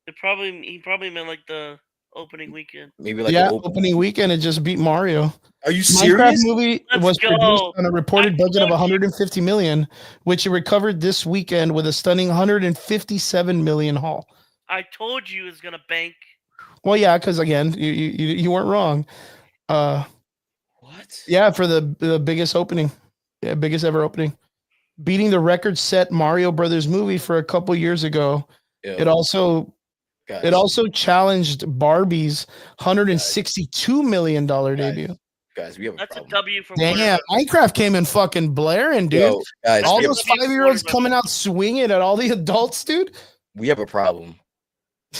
He probably meant like the opening weekend. Maybe like opening weekend. It just beat Mario. Are you serious? Minecraft movie was produced on a reported budget of 150 million, which it recovered this weekend with a stunning 157 million haul. I told you it was gonna bank. Well, yeah, because again, you weren't wrong. What? Yeah, for the biggest opening, biggest ever opening, beating the record set Mario Brothers movie for a couple years ago. Yeah. It also challenged Barbie's $162 million debut. Guys, we have That's a problem. A W for Damn, Minecraft came in fucking blaring, dude. Yo, guys, all those 5-year-olds coming out swinging at all the adults, dude. We have a problem.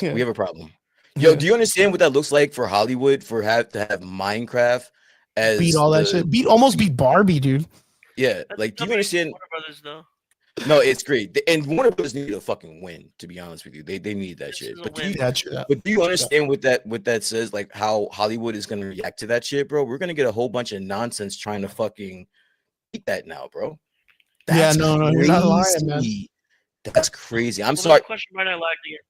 Yeah. We have a problem. Yo, do you understand what that looks like for Hollywood to have Minecraft as beat all that shit? Almost beat Barbie, dude. Yeah, like do you understand? Warner Brothers, though. No, it's great. And Warner Brothers need to fucking win, to be honest with you. They need that shit. But do you understand what that says? Like how Hollywood is gonna react to that shit, bro? We're gonna get a whole bunch of nonsense trying to fucking beat that now, bro. That's no, you're not lying, man. That's crazy. I'm sorry. Question right now,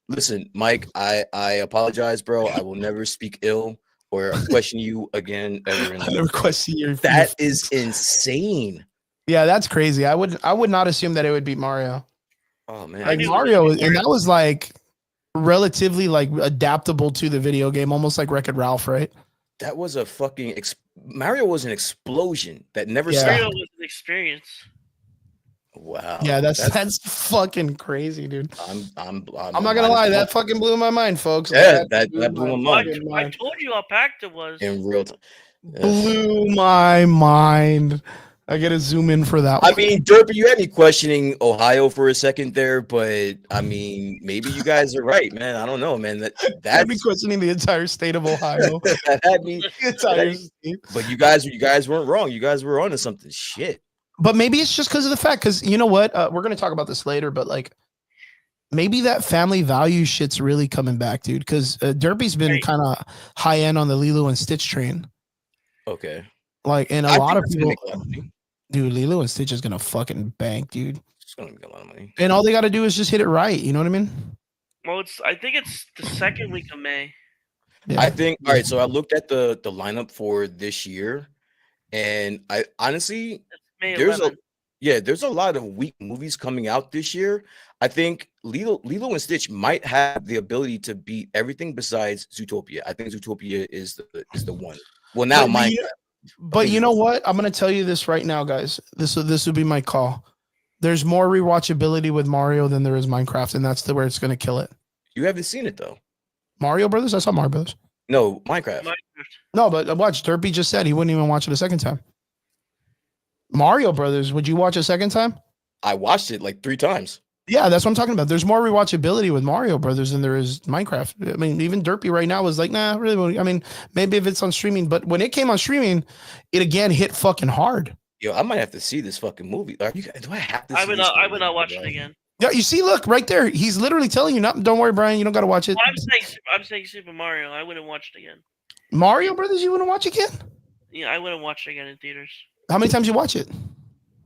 listen, Mike, I apologize, bro. I will never speak ill or question you again ever. I never question you. That is insane. Yeah, that's crazy. I would not assume that it would beat Mario. Oh man, like Mario, and that was like relatively like adaptable to the video game, almost like Wreck-It Ralph, right? That was a fucking Mario was an explosion that never stopped. Mario was an experience. Wow. Yeah, that's fucking crazy, dude. I'm not gonna lie, that fucking blew my mind, folks. Yeah, that blew my mind. I told you how packed it was. In real time. Blew my mind. I gotta zoom in for that one. I mean, Derpy, you had me questioning Ohio for a second there, but I mean, maybe you guys are right, man. I don't know, man. That's me questioning the entire state of Ohio. That had me the entire state. But you guys weren't wrong. You guys were onto something. Shit. But maybe it's just because of the fact, because you know what? We're going to talk about this later, but like maybe that family value shit's really coming back, dude. Because Derpy's been kind of high end on the Lilo and Stitch train. Okay. Like, and a lot of people, dude, Lilo and Stitch is going to fucking bank, dude. It's going to make a lot of money. And all they got to do is just hit it right. You know what I mean? Well, I think it's the second week of May. Yeah. I think, all right. So I looked at the lineup for this year, and I honestly, there's a lot of weak movies coming out this year. I think Lilo and Stitch might have the ability to beat everything besides Zootopia. I think Zootopia is the one. Well, now But you know what? I'm gonna tell you this right now, guys. This would be my call. There's more rewatchability with Mario than there is Minecraft, and that's where it's gonna kill it. You haven't seen it though. Mario Brothers? I saw Mario Brothers. No, Minecraft. No, but watch. Derpy just said he wouldn't even watch it a second time. Mario Brothers, would you watch a second time? I watched it like 3 times. Yeah, that's what I'm talking about. There's more rewatchability with Mario Brothers than there is Minecraft. I mean, even Derpy right now is like, nah, really. I mean, maybe if it's on streaming, but when it came on streaming, it again hit fucking hard. Yo, I might have to see this fucking movie. Do I have to? I would not watch it again. Yeah, you see, look right there. He's literally telling you, don't worry, Brian. You don't got to watch it. Well, I'm saying Super Mario. I wouldn't watch it again. Mario Brothers, you wouldn't watch again? Yeah, I wouldn't watch it again in theaters. How many times you watch it?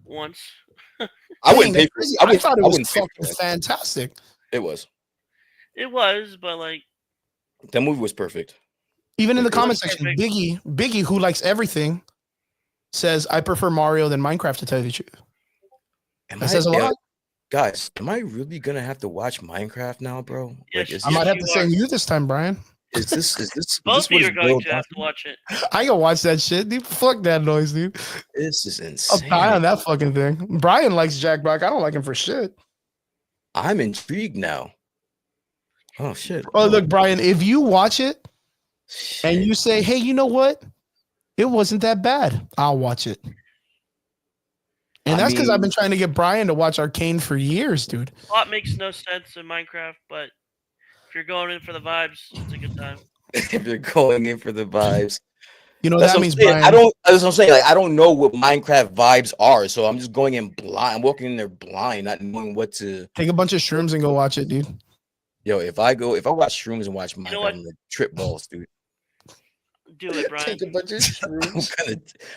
once. I wouldn't Dang, pay that's for it. crazy. I I wouldn't. thought it I was wouldn't pay for fucking that. fantastic. It was. It was, but like That movie was perfect. Even in the It was comment was section, perfect. Biggie, who likes everything, says I prefer Mario than Minecraft. To tell you the truth, Am that says a lot. guys, am I really gonna have to watch Minecraft now, bro? Like, Yes, I might yes, have you to say are. you this time, Brian. is this Both of what you is are going boiled to down have to watch it. I can watch that shit, dude. Fuck that noise, dude. This is I'll die insane. on that fucking thing. Brian likes Jack Black. I don't like him for shit. I'm intrigued now. Oh shit. Oh, look, Brian, if you watch it and Shit. you say, hey, you know what? It wasn't that bad. I'll watch it. And I that's because I've mean, been trying to get Brian to watch Arcane for years, dude. Plot makes no sense in Minecraft, but if you're going in for the vibes, it's a good time. if you're going in for the vibes, You know, that's that what I'm means saying. Brian. That's what I'm saying. Like, I don't know what Minecraft vibes are, so I'm just going in blind. I'm walking in there blind, not knowing what to. Take a bunch of shrooms and go watch it, dude. Yo, if I watch shrooms and watch Minecraft, know what? I'm gonna trip balls, dude. Do it, Brian. Take a bunch of shrooms.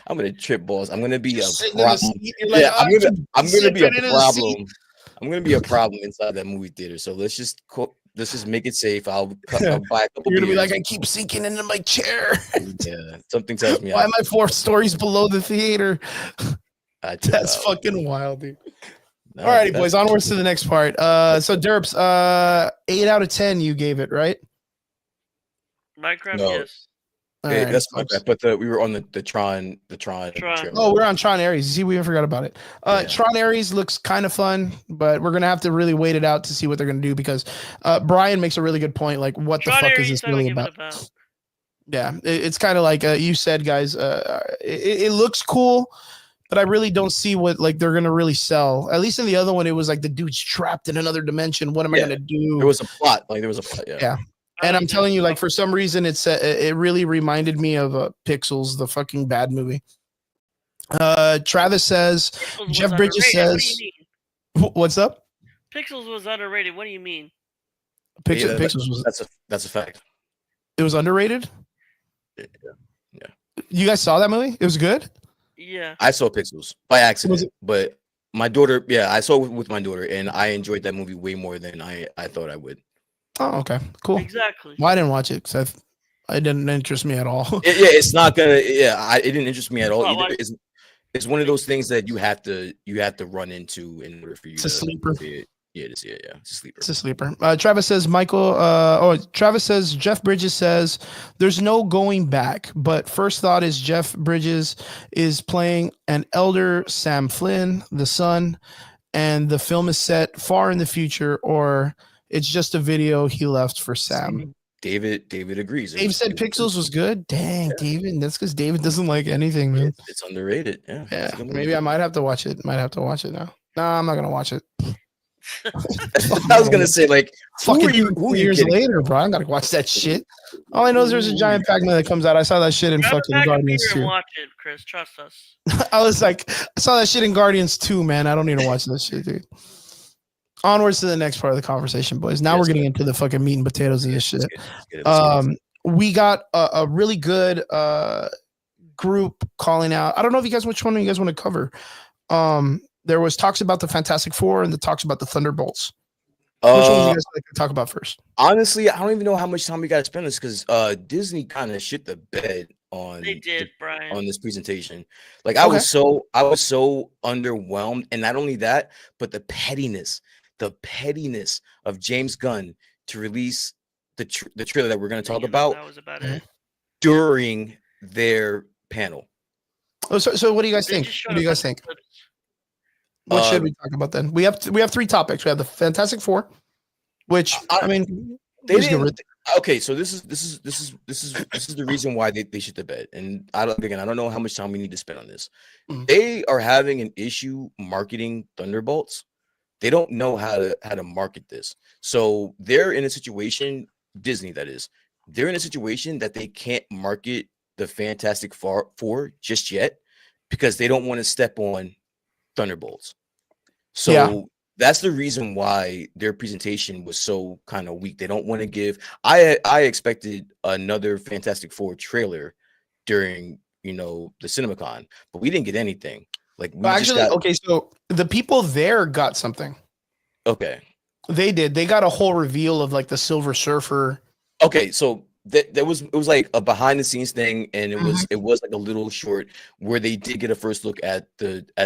I'm gonna trip balls. I'm gonna be Just a sitting in the problem. seat, you're like, Yeah, "Oh, I can I'm gonna zip be a it in the seat." problem. I'm gonna be a problem inside that movie theater. So let's just make it safe. I'll buy a couple. You're gonna be beers. like, I keep sinking into my chair. Yeah, something tells me Why am I 4 stories below the theater? I tip That's out. fucking wild, dude. No, All righty, but boys. Onwards to the next part. So Derps, 8 out of 10 you gave it, right? Minecraft, No. yes. All Hey, right, that's my folks. bad. But we were on the Tron. Tron. trailer. Oh, we're on Tron Ares. See, we even forgot about it. Yeah. Tron Ares looks kind of fun, but we're gonna have to really wait it out to see what they're gonna do because Brian makes a really good point. Like, what Tron the fuck Ares, is this I don't really give it about? about. Yeah, it's kind of like you said, guys. It looks cool, but I really don't see what like they're gonna really sell. At least in the other one, it was like the dude's trapped in another dimension. What am I Yeah, gonna do? There was a plot. Like there was a plot. Yeah. Yeah. I And like I'm this telling you, like stuff. for some reason, it really reminded me of Pixels, the fucking bad movie. Travis says, Pixels was Jeff Bridges underrated. What do says, you mean? "What's up?" Pixels was underrated. What do you mean? Yeah, Pixels was that's a fact. it was underrated. Yeah. You guys saw that movie? It was good. Yeah. I saw Pixels by accident, it- but my daughter, I saw it with my daughter, and I enjoyed that movie way more than I thought I would. Oh, okay, cool. Exactly. Well, I didn't watch it because it didn't interest me at all. It's not gonna. Yeah, it didn't interest me at all Well, either. It's one of those things that you have to run into in order for you It's a to sleeper. see it. Yeah, to see it. Yeah, it's a sleeper. It's a sleeper. Travis says Travis says Jeff Bridges says there's no going back, but first thought is Jeff Bridges is playing an elder Sam Flynn, the son, and the film is set far in the future, or it's just a video he left for Sam. David agrees. Dave said Pixels was good. Dang, David. That's because David doesn't like anything, man. It's underrated. Yeah. Yeah, It's a good movie. maybe I might have to watch it. Might have to watch it now. Nah, I'm not gonna watch it. I was gonna say, like, Fucking who are you years kidding? later, bro. I gotta watch that shit. All I know is there's a giant Pac-Man that comes out. I saw that shit in Grab a fucking pack of Guardians beer 2. and watch it, Chris. Trust us. I was like, I saw that shit in Guardians 2, man. I don't need to watch that shit, dude. Onwards to the next part of the conversation, boys. Now Yes, we're getting sir. into the fucking meat and potatoes of this shit. Let's get it, let's get it. We got a really good group calling out. I don't know if you guys which one you guys want to cover. There was talks about the Fantastic Four and the talks about the Thunderbolts. Which one would you guys like to talk about first? Honestly, I don't even know how much time we got to spend on this because Disney kind of shit the bed on They did, Brian. on this presentation. Like I was so underwhelmed, and not only that, but the pettiness of James Gunn to release the trailer that we're going to talk about That was about it. during their panel. Oh, so what do you guys They think? just showed What do you a guys bunch of think? clips. What should we talk about then? We have 3 topics. We have the Fantastic Four, which I mean, They who's good didn't. with- Okay, so this is the reason why they shit the bed, and I don't know how much time we need to spend on this. Mhm. They are having an issue marketing Thunderbolts. They don't know how to market this, so they're in a situation. Disney, that is, they're in a situation that they can't market the Fantastic Four just yet because they don't want to step on Thunderbolts. So. Yeah. That's the reason why their presentation was so kind of weak. They don't want to give. I expected another Fantastic Four trailer during the CinemaCon, but we didn't get anything. Like we Well, just actually, got okay, so the people there got something. okay. They did. They got a whole reveal of like the Silver Surfer. Okay, so there was it was like a behind the scenes thing, and Mhm. it was like a little short where they did get a first look at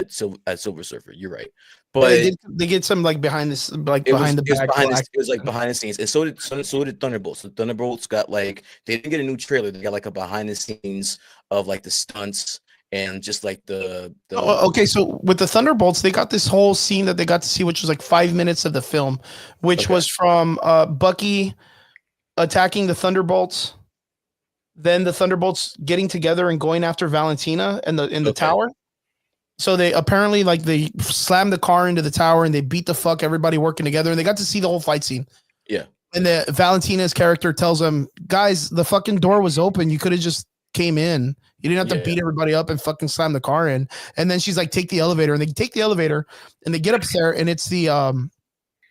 Silver Surfer. You're right, Yeah, they but did. They get some like behind this, like behind the back. Black. it was like behind the scenes, and so did Thunderbolts. The Thunderbolts got like they didn't get a new trailer. They got like a behind the scenes of like the stunts and just like Okay, so with the Thunderbolts, they got this whole scene that they got to see, which was like 5 minutes of the film, which Okay. was from Bucky attacking the Thunderbolts, then the Thunderbolts getting together and going after Valentina in the Okay. tower. So they apparently like they slammed the car into the tower and they beat the fuck everybody working together, and they got to see the whole fight scene. Yeah. And the Valentina's character tells them, guys, the fucking door was open. You could have just came in. You didn't have to beat everybody up and fucking slam the car in. And then she's like, take the elevator. And they take the elevator and they get up there, and it's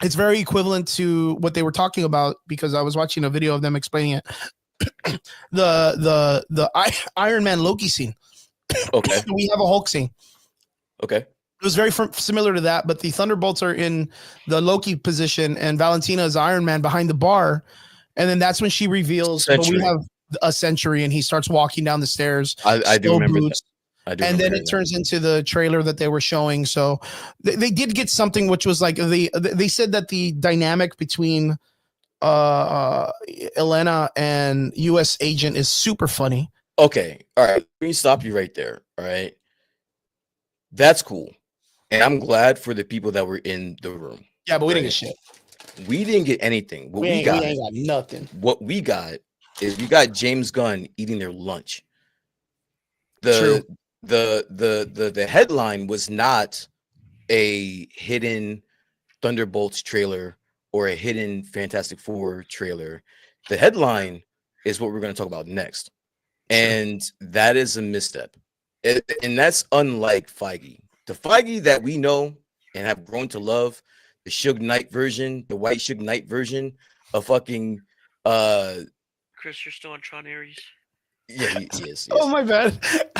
it's very equivalent to what they were talking about, because I was watching a video of them explaining it. the Iron Man Loki scene. Okay. We have a Hulk scene. Okay. It was very similar to that, but the Thunderbolts are in the Loki position, and Valentina is Iron Man behind the bar. And then that's when she reveals, but we have a Century, and he starts walking down the stairs. I do remember that. And then it turns into the trailer that they were showing. So they did get something, which was like they said that the dynamic between Elena and US Agent is super funny. Okay. All right. Let me stop you right there. All right. That's cool. And I'm glad for the people that were in the room. Yeah, but we didn't get shit. We didn't get anything. What we ain't got nothing. What we got is we got James Gunn eating their lunch. True. The headline was not a hidden Thunderbolts trailer or a hidden Fantastic Four trailer. The headline is what we're going to talk about next. And that is a misstep. And that's unlike Feige. The Feige that we know and have grown to love, the Suge Knight version, the white Suge Knight version of fucking Chris, you're still on Tron Ares. Yeah, he is. Oh my bad.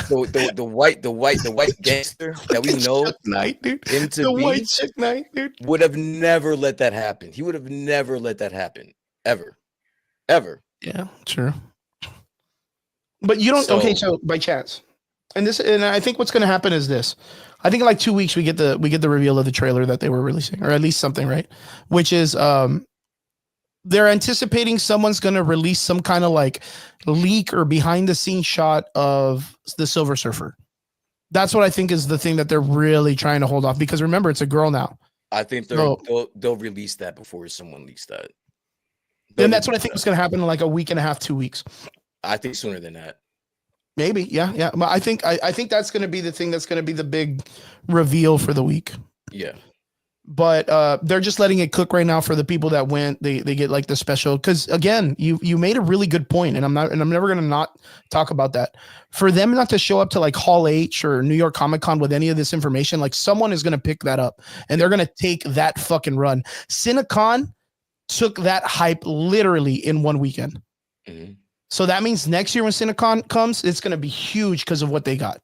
The white gangster that we know Chuck Knight, dude. him to The be white Chuck Knight, dude. would have never let that happen. He would have never let that happen. Ever. Yeah, true. But you don't so by chance. And I think what's gonna happen is this. I think in like 2 weeks we get the reveal of the trailer that they were releasing, or at least something, right? Which is they're anticipating someone's going to release some kind of like leak or behind the scenes shot of the Silver Surfer. That's what I think is the thing that they're really trying to hold off, because remember, it's a girl now. I think they'll release that before someone leaks that. Then that's what I think is going to happen in like a week and a half, 2 weeks. I think sooner than that. Maybe, yeah. But I think that's going to be the thing that's going to be the big reveal for the week. Yeah. But they're just letting it cook right now for the people that went. They get like the special, because again, you made a really good point, and I'm never gonna not talk about that. For them not to show up to like Hall H or New York Comic Con with any of this information, like someone is gonna pick that up and they're gonna take that fucking run. Cinecon took that hype literally in 1 weekend. Mm-hmm. So that means next year when Cinecon comes, it's gonna be huge because of what they got.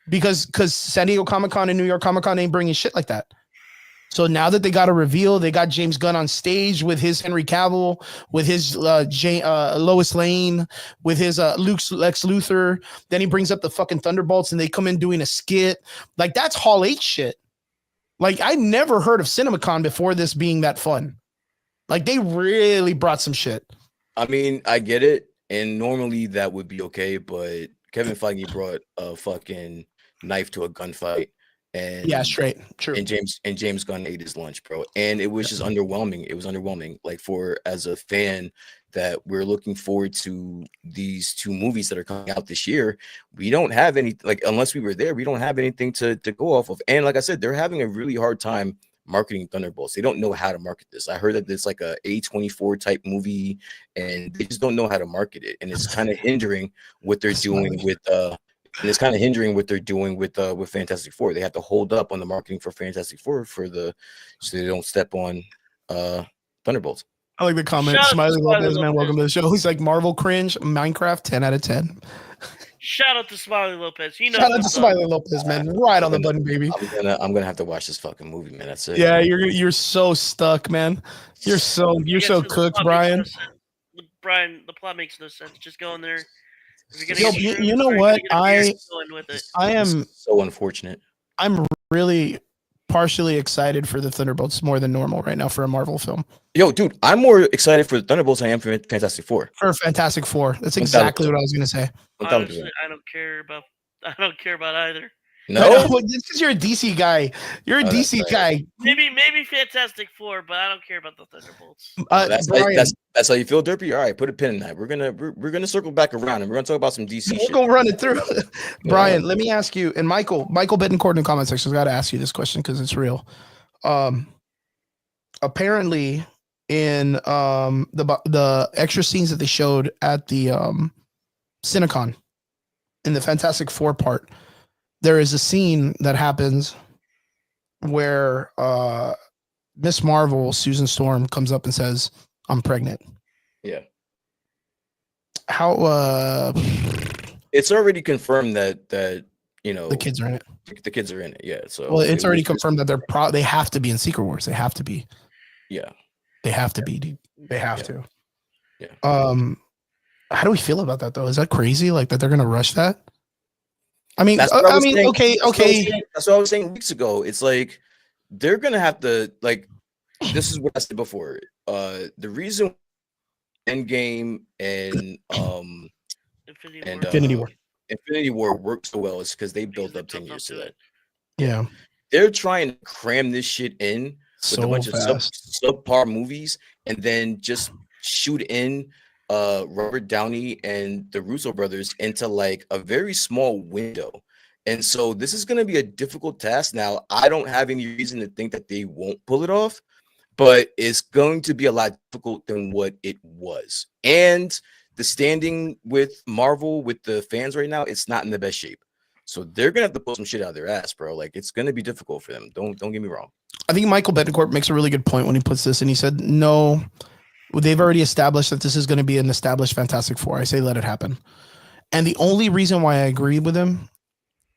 Because San Diego Comic Con and New York Comic Con ain't bringing shit like that. So now that they got a reveal, they got James Gunn on stage with his Henry Cavill, with his Lois Lane, with his Lex Luthor. Then he brings up the fucking Thunderbolts, and they come in doing a skit. Like, that's Hall H shit. Like, I never heard of CinemaCon before this being that fun. Like, they really brought some shit. I mean, I get it, and normally that would be okay, but Kevin Feige brought a fucking knife to a gunfight. And yeah, straight, true. And James Gunn ate his lunch, bro. And it was just underwhelming. It was underwhelming. Like, for as a fan that we're looking forward to these two movies that are coming out this year, we don't have any, like, unless we were there, we don't have anything to go off of. And like I said, they're having a really hard time marketing Thunderbolts. They don't know how to market this. I heard that it's like a A24 type movie, and they just don't know how to market it. And it's kind of hindering what they're doing with with Fantastic Four. They have to hold up on the marketing for Fantastic Four so they don't step on Thunderbolts. I like the comment. Smiley Lopez, man, welcome to the show. He's like, Marvel cringe, Minecraft, 10 out of 10. Shout out to Smiley Lopez. You know Shout out to what's up. Smiley Lopez, man. Right on the button, baby. I'm gonna have to watch this fucking movie, man. That's it. Yeah, you're so stuck, man. You're so I guess the cooked, plot makes Brian. no sense. Brian, the plot makes no sense. Just go in there. If you're Yo, gonna get you shrooms know or you're what? gonna get a beer, go in with it. I am so unfortunate. I'm really partially excited for the Thunderbolts more than normal right now for a Marvel film. Yo, dude, I'm more excited for the Thunderbolts than I am for Fantastic Four. For Fantastic Four. That's exactly what I was gonna say. Honestly, I don't care about either. No, this is you're a DC guy. You're a DC guy. Maybe Fantastic Four, but I don't care about the Thunderbolts. That's how you feel, Derpy. All right, put a pin in that. We're gonna circle back around and we're gonna talk about some DC. We're gonna run it through. Brian, let me ask you, and Michael Bettencourt in the comment section has got to ask you this question because it's real. Apparently, in the extra scenes that they showed at the Cinecon in the Fantastic Four part, there is a scene that happens where Miss Marvel, Susan Storm, comes up and says, "I'm pregnant." Yeah. How? It's already confirmed that you know the kids are in it. The kids are in it. Yeah. So well, it's already confirmed that they have to be in Secret Wars. They have to be. Yeah. They have to be. Dude. They have to. Yeah. How do we feel about that though? Is that crazy? Like that they're gonna rush that? I mean, okay. That's what I was saying weeks ago. It's like they're gonna have to like. This is what I said before. The reason Endgame and Infinity War worked so well is because they built up 10 years to that. Yeah, they're trying to cram this shit in with a bunch of subpar movies, and then just shoot in Robert Downey and the Russo brothers into like a very small window. And so this is going to be a difficult task. Now, I don't have any reason to think that they won't pull it off, but it's going to be a lot difficult than what it was. And the standing with Marvel, with the fans right now, it's not in the best shape. So they're going to have to pull some shit out of their ass, bro. Like, it's going to be difficult for them. Don't get me wrong. I think Michael Bettencourt makes a really good point when he puts this, and he said, no, they've already established that this is going to be an established Fantastic Four. I say let it happen. And the only reason why I agree with him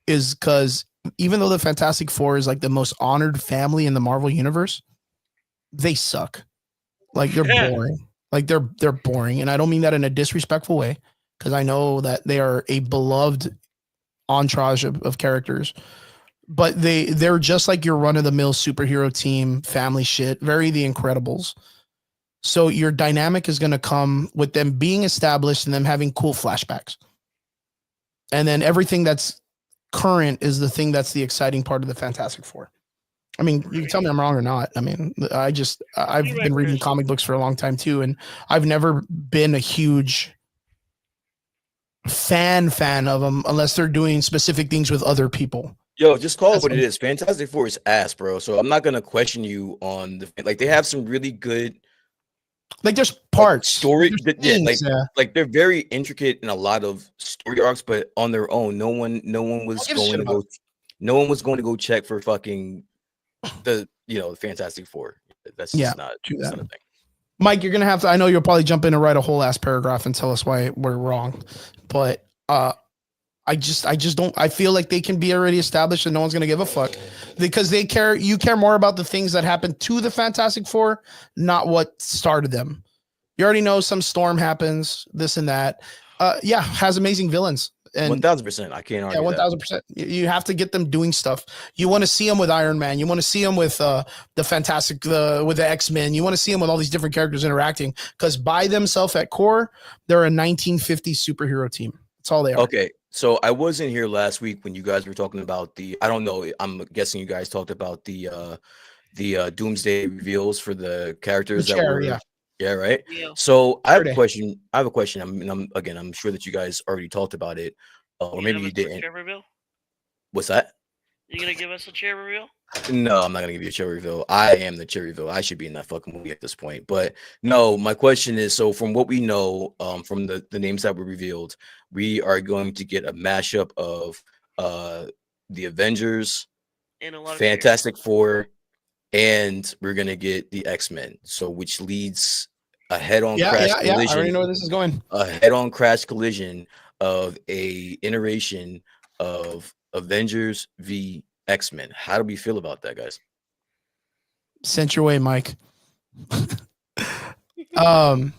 is because even though the Fantastic Four is like the most honored family in the Marvel universe, they suck. Like they're boring. Like they're boring. And I don't mean that in a disrespectful way, because I know that they are a beloved entourage of characters. But they're just like your run-of-the-mill superhero team, family shit, very The Incredibles. So your dynamic is going to come with them being established and them having cool flashbacks. And then everything that's current is the thing that's the exciting part of the Fantastic Four. I mean, you can tell me I'm wrong or not. I mean, I've been reading comic books for a long time too, and I've never been a huge fan of them unless they're doing specific things with other people. Yo, just call it what it is. Fantastic Four is ass, bro. So I'm not gonna question you on the like. They have some really good, like there's parts story. Like they're very intricate in a lot of story arcs, but on their own, no one was going to go check for fucking the Fantastic Four. That's just not a thing. Mike, you're gonna have to. I know you'll probably jump in and write a whole ass paragraph and tell us why we're wrong, but I just don't. I feel like they can be already established and no one's gonna give a fuck because they care. You care more about the things that happened to the Fantastic Four, not what started them. You already know some storm happens, this and that. Has amazing villains. And 1000%. I can't argue. 1000%. You have to get them doing stuff. You want to see them with Iron Man. You want to see them with the Fantastic, with the X-Men. You want to see them with all these different characters interacting because by themselves at core, they're a 1950s superhero team. That's all they are. Okay. So I wasn't here last week when you guys were talking about I don't know. I'm guessing you guys talked about the Doomsday reveals for the characters that were. Yeah, right. Yeah. So I have a question. I'm sure that you guys already talked about it, or maybe you didn't. Chair reveal? What's that? You gonna give us a chair reveal? No, I'm not gonna give you a chair reveal. I am the chair reveal. I should be in that fucking movie at this point. But no, my question is: so from what we know, from the names that were revealed, we are going to get a mashup of the Avengers, and Fantastic Four, and we're gonna get the X-Men. So which leads a head-on crash collision. I already know where this is going. A head-on crash collision of a iteration of Avengers v X-Men. How do we feel about that, guys? Sent your way, Mike. I'm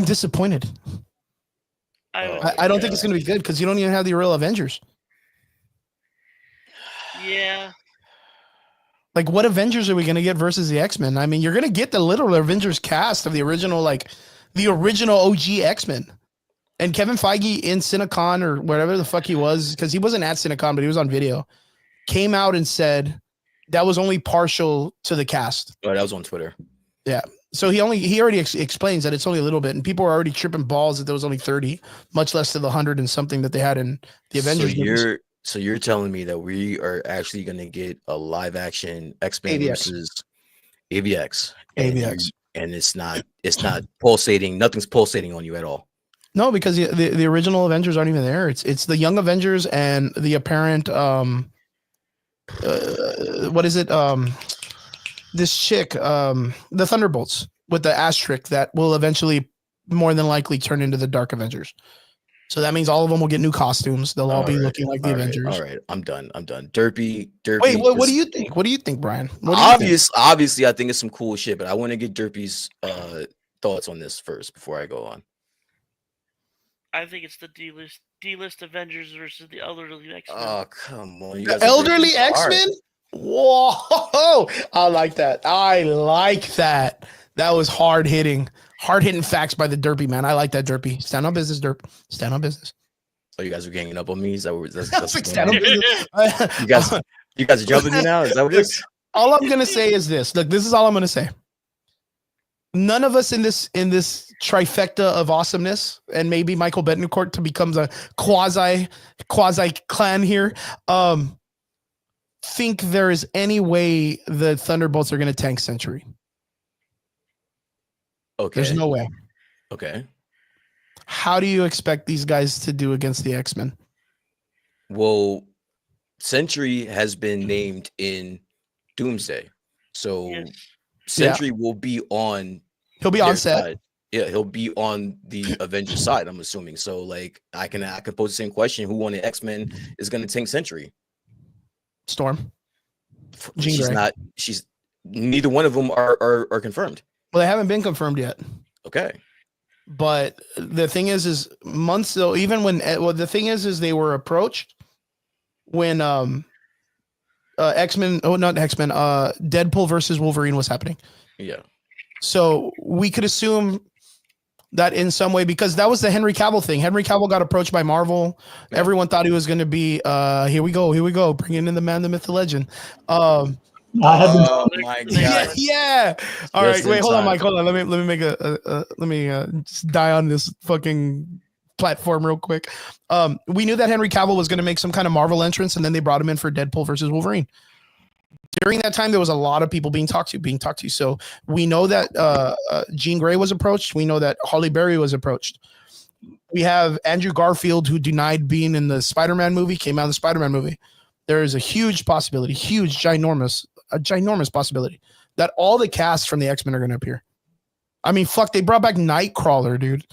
disappointed. I don't think it's going to be good because you don't even have the real Avengers. Yeah. Like, what Avengers are we going to get versus the X-Men? I mean, you're going to get the literal Avengers cast of the original, like the original OG X-Men. And Kevin Feige in CineCon or whatever the fuck he was, because he wasn't at CineCon, but he was on video, came out and said that was only partial to the cast. Oh, that was on Twitter. Yeah. So he already explains that it's only a little bit, and people are already tripping balls that there was only 30, much less to the 100 and something that they had in the Avengers. So you're telling me that we are actually going to get a live action X-Men versus AVX. And it's not pulsating. Nothing's pulsating on you at all. No, because the original Avengers aren't even there. It's the young Avengers and the apparent what is it? This chick, the Thunderbolts with the asterisk that will eventually more than likely turn into the Dark Avengers. So that means all of them will get new costumes. They'll all be looking like the Avengers. All right, I'm done. Derpy. Wait, what do you think? What do you think, Brian? Obviously, I think it's some cool shit, but I want to get Derpy's thoughts on this first before I go on. I think it's the D-list Avengers versus the elderly X-Men. Oh, come on. The elderly X-Men? Whoa. I like that. That was hard hitting facts by the Derpy, man. I like that, Derpy. Stand on business, Derp. Stand on business. Oh, you guys are ganging up on me? Is that what that's like stand on business? you guys are jumping me now? Is that what it is? All I'm gonna say is this. Look, this is all I'm gonna say. None of us in this trifecta of awesomeness, and maybe Michael Betancourt to becomes a quasi clan here, think there is any way the Thunderbolts are going to tank Century. Okay. There's no way. Okay. How do you expect these guys to do against the X-Men? Well, Century has been named in Doomsday. So Yes. Century will be on He'll be on set. side. Yeah, he'll be on the Avengers side, I'm assuming. So like I can pose the same question. Who on the X-Men is gonna tank Century? Storm. Jean Grey. She's neither one of them are confirmed. Well, they haven't been confirmed yet. Okay. But the thing is months though, even when the thing is they were approached when X-Men, not X-Men, Deadpool versus Wolverine was happening. Yeah. So we could assume that in some way, because that was the Henry Cavill thing. Henry Cavill got approached by Marvel. Yeah. Everyone thought he was going to be, here we go, bringing in the man, the myth, the legend. Oh my god! Yeah. All right, wait, hold on, Mike. Hold on. Let me make let me just die on this fucking platform real quick. We knew that Henry Cavill was going to make some kind of Marvel entrance, and then they brought him in for Deadpool versus Wolverine. During that time, there was a lot of people being talked to. So we know that Jean Grey was approached. We know that Halle Berry was approached. We have Andrew Garfield, who denied being in the Spider-Man movie, came out of the Spider-Man movie. There is a huge possibility, ginormous possibility that all the cast from the X-Men are going to appear. I mean, fuck, they brought back Nightcrawler, dude.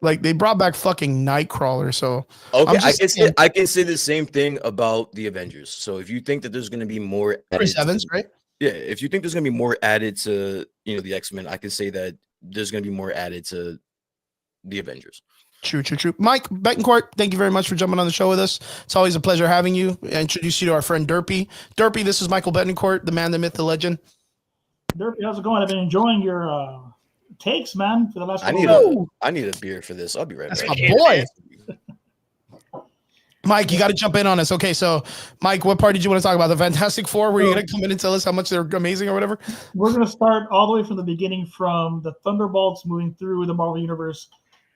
Like, they brought back fucking Nightcrawler. So okay, I can say the same thing about the Avengers. So if you think that there's going to be more Chris Evans, right? Yeah, if you think there's going to be more added to the X-Men, I can say that there's going to be more added to the Avengers. True. Mike Betancourt, thank you very much for jumping on the show with us. It's always a pleasure having you. I introduce you to our friend Derpy. Derpy, this is Michael Betancourt, the man, the myth, the legend. Derpy, how's it going? I've been enjoying your takes, man, for the last I need a beer for this. I'll be right back. That's my boy. Mike, you got to jump in on us. Okay, so Mike, what part did you want to talk about? The Fantastic Four? Were you going to come in and tell us how much they're amazing or whatever? We're going to start all the way from the beginning, from the Thunderbolts moving through the Marvel Universe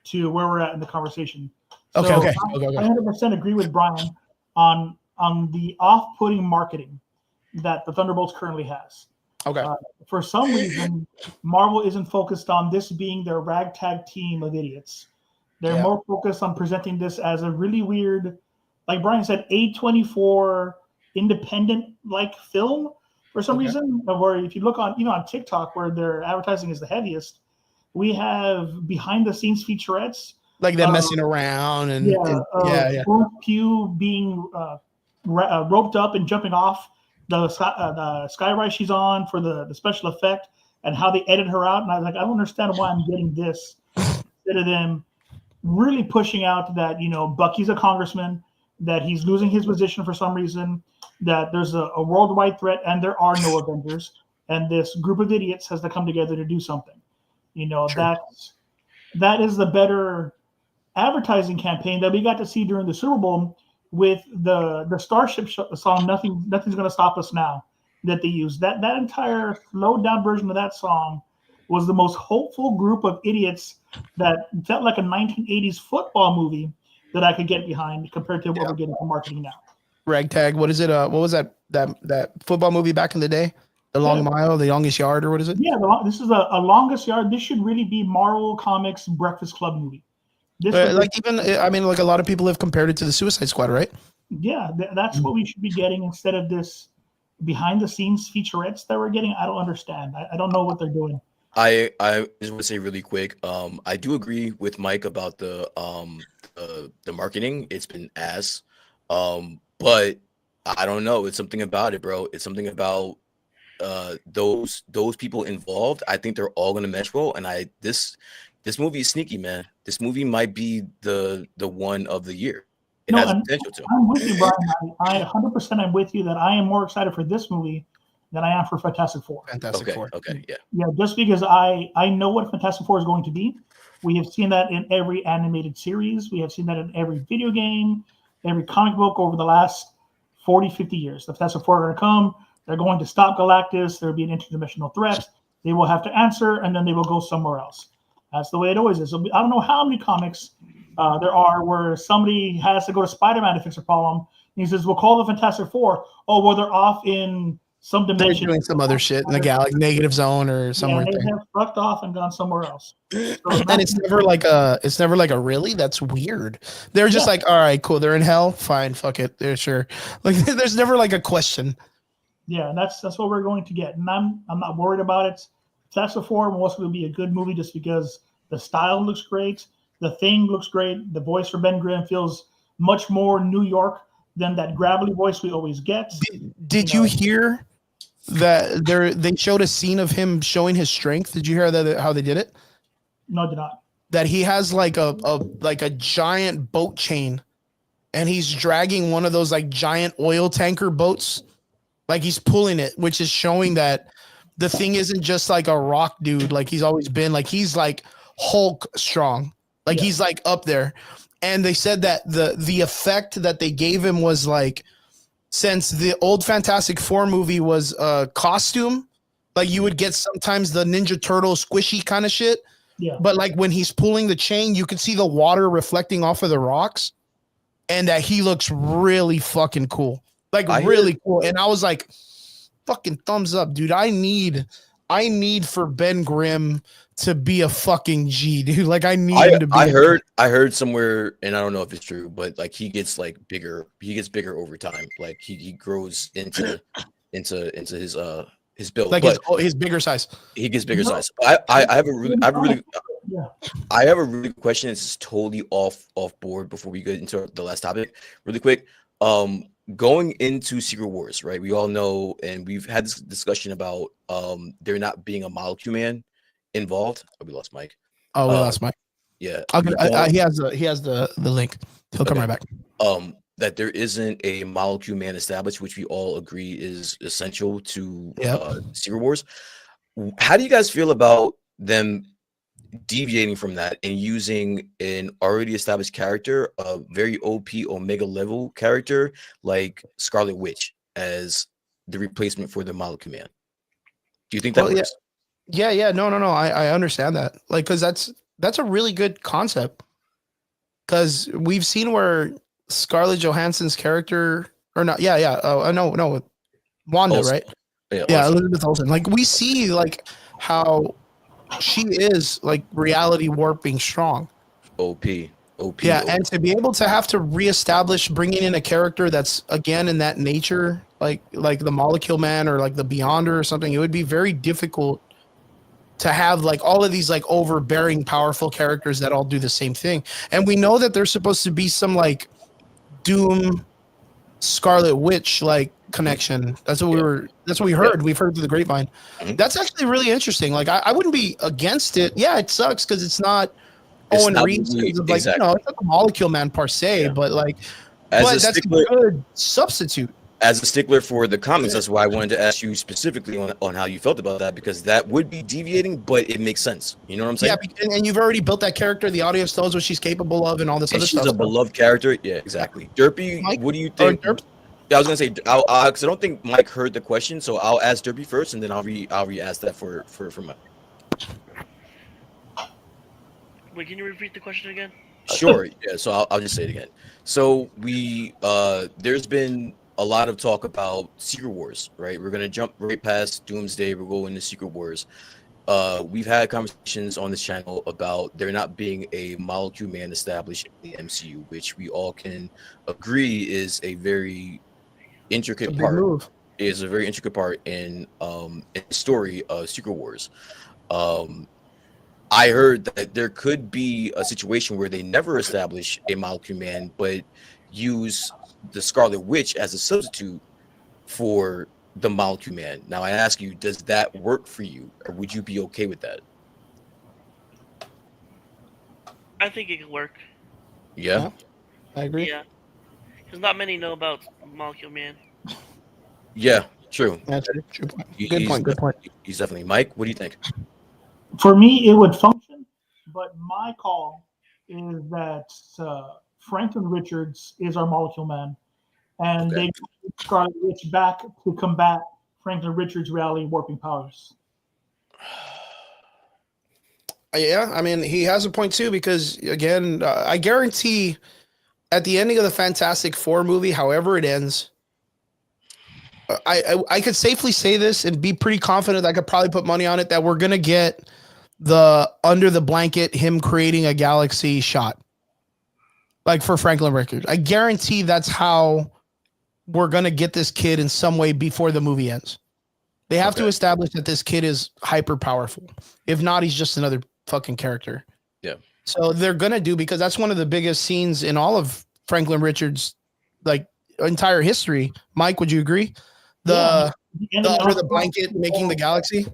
to where we're at in the conversation. Okay. I 100% agree with Brian on the off-putting marketing that the Thunderbolts currently has. Okay. For some reason, Marvel isn't focused on this being their ragtag team of idiots. They're more focused on presenting this as a really weird, like Brian said, A24 independent-like film for some reason. Where if you look on, on TikTok, where their advertising is the heaviest, we have behind-the-scenes featurettes like them messing around and yeah. Florence Pugh being roped up and jumping off the skyrise she's on for the special effect and how they edit her out. And I was like, I don't understand why I'm getting this instead of them really pushing out that, Bucky's a congressman, that he's losing his position for some reason, that there's a worldwide threat and there are no Avengers. And this group of idiots has to come together to do something. Sure. That is the better advertising campaign that we got to see during the Super Bowl with the Starship song, Nothing's Gonna Stop Us Now, that they used. That entire slowed down version of that song was the most hopeful group of idiots that felt like a 1980s football movie that I could get behind compared to what we're getting from marketing now. Ragtag, what is it? What was that football movie back in the day? The Long Mile, The Longest Yard, or what is it? Yeah, this is a Longest Yard. This should really be Marvel Comics Breakfast Club movie. A lot of people have compared it to the Suicide Squad, right? Yeah, that's what we should be getting instead of this behind-the-scenes featurettes that we're getting. I don't understand. I don't know what they're doing. I just want to say really quick. I do agree with Mike about the marketing. It's been ass, but I don't know. It's something about it, bro. It's something about those people involved. I think they're all gonna mesh well. And this movie is sneaky, man. This movie might be the one of the year. It has potential to. I'm with you, Brian. I 100% am with you that I am more excited for this movie than I am for Fantastic Four. Four. Okay, yeah. Yeah, just because I know what Fantastic Four is going to be. We have seen that in every animated series. We have seen that in every video game, every comic book over the last 40, 50 years. The Fantastic Four are going to come. They're going to stop Galactus. There'll be an interdimensional threat. They will have to answer, and then they will go somewhere else. That's the way it always is. So I don't know how many comics there are where somebody has to go to Spider-Man to fix a problem. And he says, we'll call the Fantastic Four. Oh, well, they're off in some dimension. They're doing some other shit in the galaxy, negative zone or somewhere. Yeah, they have fucked off and gone somewhere else. So and it's never like a really. That's weird. They're just like, all right, cool. They're in hell. Fine, fuck it. They're sure. Like, there's never like a question. Yeah, and that's what we're going to get, and I'm not worried about it. Fantastic Four will also be a good movie just because the style looks great, the thing looks great, the voice for Ben Grimm feels much more New York than that gravelly voice we always get. Did you hear that they showed a scene of him showing his strength? Did you hear that how they did it? No, I did not. That he has like a giant boat chain, and he's dragging one of those like giant oil tanker boats, like he's pulling it, which is showing that the thing isn't just like a rock dude, like he's always been. Like he's like Hulk strong, like he's like up there. And they said that the effect that they gave him was like, since the old Fantastic Four movie was a costume, like you would get sometimes the Ninja Turtle squishy kind of shit. Yeah. But like when he's pulling the chain, you can see the water reflecting off of the rocks, and that he looks really fucking cool. Like really cool. And I was like, fucking thumbs up, dude. I need for Ben Grimm to be a fucking G, dude. Like I need him to be. I heard somewhere, and I don't know if it's true, but like he gets like bigger. He gets bigger over time. Like he grows into his build. Like his bigger size. He gets bigger size. I have a really good question. It's totally off board before we get into the last topic. Really quick. Going into Secret Wars, right? We all know, and we've had this discussion about there not being a Molecule Man involved. Oh, we lost Mike. Oh, we lost Mike. Yeah, he has the link. He'll come right back. That there isn't a Molecule Man established, which we all agree is essential to Secret Wars. How do you guys feel about them deviating from that and using an already established character, a very OP Omega level character like Scarlet Witch as the replacement for the Molecule Man? Do you think that works? Yeah. No. I understand that. Like, because that's a really good concept. Because we've seen where Scarlett Johansson's character, or not? No, Wanda, Olsen. Right? Yeah, Elizabeth Olsen. Like we see, like how she is like reality warping strong. OP. Yeah, and to be able to have to reestablish bringing in a character that's again in that nature, like the Molecule Man or like the Beyonder or something, it would be very difficult to have like all of these like overbearing, powerful characters that all do the same thing. And we know that there's supposed to be some like Doom, Scarlet Witch like connection. That's what we heard. We've heard through the grapevine. That's actually really interesting. Like I wouldn't be against it. Yeah, it sucks because it's not Owen Reed's, like, exactly. You know, it's not the Molecule Man per se, but like, that's a good substitute. As a stickler for the comics, that's why I wanted to ask you specifically on how you felt about that, because that would be deviating, but it makes sense. You know what I'm saying? Yeah, and you've already built that character. The audience knows what she's capable of, and all this other stuff. She's a beloved character. Yeah, exactly. Derpy, Mike, what do you think? Yeah, I was gonna say, because I don't think Mike heard the question, so I'll ask Derpy first, and then I'll re-ask that for Mike. Wait, can you repeat the question again? Sure. Yeah. So I'll just say it again. So there's been a lot of talk about Secret Wars, right? We're gonna jump right past Doomsday. We're going to Secret Wars. We've had conversations on this channel about there not being a Molecule Man established in the MCU, which we all can agree is a very intricate part. Is a very intricate part in the story of Secret Wars. I heard that there could be a situation where they never establish a Molecule Man, but use the Scarlet Witch as a substitute for the Molecule Man. Now I ask you, does that work for you, or would you be okay with that? I think it could work. Yeah, I agree. Yeah, because not many know about Molecule Man. Yeah, true. That's true. Good point. He's definitely. Mike, what do you think? For me, it would function, but my call is that Franklin Richards is our Molecule Man, and they get Scarlet Witch back to combat Franklin Richards' reality warping powers. Yeah, I mean, he has a point too, because again, I guarantee at the ending of the Fantastic Four movie, however it ends, I could safely say this and be pretty confident that I could probably put money on it that we're gonna get the under the blanket him creating a galaxy shot, like for Franklin Richards. I guarantee that's how we're gonna get this kid in some way before the movie ends. They have to establish that this kid is hyper powerful. If not, he's just another fucking character. Yeah. So they're gonna do, because that's one of the biggest scenes in all of Franklin Richards' like entire history. Mike, would you agree? The under the blanket making the galaxy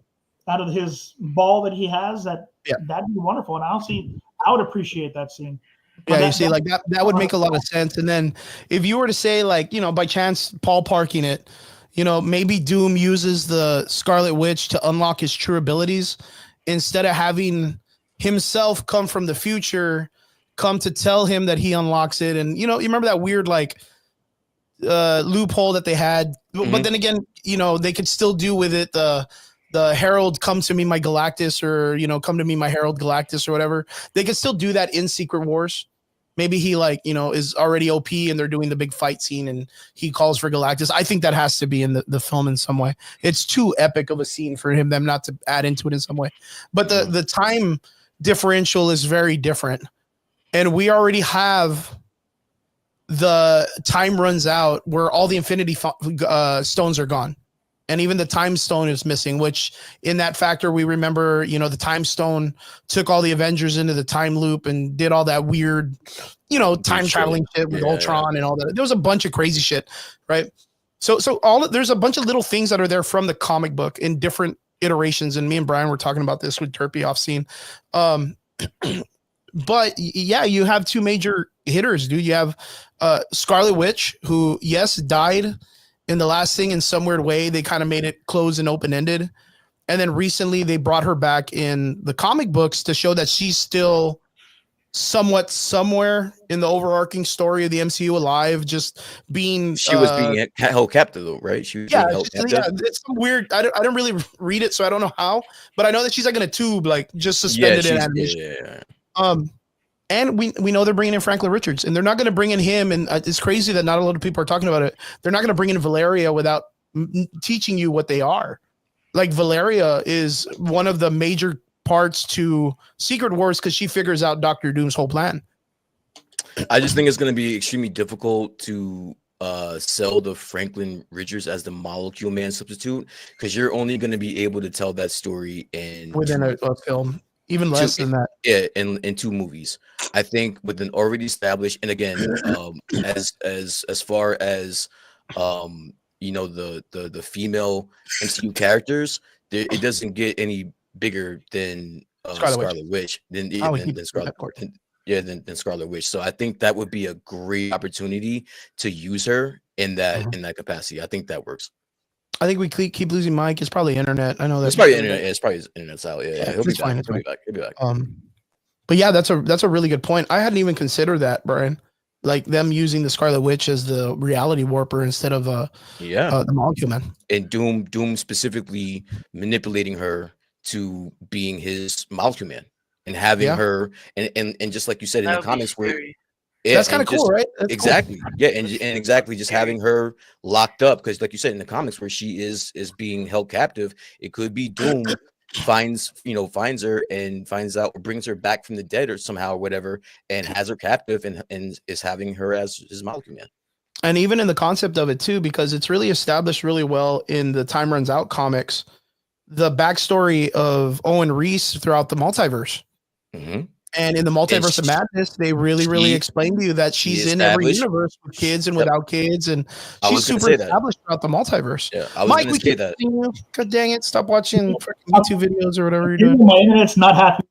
out of his ball that he has, that'd be wonderful. And honestly, I would appreciate that scene. Yeah, you see, like that would make a lot of sense. And then if you were to say, like, you know, by chance Paul parking it, you know, maybe Doom uses the Scarlet Witch to unlock his true abilities instead of having himself come from the future, come to tell him that he unlocks it. And, you know, you remember that weird, like, loophole that they had, but then again, you know, they could still do with it the Herald come to me my Galactus, or, you know, come to me my Herald Galactus, or whatever. They could still do that in Secret Wars. Maybe he, like, you know, is already OP and they're doing the big fight scene and he calls for Galactus. I think that has to be in the film in some way. It's too epic of a scene for them not to add into it in some way. But the time differential is very different, and we already have the time runs out where all the Infinity Stones are gone. And even the time stone is missing, which in that factor, we remember, you know, the time stone took all the Avengers into the time loop and did all that weird, you know, time traveling shit with Ultron and all that. There was a bunch of crazy shit, right? So there's a bunch of little things that are there from the comic book in different iterations. And me and Brian were talking about this with Derpy off scene. But yeah, you have two major hitters, dude. You have Scarlet Witch, who, yes, died in the last thing in some weird way. They kind of made it closed and open-ended. And then recently they brought her back in the comic books to show that she's still somewhat somewhere in the overarching story of the MCU alive, just being... She was being held captive, though, right? She was being held captive. Yeah, it's weird. I don't really read it, so I don't know how. But I know that she's like in a tube, like just suspended in animation. And we know they're bringing in Franklin Richards, and they're not going to bring in him. And it's crazy that not a lot of people are talking about it. They're not going to bring in Valeria without teaching you what they are. Like, Valeria is one of the major parts to Secret Wars because she figures out Doctor Doom's whole plan. I just think it's going to be extremely difficult to sell the Franklin Richards as the Molecule Man substitute, because you're only going to be able to tell that story in within a film, even less than that. Yeah, in 2 movies. I think with an already established, and again, as far as the female MCU characters, it doesn't get any bigger than Scarlet Witch than Scarlet than Scarlet Witch. So I think that would be a great opportunity to use her in that capacity. I think that works. I think we keep losing Mike. It's probably internet. I know that's it's probably internet. It's probably internet's out. Yeah, he'll be back. He'll be back. But yeah, that's a really good point. I hadn't even considered that, Brian. Like them using the Scarlet Witch as the reality warper instead of the Molecule Man. And Doom specifically manipulating her to being his Molecule Man and having her and just like you said in the comics where that's kind of cool, right? That's exactly. Cool. Yeah, and exactly just having her locked up, because like you said in the comics where she is being held captive, it could be Doom finds her and finds out or brings her back from the dead or somehow or whatever, and has her captive and is having her as his Molecule Man. And even in the concept of it too, because it's really established really well in the Time Runs Out comics, the backstory of Owen Reese throughout the multiverse. Mm-hmm. And in the Multiverse of Madness, they really explain to you that she's in every universe with kids and without kids, and she's super established throughout the multiverse. Yeah, I was Mike, we can't see you. God dang it! Stop watching YouTube videos or whatever you're doing. My internet's not happy.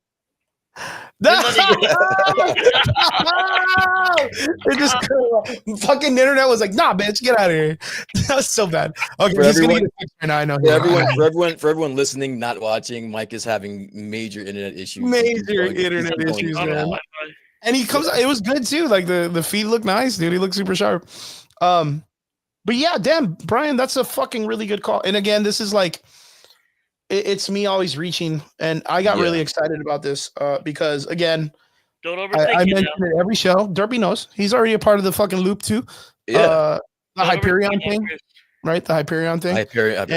It just fucking internet was like, nah, bitch, get out of here. That was so bad. Okay, for everyone, right now, I know. For everyone listening, not watching, Mike is having major internet issues. Major internet issues, man. And he comes. It was good too. Like the feed looked nice, dude. He looked super sharp. But yeah, damn, Brian, that's a fucking really good call. And again, this is like. It's me always reaching, and I got really excited about this because, again, I mentioned it every show. Derpy knows. He's already a part of the fucking loop, too. Yeah. The Hyperion thing, right? The Hyperion thing. Hyperion,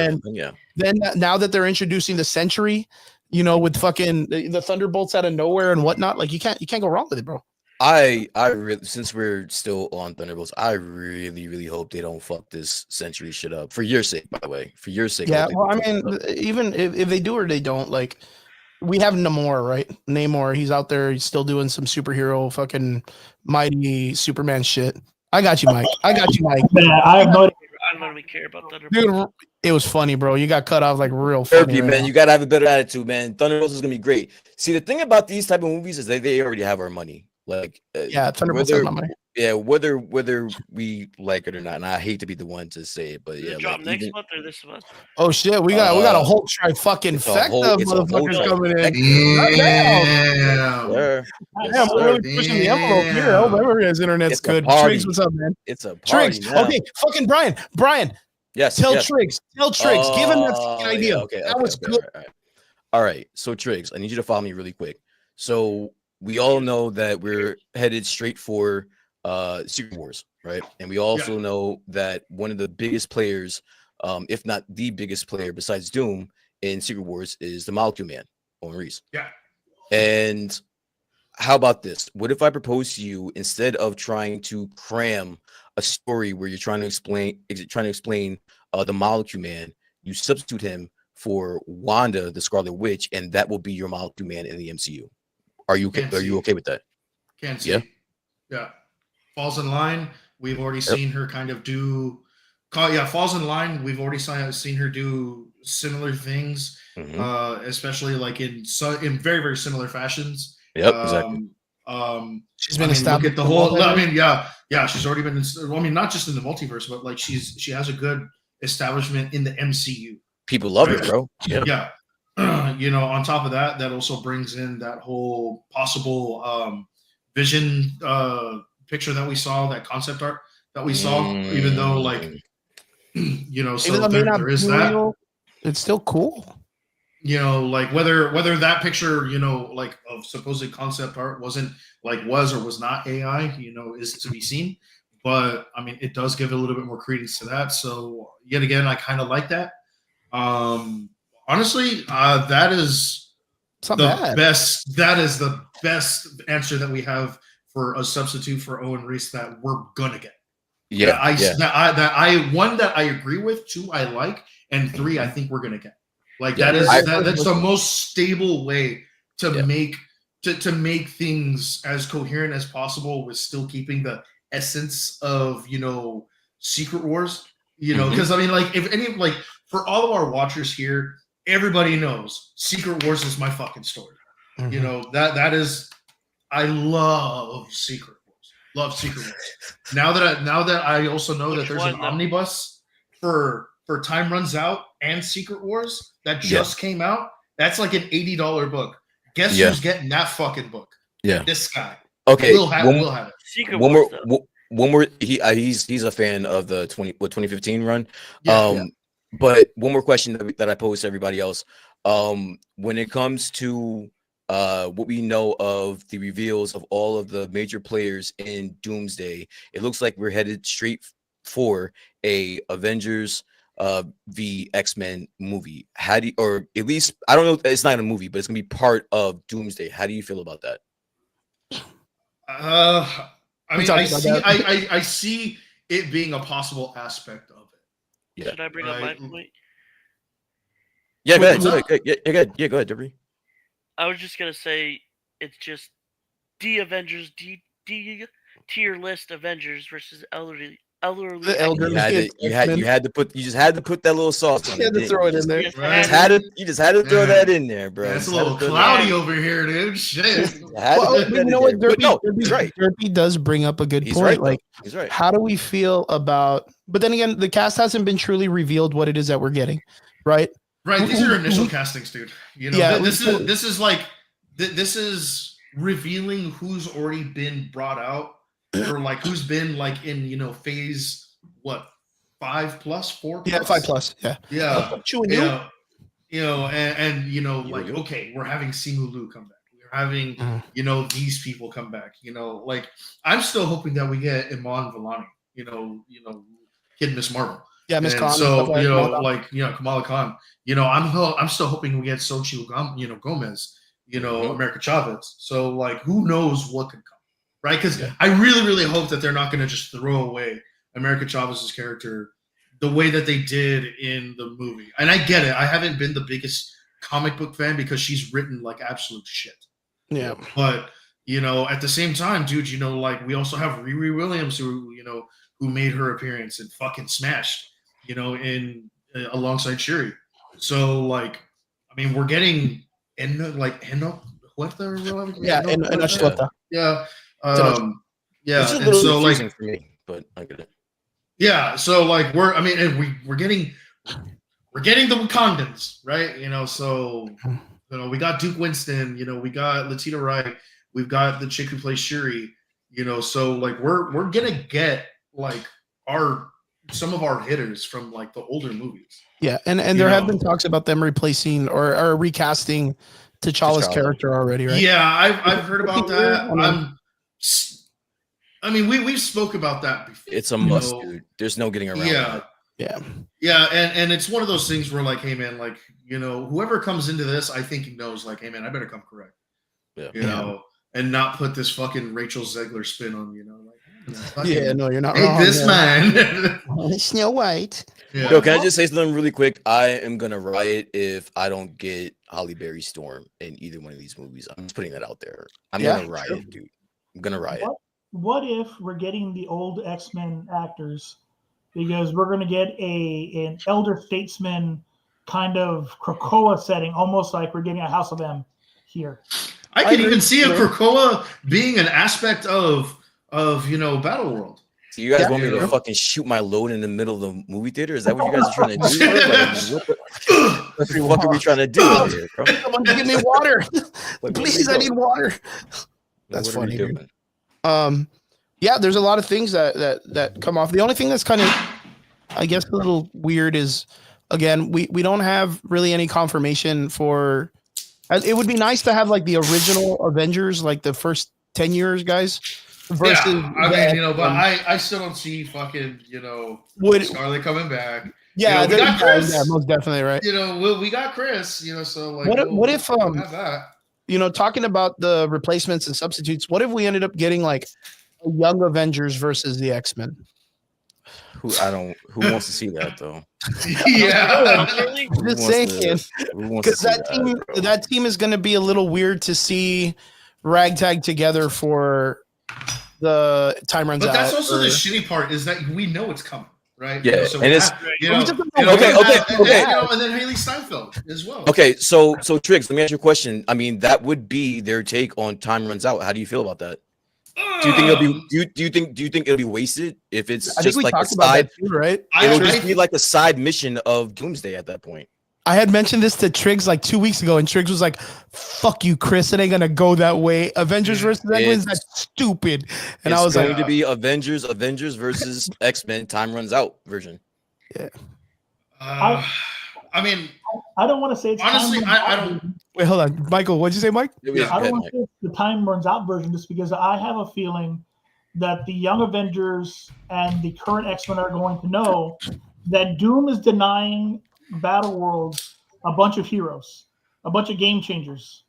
then now that they're introducing the Sentry, with fucking the Thunderbolts out of nowhere and whatnot, like you can't go wrong with it, bro. I really, since we're still on Thunderbolts, I really hope they don't fuck this Sentry shit up for your sake, by the way. For your sake. Yeah, well, I mean, even if they do or they don't, like, we have Namor, right? Namor, he's out there, he's still doing some superhero fucking mighty Superman shit. I got you, Mike. Man, I have no. I don't really care about Thunderbolts. Dude, it was funny, bro. You got cut off like real funny. Man, now. You gotta have a better attitude, man. Thunderbolts is gonna be great. See, the thing about these type of movies is they already have our money. Like Thunderbolts has my money. Yeah, whether we like it or not, and I hate to be the one to say it, but yeah, drop next month or this month. Oh shit, we got a whole trifecta motherfuckers coming in. Yeah, we're really pushing the envelope here. I hope everybody's internet's good. Triggs, what's up, man? It's a party. Triggs, okay, fucking Brian. Yes. Tell Triggs. Give him that fucking idea. Okay, that was good. All right. So Triggs, I need you to follow me really quick. So we all know that we're headed straight for Secret Wars, right? And we also know that one of the biggest players, if not the biggest player besides Doom in Secret Wars, is the Molecule Man, Owen Reese. Yeah. And how about this? What if I propose to you, instead of trying to cram a story where you're trying to explain the Molecule Man, you substitute him for Wanda, the Scarlet Witch, and that will be your Molecule Man in the MCU. Are you okay with that? Can't see. Yeah. Falls in line. We've already seen her kind of do. Falls in line. We've already seen her do similar things, especially like in very, very similar fashions. Yep, exactly. She's been established. Look at the whole. I mean, yeah. She's already been. I mean, not just in the multiverse, but like she has a good establishment in the MCU. People love it, bro. Yeah. On top of that, that also brings in that whole possible Vision picture that we saw, that concept art that we saw, even though so there is that. It's still cool. Like whether that picture, like of supposed concept art was or was not AI, is to be seen. But I mean, it does give a little bit more credence to that. So yet again, I kind of like that. Honestly, that is best. That is the best answer that we have for a substitute for Owen Reese that we're gonna get. Yeah, That I agree with. 2, I like, and 3, I think we're gonna get. Like Yeah, that's the most stable way to make to make things as coherent as possible with still keeping the essence of Secret Wars. Because I mean, like if any like for all of our watchers here, everybody knows Secret Wars is my fucking story. That is. I love Secret Wars. Love Secret Wars. Now that I also know that there's an omnibus for Time Runs Out and Secret Wars that just came out. That's like an $80 book. Guess who's getting that fucking book? Yeah, this guy. Okay, we'll have it. Secret Wars. One more. He's a fan of the 2015 run. Yeah. But one more question that I posed to everybody else. When it comes to what we know of the reveals of all of the major players in Doomsday, it looks like we're headed straight for a Avengers v X-Men movie. How do you, or at least I don't know, it's not a movie, but it's gonna be part of Doomsday. How do you feel about that? I mean, I see it being a possible aspect of it. Yeah. Should I bring up my point? Yeah, go ahead. Yeah, go ahead, Jeffrey. I was just gonna say it's just D Avengers, D tier list Avengers versus elderly. You had to put that little sauce on it. You had to throw it in there. You just had to throw that in there, bro. It's a little cloudy over here, dude. Shit. You know what? Derpy does bring up a good point. Right, like, he's right. How do we feel about? But then again, the cast hasn't been truly revealed what it is that we're getting, right? Right. These are initial castings, dude. This is revealing who's already been brought out. Or like who's been like in phase 5 plus 4 plus? Yeah, 5+. Like okay, we're having Simu Liu come back. We're having these people come back. Like I'm still hoping that we get Iman Vellani. Kid Miss Marvel. Yeah, Miss Khan. So Kamala Khan. I'm still hoping we get Xochitl Gomez. America Chavez. So like who knows what could come. Right, because I really, really hope that they're not going to just throw away America Chavez's character the way that they did in the movie. And I get it. I haven't been the biggest comic book fan because she's written like absolute shit. Yeah. But at the same time, dude, like we also have Riri Williams who made her appearance and fucking smashed, in alongside Shuri. So like, I mean, we're getting Eno Huerta. Yeah. It's a little confusing for me, but I get it. Yeah, so like we're getting the Wakandans, right? So we got Duke Winston, we got Letitia Wright, we've got the chick who plays Shuri, so like we're gonna get like some of our hitters from like the older movies. Yeah, and there have been talks about them replacing or recasting T'Challa's character already, right? Yeah, I've heard about that. We've spoke about that before. It's a must, dude. There's no getting around that. Yeah, and it's one of those things where like, hey man, like whoever comes into this, I think he knows like, hey man, I better come correct. Yeah. And not put this fucking Rachel Zegler spin on no, you're not hey, wrong. This man. Snow White. Yeah. Yo, can I just say something really quick? I am gonna riot if I don't get Halle Berry Storm in either one of these movies. I'm just putting that out there. I'm gonna riot, dude. I'm gonna riot. What if we're getting the old X-Men actors because we're going to get an elder statesman kind of Krakoa setting, almost like we're getting a House of M here. I can even see a Krakoa being an aspect of Battle World. So you guys want me to fucking shoot my load in the middle of the movie theater? Is that what you guys are trying to do? What the fuck are we trying to do here, bro? Someone give me water. Please, I need water. That's funny, dude. Yeah, there's a lot of things that come off. The only thing that's kind of, I guess, a little weird is, again, we don't have really any confirmation for. It would be nice to have like the original Avengers, like the first 10 years, guys. Versus but I still don't see fucking Scarlet coming back. Yeah, we got Chris. Yeah, most definitely, right. We got Chris. So like, what if have that. Talking about the replacements and substitutes, what if we ended up getting like a young Avengers versus the X-Men? Who wants to see that though? Yeah. Really? Who Just wants saying. who wants to Because see that team is going to be a little weird to see ragtag together for the time runs But out. that's also the or- shitty part is that we know it's coming, right? Yeah, so and it's- you We know, just don't you know know, Okay, and okay, then, okay. you know, and then Haley Steinfeld as well. Okay, so Triggs, let me ask you a question. I mean, that would be their take on Time Runs Out. How do you feel about that? Do you think it'll be do you think it'll be wasted if it's I think just we like a talked about side? that too, right? It'll just be like a side mission of Doomsday at that point. I had mentioned this to Triggs like 2 weeks ago, and Triggs was like, "Fuck you, Chris. It ain't gonna go that way. Avengers versus X-Men, that's stupid." And It's I was going like, to be Avengers versus X-Men Time Runs Out version. I mean, I don't want to say it's honestly, time runs I out don't. version. "Wait, hold on, Michael. What'd you say, Mike?" Yeah, I Go don't ahead, want Mike. to say it's the time runs out version just because I have a feeling that the young Avengers and the current X-Men are going to know that Doom is denying Battle Worlds a bunch of heroes, a bunch of game changers.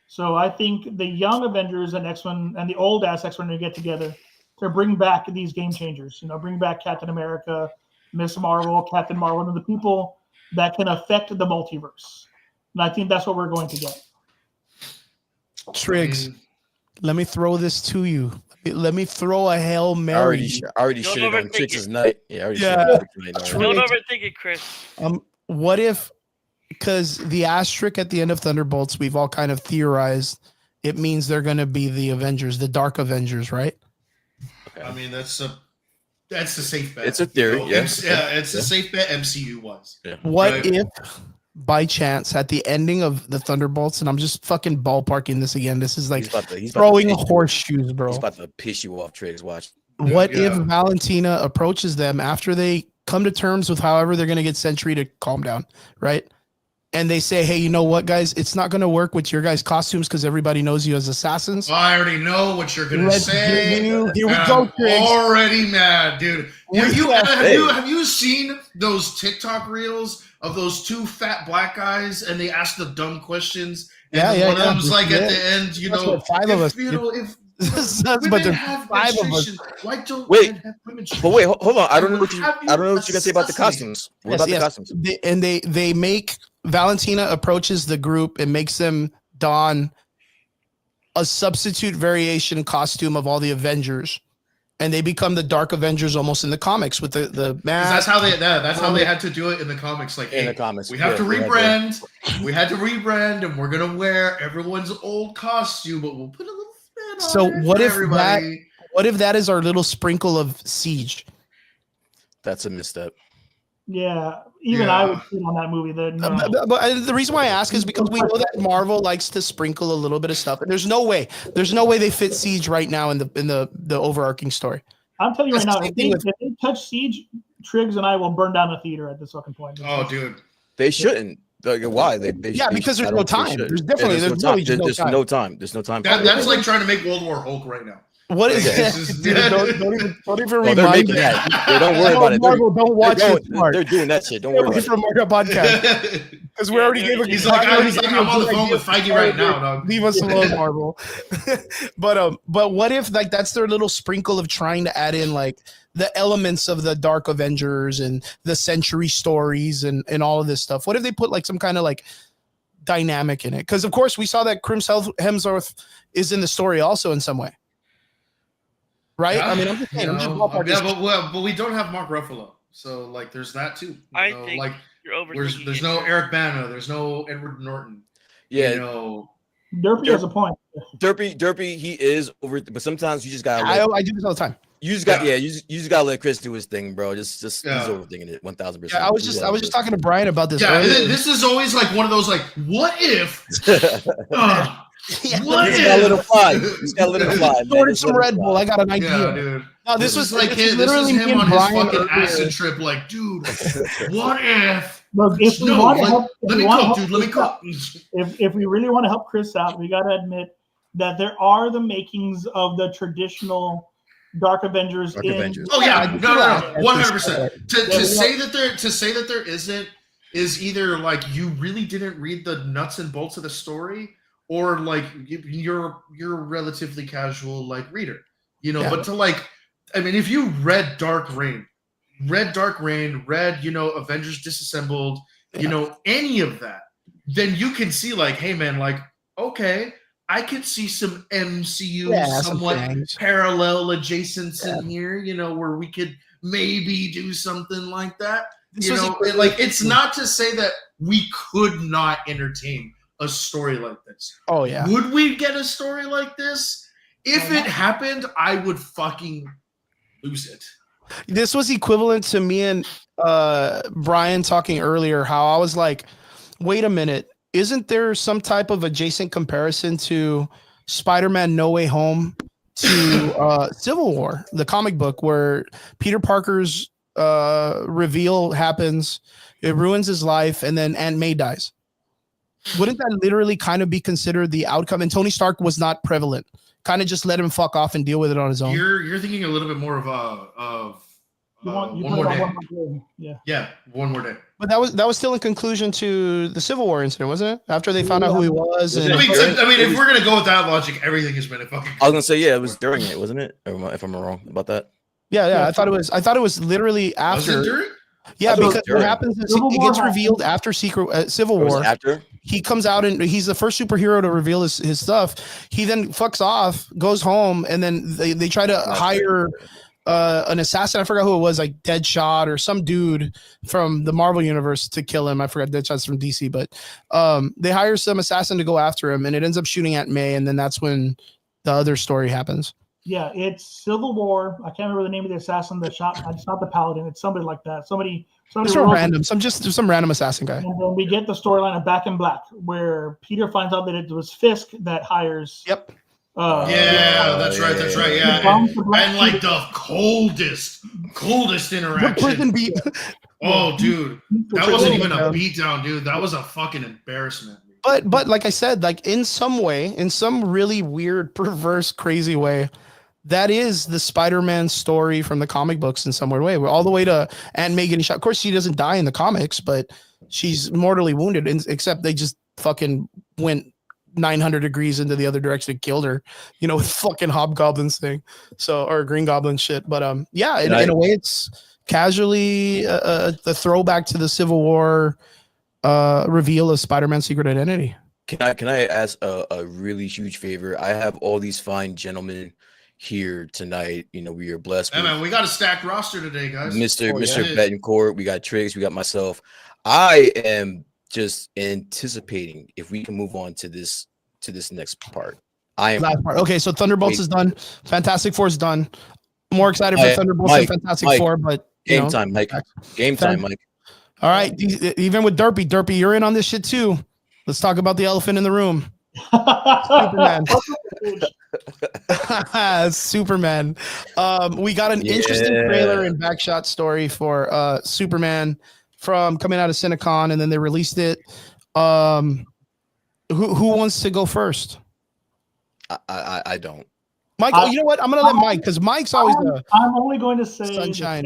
So I think the young Avengers and X-Men and the old ass X-Men are going to get together to bring back these game changers. You know, bring back Captain America, Miss Marvel, Captain Marvel, and the people that can affect the multiverse. And I think that's what we're going to get. Triggs, I mean, let me throw this to you. Let me throw a Hail I Mary. already Don't shitted on overthink Triggs' it. night. Yeah, I already Yeah. shitted on Triggs' night already. Don't Triggs. overthink it, Chris. What if, because the asterisk at the end of Thunderbolts, we've all kind of theorized it means they're going to be the Avengers, the Dark Avengers, right? I mean, that's a safe bet. It's a theory, You know, yeah. it's a safe bet. MCU was. What Right. if, by chance, at the ending of the Thunderbolts, and I'm just fucking ballparking this again, this is like He's about to throwing piss you- horseshoes, bro. He's about to piss you off, Triggs. Watch. What if Yeah. Valentina approaches them after they come to terms with however they're going to get Sentry to calm down, right? And they say, hey, you know what, guys? It's not going to work with your guys' costumes because everybody knows you as assassins. I already know what you're gonna Let's say. get you- Here we and go, I'm Triggs. already mad, dude. Have you, Yeah. have you seen those TikTok reels of those two fat black guys and they ask the dumb questions? And Yeah, one of them's yeah. like Yeah. at the end, you That's know, what, 5 of us, you know, if That's women but there's have 5 of us. menstruation, why don't Wait, men have women? But wait, hold on. I don't know what you. Have I don't know what you can say about the assassinated? costumes. What about the costumes? They make Valentina approaches the group and makes them don a substitute variation costume of all the Avengers, and they become the Dark Avengers almost in the comics with the 'Cause mask. that's how they had to do it in the comics. Like, In hey, the comics, we have yeah, to they had to. rebrand. We had to rebrand, and we're gonna wear everyone's old costume, but we'll put a little spin on So it what for if everybody. What if that is our little sprinkle of Siege? That's a misstep. Yeah, even Yeah. I would sit on that movie. The reason why I ask is because we know that Marvel likes to sprinkle a little bit of stuff. And there's no way they fit Siege right now in the overarching story. I'm telling you right That's now, the if same they, thing if they touch Siege, Triggs and I will burn down the theater at this fucking point. Oh, dude. They shouldn't. Like, why? They Because there's I no don't think they time. should. There's definitely- Yeah, there's no really time. just no time. There's no time. That's like trying to make World War Hulk right now. What is Yeah. that? This is- Dude, don't even No, they're remind making me. that. Yeah, don't worry about it. Marvel, don't watch They're, it. Smart. they're doing that shit. Don't worry about it. From our podcast because we Yeah, already they're- gave a. He's like, already he's like, gave you I'm a on the good phone idea. with Feige right now, dog. Leave us alone, Marvel. but what if like that's their little sprinkle of trying to add in like the elements of the Dark Avengers and the Century stories and all of this stuff? What if they put like some kind of like dynamic in it? Because of course we saw that Chris Hemsworth is in the story also in some way, right? Yeah, I mean, I'm just saying, you I'm just know, ballparking. but we don't have Mark Ruffalo, so like, there's that too. You I know, think like, You're overthinking there's it. no Eric Bana, there's no Edward Norton. Yeah, You know, Derpy has a point. Derpy, he is over, but sometimes you just gotta. I do this all the time. You just gotta let Chris do his thing, bro. Just he's overthinking it 1000%. Yeah, I was just talking to Brian about this. yeah, earlier. this is always like one of those like, what if? Yeah, What He's if? gotta let it fly. He's gotta let it fly. man. ordered Just some let it Red fly. Bull. I got an idea. Yeah, dude. No, this was like this his, was this is literally me him and on his Brian fucking earlier. acid trip. Like, dude, what if? Look, if we No, want to like, help, if let we me want to cook, help dude. Let me Chris cook. out, if we really want to help Chris out, we got to admit that there are the makings of the traditional Dark Avengers. Dark in, Avengers. Oh yeah, no, 100%. To Yeah, say that there isn't is either like you really didn't read the nuts and bolts of the story, or like you're a relatively casual like reader, you know. Yeah. But to like, I mean, if you read Dark Reign, read Dark Reign, read, Avengers Disassembled, any of that, then you can see like, hey man, like, okay, I could see some MCU somewhat parallel adjacent in here, where we could maybe do something like that. It's not to say that we could not entertain a story like this. Oh yeah. Would we get a story like this? If it happened, I would fucking lose it. This was equivalent to me and Brian talking earlier, how I was like, wait a minute, isn't there some type of adjacent comparison to Spider-Man No Way Home to Civil War, the comic book, where Peter Parker's reveal happens, it ruins his life, and then Aunt May dies? Wouldn't that literally kind of be considered the outcome? And Tony Stark was not prevalent. Kind of just let him fuck off and deal with it on his own. You're thinking a little bit more of One More Day. Yeah, One More Day. But that was still in conclusion to the Civil War incident, wasn't it? After they found out who he was. I mean, if we're gonna go with that logic, everything has been a fucking. I was gonna say, yeah, it was during it, wasn't it? If I'm wrong about that. Yeah. I thought it was literally after. Was it during? Yeah, because what happens is it gets revealed after Civil War. After he comes out and he's the first superhero to reveal his stuff. He then fucks off, goes home, and then they try to hire an assassin. I forgot who it was, like Deadshot or some dude from the Marvel universe to kill him. I forgot Deadshot's from DC, but they hire some assassin to go after him, and it ends up shooting at May, and then that's when the other story happens. Yeah, it's Civil War. I can't remember the name of the assassin that shot. It's not the Paladin. It's somebody like that. Somebody random. Some random assassin guy. And then we get the storyline of Back in Black, where Peter finds out that it was Fisk that hires. Yep. That's right. Yeah, and like the coldest interaction. The prison beat. Oh, dude, that wasn't even a beatdown, dude. That was a fucking embarrassment. But like I said, like in some really weird, perverse, crazy way, that is the Spider-Man story from the comic books in some weird way. We're all the way to Aunt May getting shot. Of course, she doesn't die in the comics, but she's mortally wounded. Except they just fucking went 900 degrees into the other direction and killed her, with fucking Hobgoblin's thing. So, or Green Goblin shit. But in a way, it's casually the throwback to the Civil War reveal of Spider-Man's secret identity. Can I ask a really huge favor? I have all these fine gentlemen here tonight. We are blessed. Hey, man, we got a stacked roster today, guys. Mr. Betancourt, we got Triggs, we got myself. I am just anticipating if we can move on to this next part. Last part. Okay, so Thunderbolts is done. Fantastic Four is done. I'm more excited for Thunderbolts and Fantastic Four, but game time, Mike. Game time, Mike. All right, even with Derpy, you're in on this shit too. Let's talk about the elephant in the room. Superman. Superman. We got an interesting trailer and backshot story for Superman from coming out of Cinecon, and then they released it. Who wants to go first? I don't. Mike, you know what? I'm gonna let Mike, because Mike's always I'm only going to say sunshine,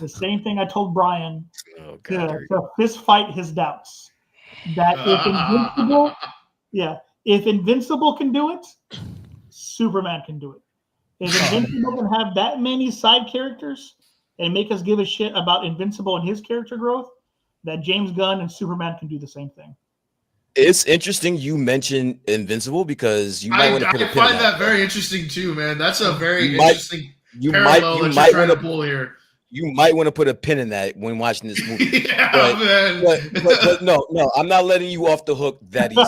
the same thing I told Brian to fist fight his doubts. That if Invincible can do it, Superman can do it. If Invincible can have that many side characters and make us give a shit about Invincible and his character growth, that James Gunn and Superman can do the same thing. It's interesting you mentioned Invincible, because you might want to put a pin find in that very interesting too, man. That's a very interesting parallel that you're trying to pull here. You might want to put a pin in that when watching this movie. Man. But no, I'm not letting you off the hook that easy.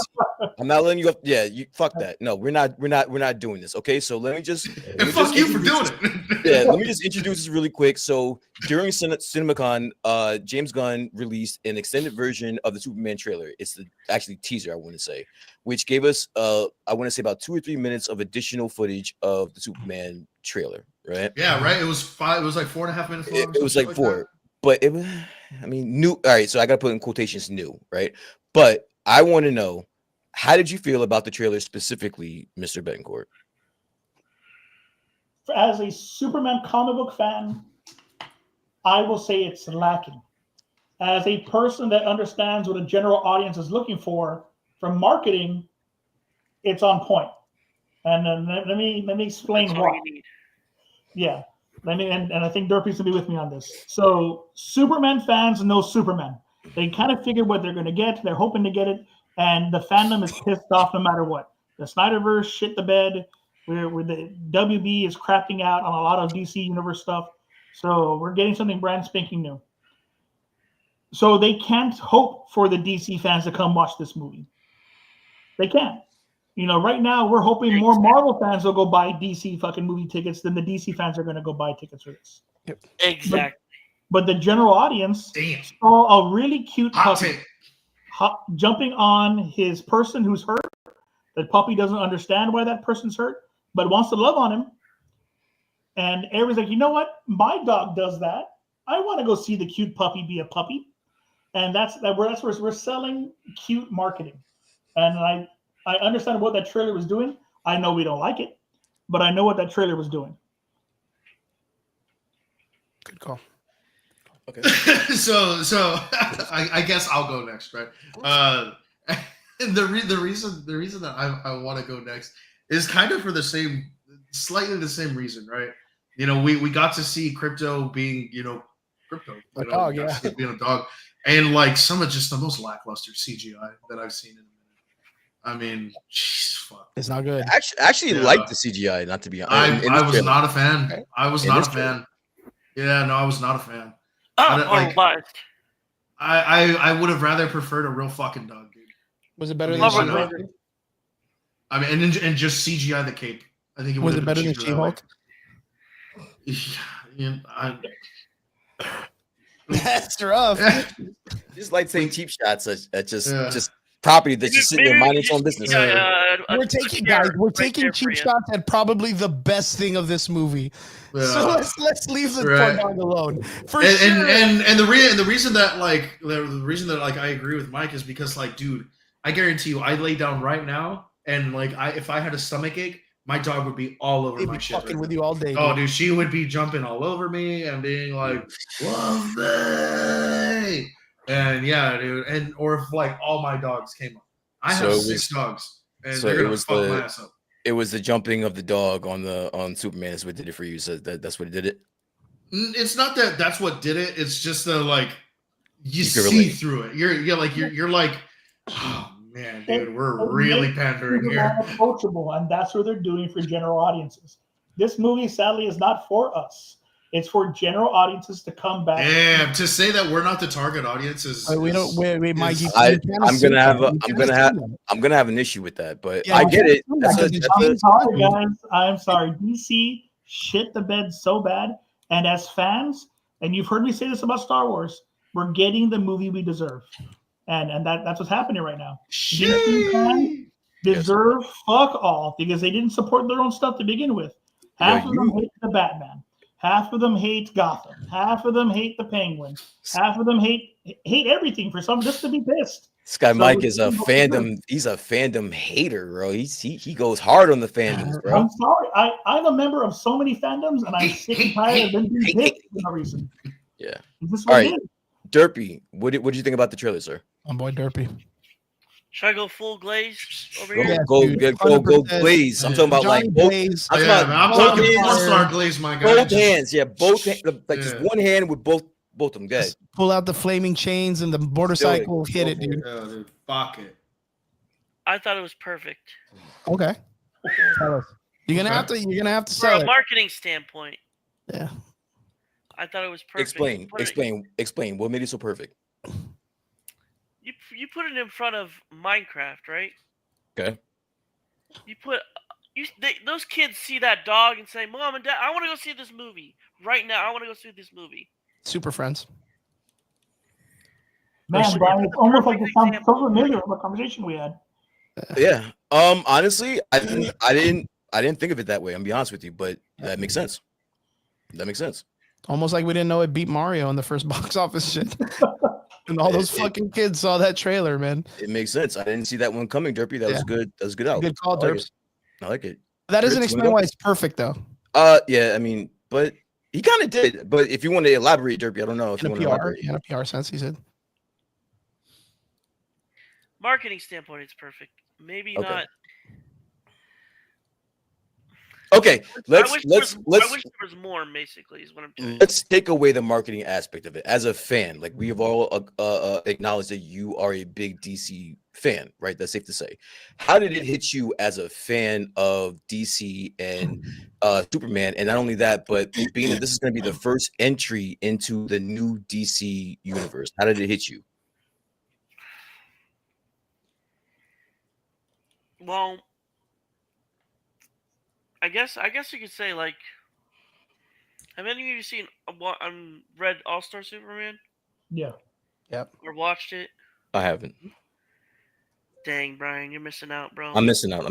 I'm not letting you off. Yeah, fuck that. No, we're not doing this. Okay, so let me just. Fuck you for doing it. Yeah, let me just introduce this really quick. So during CinemaCon, James Gunn released an extended version of the Superman trailer. It's the actually teaser, I want to say, which gave us I want to say about 2 or 3 minutes of additional footage of the Superman trailer. Right? Yeah, right. It was 5. It was like 4.5 minutes long. It was like 4, but it was. I mean, new. All right, so I got to put in quotations, new, right? But I want to know, how did you feel about the trailer specifically, Mr. Betancourt? As a Superman comic book fan, I will say it's lacking. As a person that understands what a general audience is looking for from marketing, it's on point. And let me explain why. Yeah. and I think Derpy's gonna be with me on this. So Superman fans know Superman. They kind of figured what they're gonna get. They're hoping to get it, and the fandom is pissed off no matter what. The Snyderverse shit the bed. Where the WB is crapping out on a lot of DC Universe stuff. So we're getting something brand spanking new. So they can't hope for the DC fans to come watch this movie. They can't. You know, right now we're hoping more Marvel fans will go buy DC fucking movie tickets than the DC fans are going to go buy tickets for this. Exactly. But the general audience Damn. saw a really cute Hot puppy take. jumping on his person who's hurt. The puppy doesn't understand why that person's hurt, but wants to love on him. And everyone's like, you know what? My dog does that. I want to go see the cute puppy be a puppy. And that's where we're selling cute marketing. And I understand what that trailer was doing. I know we don't like it, but I know what that trailer was doing. Good call. Okay. so I guess I'll go next, right? The reason that I want to go next is kind of for slightly the same reason, right? You know, we got to see Crypto being, Crypto, A dog, yeah. being a dog, and like some of just the most lackluster CGI that I've seen in a minute. I mean, jeez, fuck. It's not good. Actually Yeah. like the CGI, not to be honest. I was not a fan. Okay. I was In not this a fan. Yeah, no, I was not a fan. Like, I would have rather preferred a real fucking dog, dude. Was it better than Love it, She-Hulk? man. I mean, and just CGI the cape. I think it Was would it have better been than cheaper that way. She-Hulk? Yeah, That's rough. Just like saying cheap shots at just Yeah. just property that's just sitting there Maybe minding we its own just- business. We're taking cheap shots. shots at probably the best thing of this movie. So Yeah. let's leave the Right. poor dog alone. For and, sure. and the reason that I agree with Mike is because, like, dude, I guarantee you, I lay down right now and like if I had a stomach ache, my dog would be all over They'd my be shit. fucking right with now. you all day. Oh, dude. dude, she would be jumping all over me and being like, "Love me," and yeah, dude, and or if like all my dogs came up, I So have it was- 6 dogs, and so they're it gonna was fuck the- my ass up. It was the jumping of the dog on Superman is what did it for you. So that's what it did it. It's not that that's what did it. It's just the like you You can see relate. through it. You're like, oh man, dude, we're It really makes pandering people here. more approachable, and that's what they're doing for general audiences. This movie, sadly, is not for us. It's for general audiences to come back. Damn, to say that we're not the target audience is We don't. Wait, Mike. is- You I- can't I'm assume gonna have that. a- You I'm can't gonna assume that. I'm gonna have an issue with that, but Yeah, I you get can't it. assume That's that a, 'cause that's a, I'm sorry, guys. I'm sorry. DC shit the bed so bad. And as fans, and you've heard me say this about Star Wars, we're getting the movie we deserve. And that's what's happening right now. DC fans deserve fuck all because they didn't support their own stuff to begin with. Half Yeah, of them hate the Batman. Half of them hate Gotham. Half of them hate the Penguin. Half of them hate everything for some just to be pissed. this guy So Mike we is a can go fandom. He's a fandom hater, bro. He goes hard on the fandoms, bro. I'm sorry. I'm a member of so many fandoms, and I'm sick and tired of them being pissed for no reason. Yeah. It's just All what right. it is. Derpy, what did you think about the trailer, sir? My boy Derpy. Should I go full glaze over Go here? Yeah, go dude, go go 100%. Blaze. I'm talking about Johnny like both. Blaze. I'm yeah, talking man, about I'm both talking hands. four-star glaze, my guy. Both hands, yeah, like just Yeah. one hand with both of them. Good. Just pull out the flaming chains and the motorcycle. Hit it, dude. Yeah, dude, fuck it. I thought it was perfect. Okay. Tell us. You're gonna have to For sell a it. marketing standpoint, Yeah. I thought it was perfect. Explain. What made it so perfect? You put it in front of Minecraft, right? Okay. Those kids see that dog and say, "Mom and Dad, I want to go see this movie right now. I want to go see this movie." Super friends. Man, Sure. Brian, it's almost like it Perfect sounds so example. familiar with the conversation we had. Yeah. Honestly, I didn't think of it that way. I'm gonna be honest with you, but that makes sense. That makes sense. Almost like we didn't know it beat Mario in the first box office shit. And all those fucking kids saw that trailer, man. It makes sense. I didn't see that one coming, Derpy. That was good. That was good out. Good call, I like Derps. it. I like it. That doesn't Chris, explain wanna why it's perfect though. go? Yeah, I mean, but he kind of did. But if you want to elaborate, Derpy, I don't know if In you a want to PR, elaborate. in a PR sense, he said. Marketing standpoint, it's perfect. Maybe Okay. not. Okay, I wish there was more. Basically, is what I'm saying. let's take away the marketing aspect of it. As a fan, like we have all acknowledged that you are a big DC fan, right? That's safe to say. How did it hit you as a fan of DC and Superman? And not only that, but being that this is going to be the first entry into the new DC universe, how did it hit you? Well, I guess you could say like, have any of you seen read All Star Superman Yeah. or watched it? I haven't. Dang, Brian, you're missing out, bro. I'm missing out.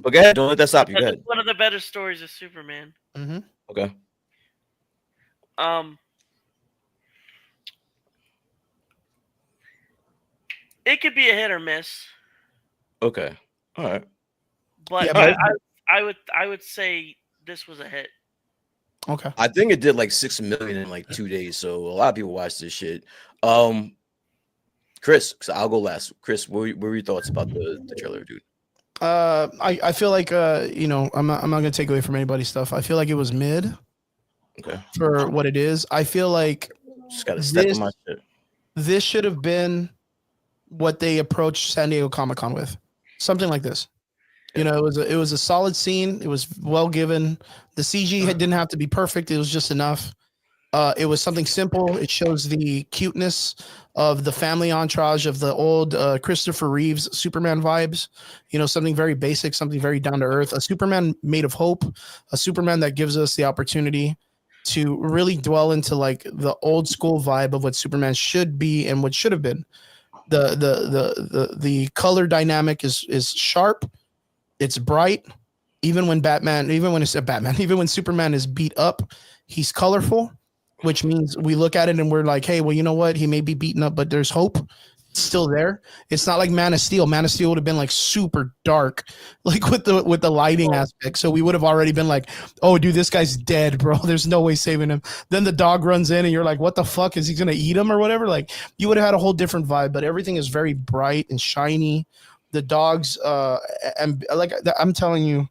But go ahead. Don't let that stop you. Go That's ahead. one of the better stories of Superman. Mm-hmm. Okay. It could be a hit or miss, Okay. All right. but Yeah, but- I would say this was a hit. Okay. I think it did like 6 million in like 2 days. So a lot of people watched this shit. Chris, so I'll go last. Chris, what were your thoughts about the trailer, dude? I feel like I'm not gonna take away from anybody's stuff. I feel like it was mid Okay. for what it is. I feel like Just gotta step on my shit. this should have been what they approached San Diego Comic-Con with. Something like this. You know, it was a solid scene. It was well given. The CG didn't have to be perfect. It was just enough. It was something simple. It shows the cuteness of the family entourage of the old Christopher Reeves Superman vibes. You know, something very basic, something very down to earth. A Superman made of hope. A Superman that gives us the opportunity to really dwell into like the old school vibe of what Superman should be and what should have been. The color dynamic is sharp. It's bright. Even when Superman is beat up, he's colorful, which means we look at it and we're like, hey, well, you know what? He may be beaten up, but there's hope. It's still there. It's not like Man of Steel. Man of Steel would have been like super dark, like with the lighting aspect. So we would have already been like, oh, dude, this guy's dead, bro. There's no way saving him. Then the dog runs in and you're like, what the fuck? Is he gonna eat him or whatever? Like you would have had a whole different vibe, but everything is very bright and shiny. The dogs, and like I'm telling you,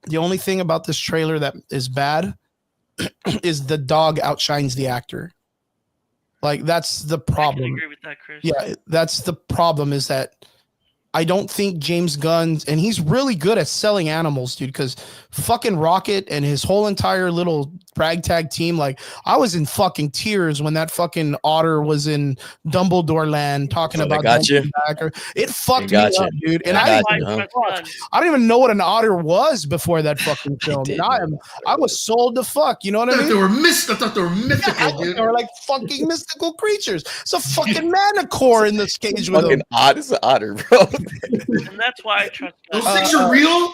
the only thing about this trailer that is bad is the dog outshines the actor. Like that's the I problem. can agree with that, Chris. Yeah, that's the problem is that I don't think James Gunn, and he's really good at selling animals, dude, because fucking Rocket and his whole entire little ragtag team, like I was in fucking tears when that fucking otter was in Dumbledore land talking about it fucked me up, dude. And I don't even know what an otter was before that fucking film. And I was sold the fuck, you know what I mean? I thought they were mythical, dude. They were like fucking mystical creatures. It's a fucking manicore in this cage with him. It's an otter, bro. And that's why I trust those things are real.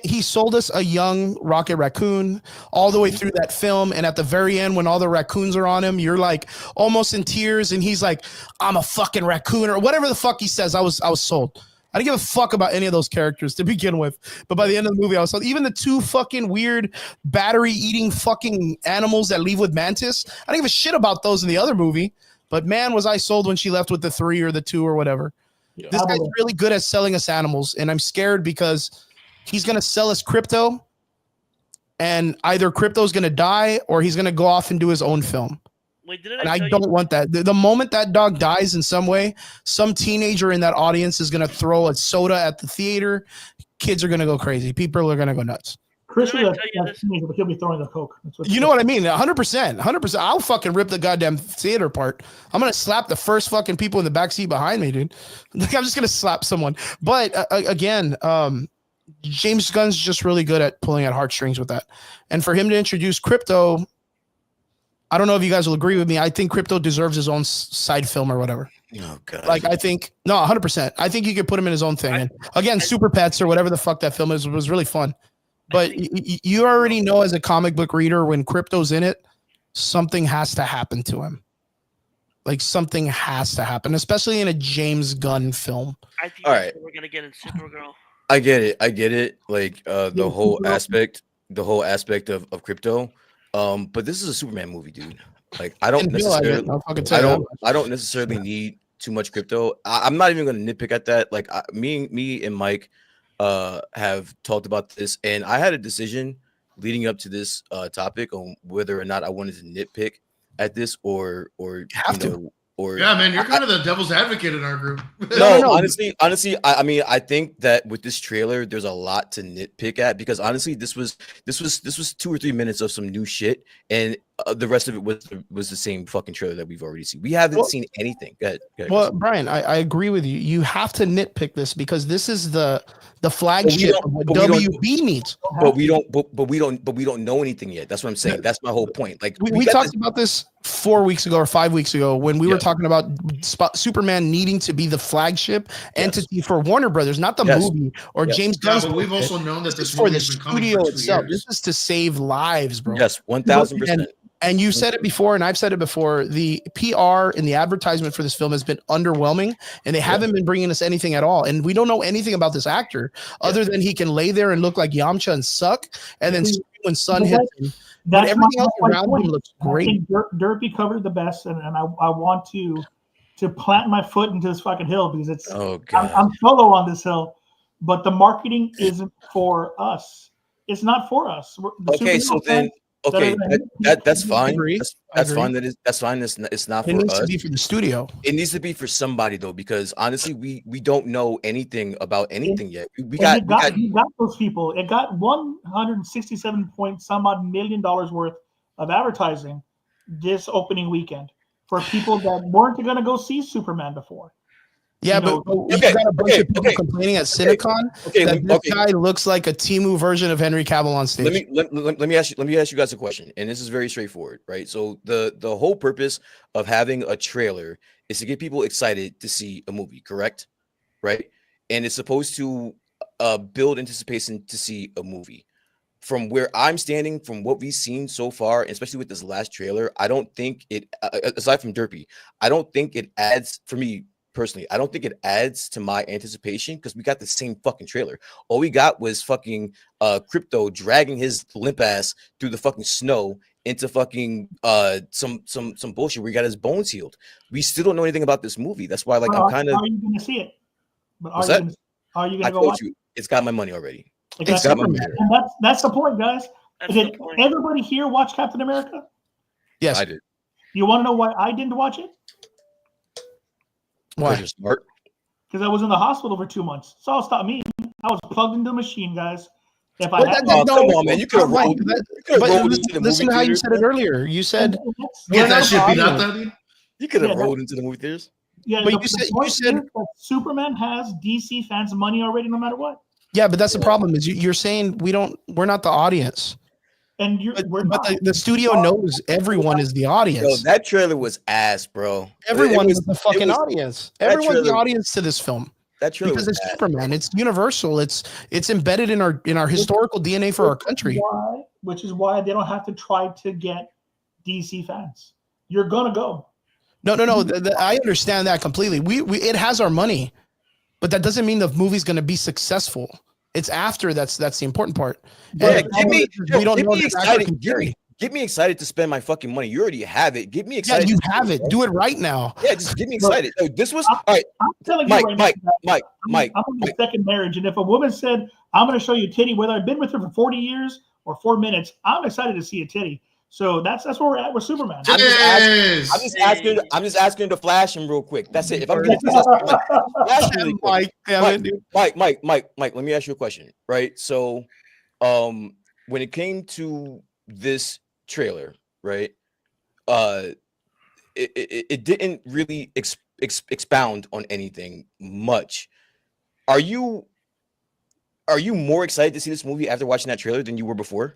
He sold us a young Rocket Raccoon all the way through that film, and at the very end, when all the raccoons are on him, you're like almost in tears, and he's like, "I'm a fucking raccoon," or whatever the fuck he says. I was sold. I didn't give a fuck about any of those characters to begin with, but by the end of the movie, I was sold. Even the two fucking weird battery-eating fucking animals that leave with Mantis, I didn't give a shit about those in the other movie. But man, was I sold when she left with the 3 or the 2 or whatever. Yeah. This guy's really good at selling us animals, and I'm scared because he's going to sell us crypto, and either crypto's going to die or he's going to go off and do his own film. Wait, and I don't want that. The moment that dog dies in some way, some teenager in that audience is going to throw a soda at the theater. Kids are going to go crazy. People are going to go nuts. Chris is teenager, but he'll be throwing a Coke. You know what I mean? 100%. I'll fucking rip the goddamn theater apart. I'm going to slap the first fucking people in the backseat behind me, dude. Like, I'm just going to slap someone. But again, James Gunn's just really good at pulling at heartstrings with that. And for him to introduce crypto, I don't know if you guys will agree with me. I think crypto deserves his own side film or whatever. Oh, God. Like, I think, no, 100%. I think you could put him in his own thing. And again, Super Pets or whatever the fuck that film is was really fun. But you already know as a comic book reader, when crypto's in it, something has to happen to him. Like something has to happen, especially in a James Gunn film. I think that's what we're gonna get in Supergirl. I get it. Like the whole aspect of crypto. But this is a Superman movie, dude. Like I don't necessarily need too much crypto. I'm not even gonna nitpick at that. Like me and Mike, have talked about this, and I had a decision leading up to this topic on whether or not I wanted to nitpick at this or have to. know, or Yeah, man, you're kind of the devil's advocate in our group. no, honestly, I mean, I think that with this trailer, there's a lot to nitpick at because honestly, this was 2 or 3 minutes of some new shit, and the rest of it was the same fucking trailer that we've already seen. We haven't seen anything. Go ahead, Well, Brian, I agree with you. You have to nitpick this because this is the flagship of what WB needs. But we don't know anything yet. That's what I'm saying. That's my whole point. Like we talked about this 4 weeks ago or 5 weeks ago when we were talking about Superman needing to be the flagship entity for Warner Brothers, not the movie or James Gunn. But we've also known that this for the movie's been coming studio for 2 itself. years. This is to save lives, bro. Yes, 1000%. And you said it before, and I've said it before. The PR and the advertisement for this film has been underwhelming, and they haven't been bringing us anything at all. And we don't know anything about this actor other than he can lay there and look like Yamcha and suck, and then when sun hits him. But everything else around him looks great. I think Derpy covered the best, and I want to plant my foot into this fucking hill because it's I'm solo on this hill, but the marketing isn't for us. It's not for us. Okay, so then. Okay, that's fine. That's fine. That's fine. It's not for us. It needs to be for the studio. It needs to be for somebody though, because honestly, we don't know anything about anything yet. We got those people. It got $167 point some odd million worth of advertising this opening weekend for people that weren't going to go see Superman before. Yeah, but you got a bunch of people complaining at Cinecon that this guy looks like a Temu version of Henry Cavill on stage. Let me ask you guys a question, and this is very straightforward, right? So the whole purpose of having a trailer is to get people excited to see a movie, correct? Right? And it's supposed to build anticipation to see a movie. From where I'm standing, from what we've seen so far, especially with this last trailer, I don't think it, aside from Derpy, I don't think it adds, for me personally, I don't think it adds to my anticipation because we got the same fucking trailer. All we got was fucking Crypto dragging his limp ass through the fucking snow into fucking some bullshit where he got his bones healed. We still don't know anything about this movie. That's why, like, I'm kind of. Are you going to see it? But are you going to go watch it? It's got my money already. It's got my money. And that's the point, guys. Did everybody here watch Captain America? Yes, I did. You want to know why I didn't watch it? Why? You're smart. Because I was in the hospital for 2 months. So I'll stop me. I was plugged into the machine, guys. If I had come on, man. You could have rolled. Listen to how you said it earlier. You said get that shit beat out there. You could have rolled into the movie theaters. Yeah, but you said that Superman has DC fans' money already, no matter what. Yeah, but that's the problem. Is you're saying we're not the audience. And the studio knows everyone is the audience. Yo, that trailer was ass, bro. Everyone was the fucking audience. Everyone's the audience to this film. That trailer because it's Superman. It's universal. It's embedded in our historical DNA for our country. Which is why they don't have to try to get DC fans. You're gonna go. No. I understand that completely. It has our money, but that doesn't mean the movie's gonna be successful. It's after that's the important part. Yeah, get me excited. Get me excited to spend my fucking money. You already have it. Get me excited. Yeah, you have it. Do it right now. Yeah, just get me excited. This was all right. I'm telling Mike, you right Mike. I'm in my second marriage, and if a woman said, "I'm going to show you a titty," whether I've been with her for 40 years or 4 minutes, I'm excited to see a titty. So that's where we're at with Superman. I'm just asking to flash him real quick. That's it. If I'm getting flash really quick. Mike, let me ask you a question. Right. So, when it came to this trailer, right? It didn't really expound on anything much. Are you more excited to see this movie after watching that trailer than you were before?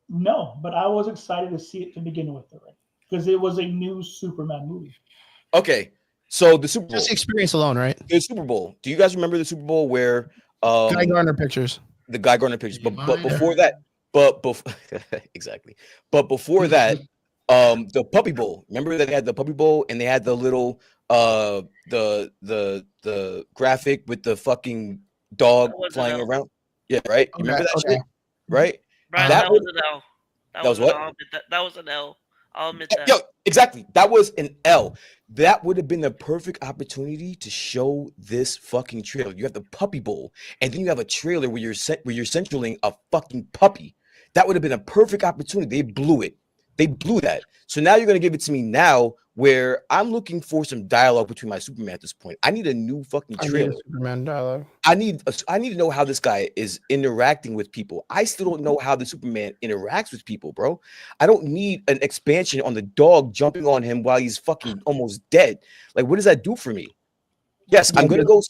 No, but I was excited to see it to begin with, right? Because it was a new Superman movie. Okay, so the Super Bowl, just the experience alone, right? The Super Bowl. Do you guys remember the Super Bowl where Guy Gardner pictures? The Guy Gardner pictures, but before that, exactly. But before that, the Puppy Bowl. Remember that they had the Puppy Bowl and they had the little the graphic with the fucking dog flying around. Yeah, right. You remember that shit, right? Brian, that was an L. That was what? That was an L. I'll admit that. Yo, exactly. That was an L. That would have been the perfect opportunity to show this fucking trailer. You have the Puppy Bowl, and then you have a trailer where you're centraling a fucking puppy. That would have been a perfect opportunity. They blew it. They blew that. So now you're gonna give it to me now, where I'm looking for some dialogue between my Superman at this point. I need a new fucking trailer. Superman dialogue. I need to know how this guy is interacting with people. I still don't know how the Superman interacts with people, bro. I don't need an expansion on the dog jumping on him while he's fucking almost dead. Like, what does that do for me? Yes, I'm gonna go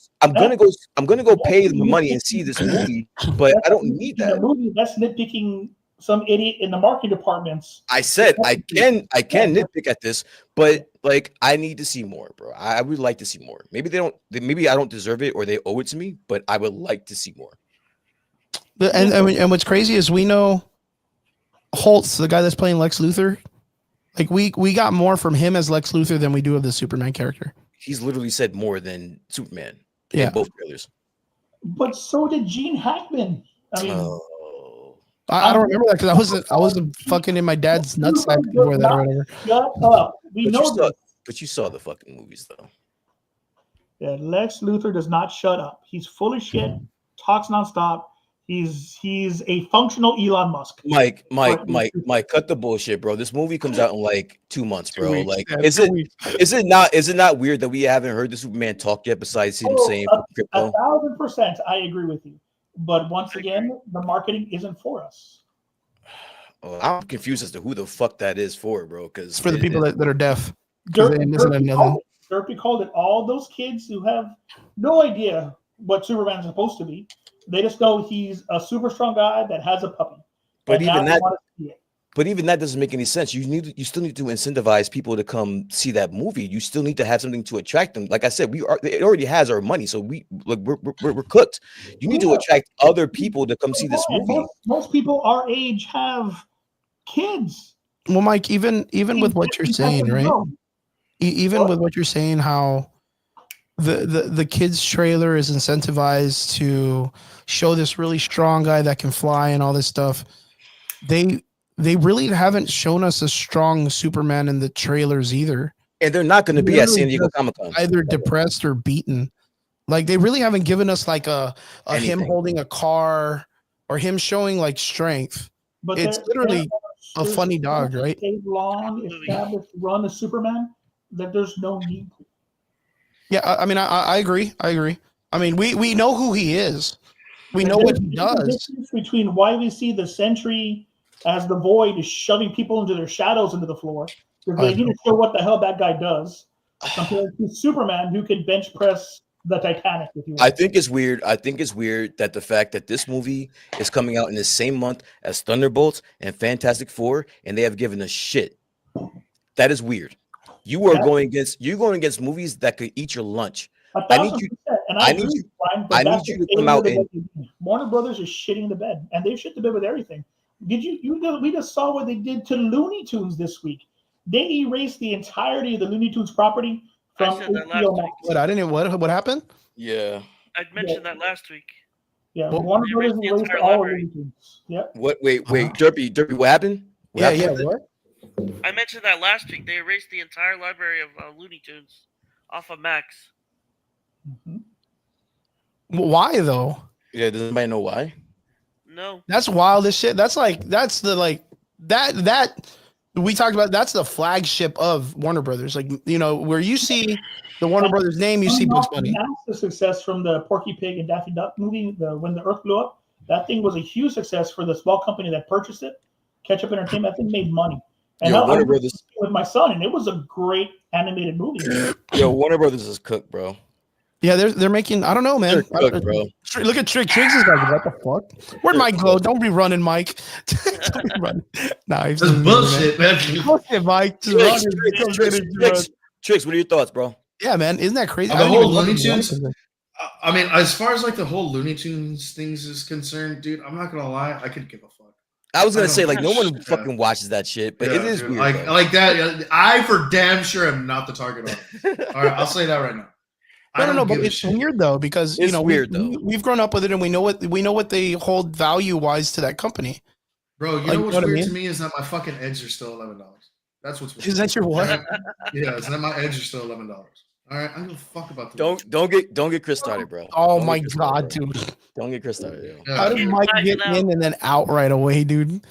pay the money and see this movie, but I don't need that. That's nitpicking some idiot in the marketing departments. I said I can nitpick at this, but like I need to see more, bro. I would like to see more. Maybe I don't deserve it or they owe it to me, but I would like to see more. And what's crazy is we know Holtz, the guy that's playing Lex Luthor. Like we got more from him as Lex Luthor than we do of the Superman character. He's literally said more than Superman. Yeah, in both trailers. But so did Gene Hackman. I mean, I don't remember that because I wasn't fucking in my dad's nutsack before that or whatever. Shut up. We know this. But you saw the fucking movies though. Yeah, Lex Luthor does not shut up. He's full of shit, talks nonstop. He's a functional Elon Musk. Mike, cut the bullshit, bro. This movie comes out in like 2 months, bro. Like, is it not weird that we haven't heard the Superman talk yet? Besides him saying crypto? 1,000%, I agree with you. But once again, the marketing isn't for us. Oh, I'm confused as to who the fuck that is for, bro. Because it's for the people that are deaf. Derpy called it all those kids who have no idea what Superman is supposed to be. They just know he's a super strong guy that has a puppy. But even that doesn't make any sense. You still need to incentivize people to come see that movie. You still need to have something to attract them. Like I said, it already has our money, so we're cooked. You need to attract other people to come see this movie. Most people our age have kids. Well, Mike, even with what you're saying, right? Even with what you're saying, how the kids trailer is incentivized to show this really strong guy that can fly and all this stuff. They really haven't shown us a strong Superman in the trailers either. And they're not going to be at San Diego Comic-Con. Either depressed or beaten. Like they really haven't given us like a him holding a car or him showing like strength. But it's literally a funny dog, right? Long established run of Superman that there's no need to. Yeah, I mean, I agree. I mean, we know who he is. We know what he does. The difference between why we see the Sentry as the Void is shoving people into their shadows into the floor, because they need to show what the hell that guy does, compared to Superman, who can bench press the Titanic. If you want. I think it's weird that the fact that this movie is coming out in the same month as Thunderbolts and Fantastic Four, and they have given us shit. That is weird. You are going against movies that could eat your lunch. I need you to come out and Warner Brothers is shitting the bed, and they shit the bed with everything. We just saw what they did to Looney Tunes this week. They erased the entirety of the Looney Tunes property from HBO Max. What happened? Yeah. I mentioned that last week. Yeah, Warner Brothers erased all Looney Tunes. Yeah. What? Wait, Derpy, what happened? What? I mentioned that last week. They erased the entire library of Looney Tunes off of Max. Mm-hmm. Why though? Yeah, does anybody know why? No. That's wild as shit. That's that we talked about. That's the flagship of Warner Brothers. Like, you know, where you see the Warner Brothers name, you see Bugs Bunny. That's the success from the Porky Pig and Daffy Duck movie. When the Earth blew up, that thing was a huge success for the small company that purchased it. Ketchup Entertainment. That thing made money. And Warner Brothers with my son, and it was a great animated movie. Yo, Warner Brothers is cooked, bro. Yeah, they're making. I don't know, man. Cooked, bro. Look at Triggs is like, what the fuck? Where'd Mike go? Don't be running, Mike. Don't be running. Nah, he's bullshit, man. Bullshit, Mike. Triggs, what are your thoughts, bro? Yeah, man. Isn't that crazy? The whole Looney Tunes. I mean, as far as like the whole Looney Tunes things is concerned, dude, I'm not gonna lie, I could give a fuck. I was gonna say, like, no one fucking watches that shit, but it is dude, weird. Like that. I for damn sure am not the target audience. All right, I'll say that right now. No, but it's weird though, because it's weird though. We've grown up with it, and we know what they hold value wise to that company. Bro, you know what's weird to me is that my fucking eggs are still $11. That's what's. Is that your what? Yeah, is that my edge is still $11? All right, I don't give a fuck about the. Don't get Chris started, bro. Oh Don't my get Chris God, started, dude. Don't get Chris started. Yo. Yeah. How did Mike get in and then out right away, dude?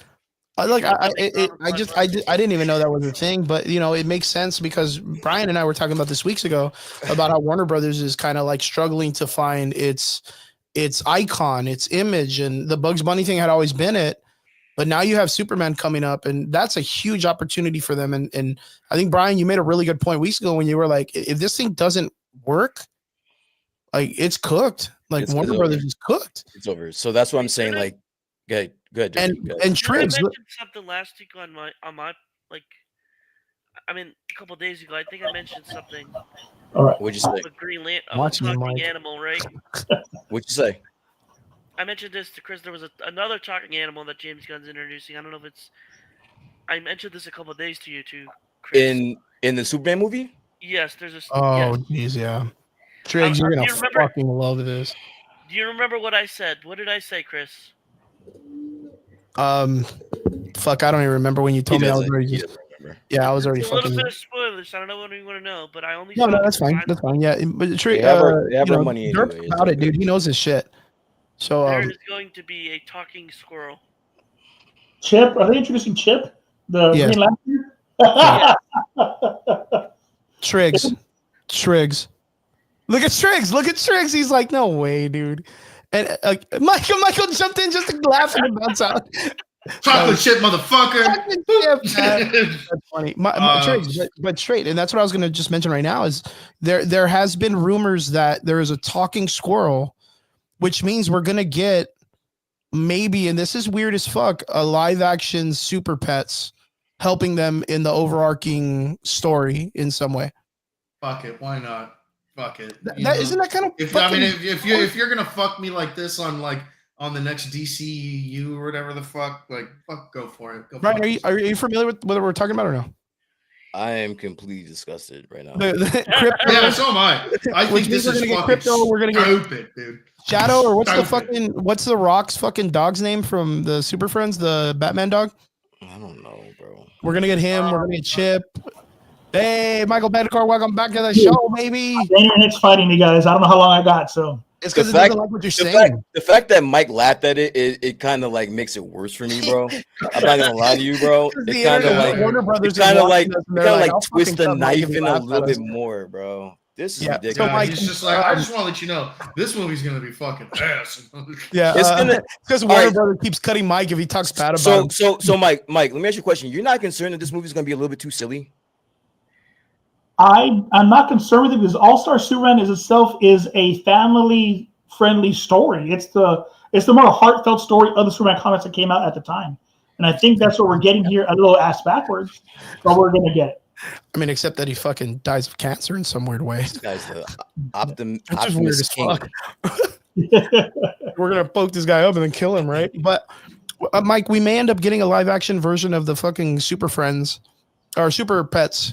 I didn't even know that was a thing, but you know, it makes sense because Brian and I were talking about this weeks ago about how Warner Brothers is kind of like struggling to find its icon, its image, and the Bugs Bunny thing had always been it, but now you have Superman coming up, and that's a huge opportunity for them. And I think Brian, you made a really good point weeks ago when you were like, if this thing doesn't work, like it's cooked. Like It's Warner over. Brothers is cooked. It's over. So that's what I'm saying. Like, good. And I Triggs, mentioned something last week on my like, I mean, a couple days ago. I think I mentioned something. All right. What'd you say? A Green Lantern, Watching you, talking Mike. animal, right? What'd you say? I mentioned this to Chris. There was another talking animal that James Gunn's introducing. I don't know if it's. I mentioned this a couple days to you too, Chris. In the Superman movie? Yes, there's a. oh yes. jeez, yeah. Triggs, you're do gonna you remember- fucking love this. Do you remember what I said? What did I say, Chris? Fuck, I don't even remember when you told me. I was already He just, doesn't remember. yeah, I was already It's a little fucking. bit of spoilers. I don't know what you want to know, but I only. No, saw no, it that's fine. one That's time. fine. Yeah, but They have our you know, money Derp's anyway, about it's it, dude. He knows his shit. So, There is going to be a talking squirrel. Chip, are they introducing Chip, the Yes. Green Lantern? Triggs. Look at Triggs. He's like, no way, dude. And Michael jumped in just to laugh and bounce out. Chocolate chip, motherfucker. Yeah, man. That's funny. Triggs, but straight, and that's what I was going to just mention right now is there has been rumors that there is a talking squirrel, which means we're going to get maybe, and this is weird as fuck, a live action Super Pets helping them in the overarching story in some way. Fuck it, why not? Fuck it. Isn't that kind of If you're gonna fuck me like this on the next DCU or whatever the fuck, go for it. Go Brian, fuck are yourself. you familiar with what we're talking about or no? I am completely disgusted right now. The crypto, Yeah, so am I. I Which think this means we're is gonna get fucking crypto, we're gonna get- stupid, dude. Shadow, or Stupid. what's the Rock's fucking dog's name from the Super Friends, the Batman dog? I don't know, bro. We're gonna get him. We're gonna get Chip. Hey, Michael Badicor, welcome back to the show, baby. The internet's fighting me, guys. I don't know how long I got, so. It's because it The fact- doesn't like what you're The saying. fact that Mike laughed at it kind of like makes it worse for me, bro. I'm not gonna lie to you, bro. The It kind of internet, like Warner Brothers it kind is of like watching us and you they're gotta like I'll twist fucking the shove Mike knife if he in a laughs at little us. bit more, bro. This is Yeah, so ridiculous. Mike- He's just like, I just want to let you know, this movie's gonna be fucking ass. Yeah, It's gonna- because Warner right. Brothers keeps cutting Mike if he talks bad about him. So Mike, let me ask you a question. You're not concerned that this movie's gonna be a little bit too silly? I'm not concerned with it because All Star Superman is a family friendly story. It's the more heartfelt story of the Superman comics that came out at the time, and I think that's what we're getting here. A little ass backwards, but we're gonna get it. I mean, except that he fucking dies of cancer in some weird way. This guy's the It's just weird as Optimus King. fuck. We're gonna poke this guy up and then kill him, right? But Mike, we may end up getting a live action version of the fucking Super Friends or Super Pets,